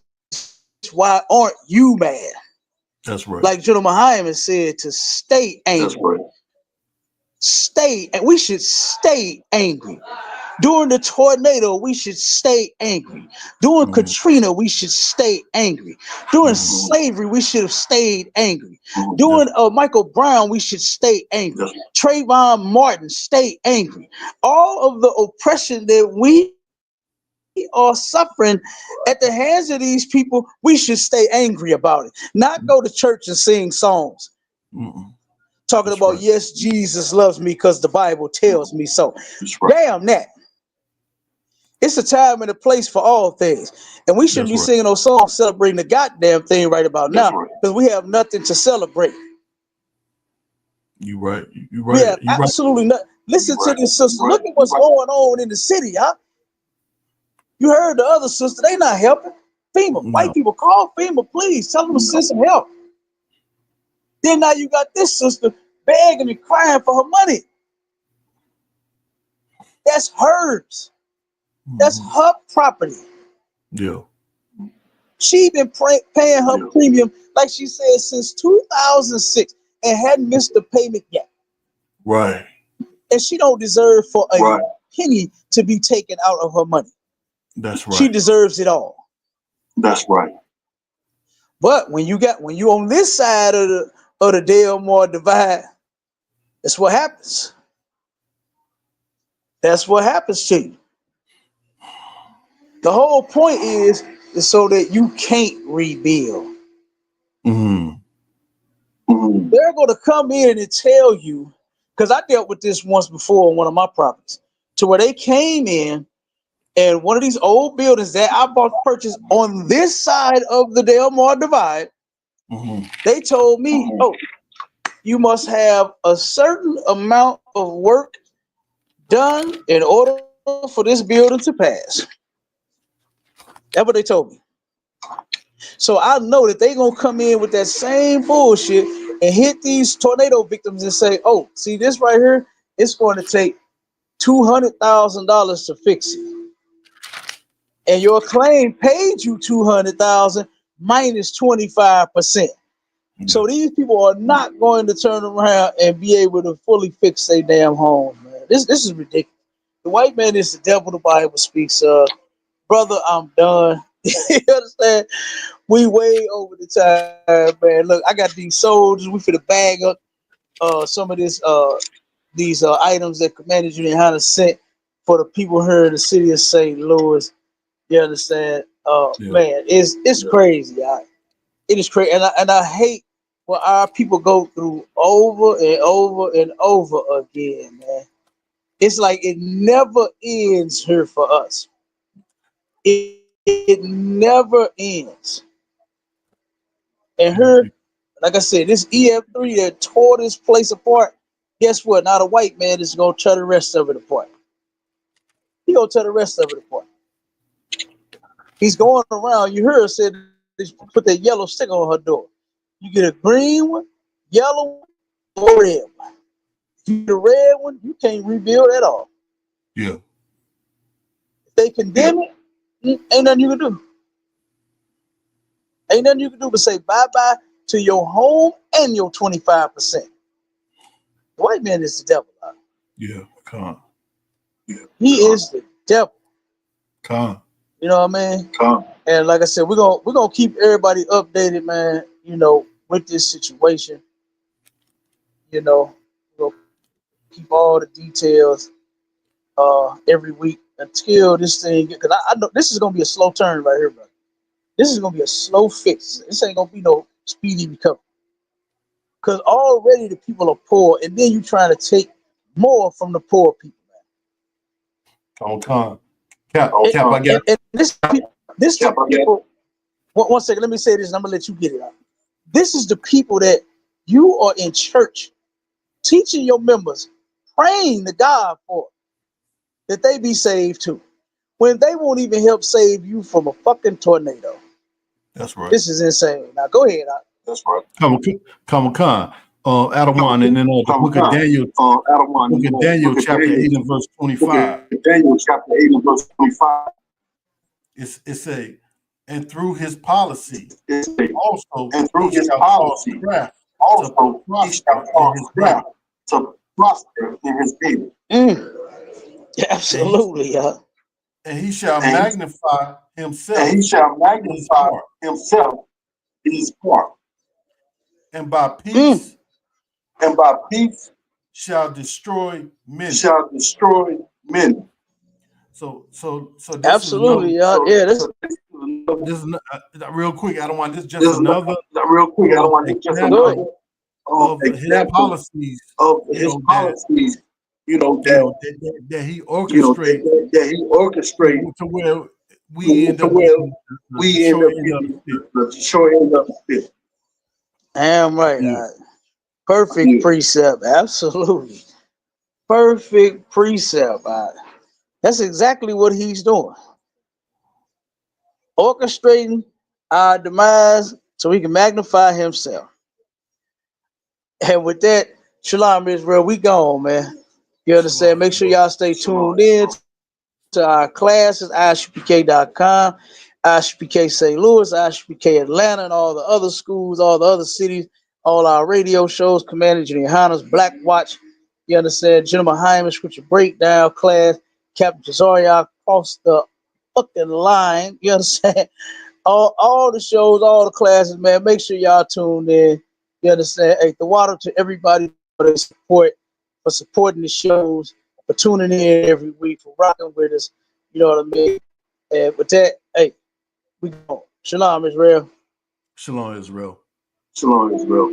why aren't you mad? That's right. Like General Muhammad said, to stay angry. That's right. Stay, and we should stay angry. During the tornado, we should stay angry. During Katrina, we should stay angry. During slavery, we should have stayed angry. During Michael Brown, we should stay angry. Trayvon Martin, stay angry. All of the oppression that we are suffering at the hands of these people, we should stay angry about it. Not go to church and sing songs. Talking about, yes, Jesus loves me because the Bible tells me so. Damn that. It's a time and a place for all things. And we shouldn't be singing those songs celebrating the goddamn thing right about now, because we have nothing to celebrate. You right. You We right. have absolutely nothing. Listen to this sister. Look at what's going on in the city, huh? You heard the other sister. They not helping. FEMA. White people, call FEMA, please. Tell them to send some help. Then now you got this sister begging and crying for her money. That's hers. That's her property. Yeah. She been paying her premium, like she said, since 2006 and hadn't missed the payment yet. Right. And she don't deserve for a penny to be taken out of her money. That's right. She deserves it all. That's right. But when you on this side of the Delmar divide, that's what happens. That's what happens to you. The whole point is so that you can't rebuild. They're going to come in and tell you, because I dealt with this once before on one of my properties, to where they came in and one of these old buildings that I purchased on this side of the Delmar divide, they told me, oh, you must have a certain amount of work done in order for this building to pass. That's what they told me. So I know that they're going to come in with that same bullshit and hit these tornado victims and say, oh, see this right here? It's going to take $200,000 to fix it. And your claim paid you $200,000 minus 25%. So these people are not going to turn around and be able to fully fix their damn home, man. This is ridiculous. The white man is the devil the Bible speaks of. Brother, I'm done. You understand? We way over the time, man. Look, I got these soldiers. We finna bag up some of these items that Commander Junior Hanna sent for the people here in the city of St. Louis. You understand? Man, it's crazy. It is crazy, and I hate what our people go through over and over and over again, man. It's like it never ends here for us. It never ends. And here, like I said, this EF3 that tore this place apart, guess what? Now the white man is going to tear the rest of it apart. He going to tear the rest of it apart. He's going around. You heard her say, put that yellow sticker on her door. You get a green one, yellow one, or red one. If you get a red one, you can't rebuild at all. Yeah. If they condemn it, ain't nothing you can do. Ain't nothing you can do but say bye-bye to your home and your 25%. The white man is the devil. Yeah, come. He is the devil. Come. You know what I mean? Come. And like I said, we're gonna keep everybody updated, man, you know, with this situation. You know, we'll keep all the details every week until this thing, because I know this is gonna be a slow turn right here, bro. This is gonna be a slow fix. This ain't gonna be no speedy recovery. Because already the people are poor, and then you trying to take more from the poor people, man. On time. Cap, I got it. And this is the people. One second, let me say this, and I'm gonna let you get it out. This is the people that you are in church teaching your members, praying to God for, that they be saved too, when they won't even help save you from a fucking tornado. That's right. This is insane. Now go ahead. That's right. Khan, Adawan, and then the book of Daniel, chapter 8 and verse 25. Daniel chapter 8 and verse 25. It's a, and through his policy, also, and through his policy, also he shall cause craft to prosper in his dealing. Absolutely, yeah. And he shall magnify himself. And he shall magnify himself in his part. And by peace, shall destroy many. So this absolutely, is another, yeah. This is real quick. I don't want this. Just another real quick. I don't want this. Just another of his policies. That he orchestrated. That he orchestrated to where we end up getting the short end of the stick. Damn right. Perfect precept. Absolutely. Perfect precept. That's exactly what he's doing. Orchestrating our demise so he can magnify himself. And with that, Shalom Israel, we gone, man. You understand? Make sure y'all stay tuned in to our classes, ISUPK.com, ISUPK St. Louis, ISUPK Atlanta, and all the other schools, all the other cities, all our radio shows, Commander YAHANNA's Black Watch, you understand? General Hyman, Scripture Breakdown class, Captain Jazariah across the fucking line, you understand? All the shows, all the classes, man. Make sure y'all tuned in. You understand? Hey, the water to everybody for their support, for supporting the shows, for tuning in every week, for rocking with us. You know what I mean? And with that, hey, we go. Shalom, Israel. Shalom, Israel. Shalom, Israel.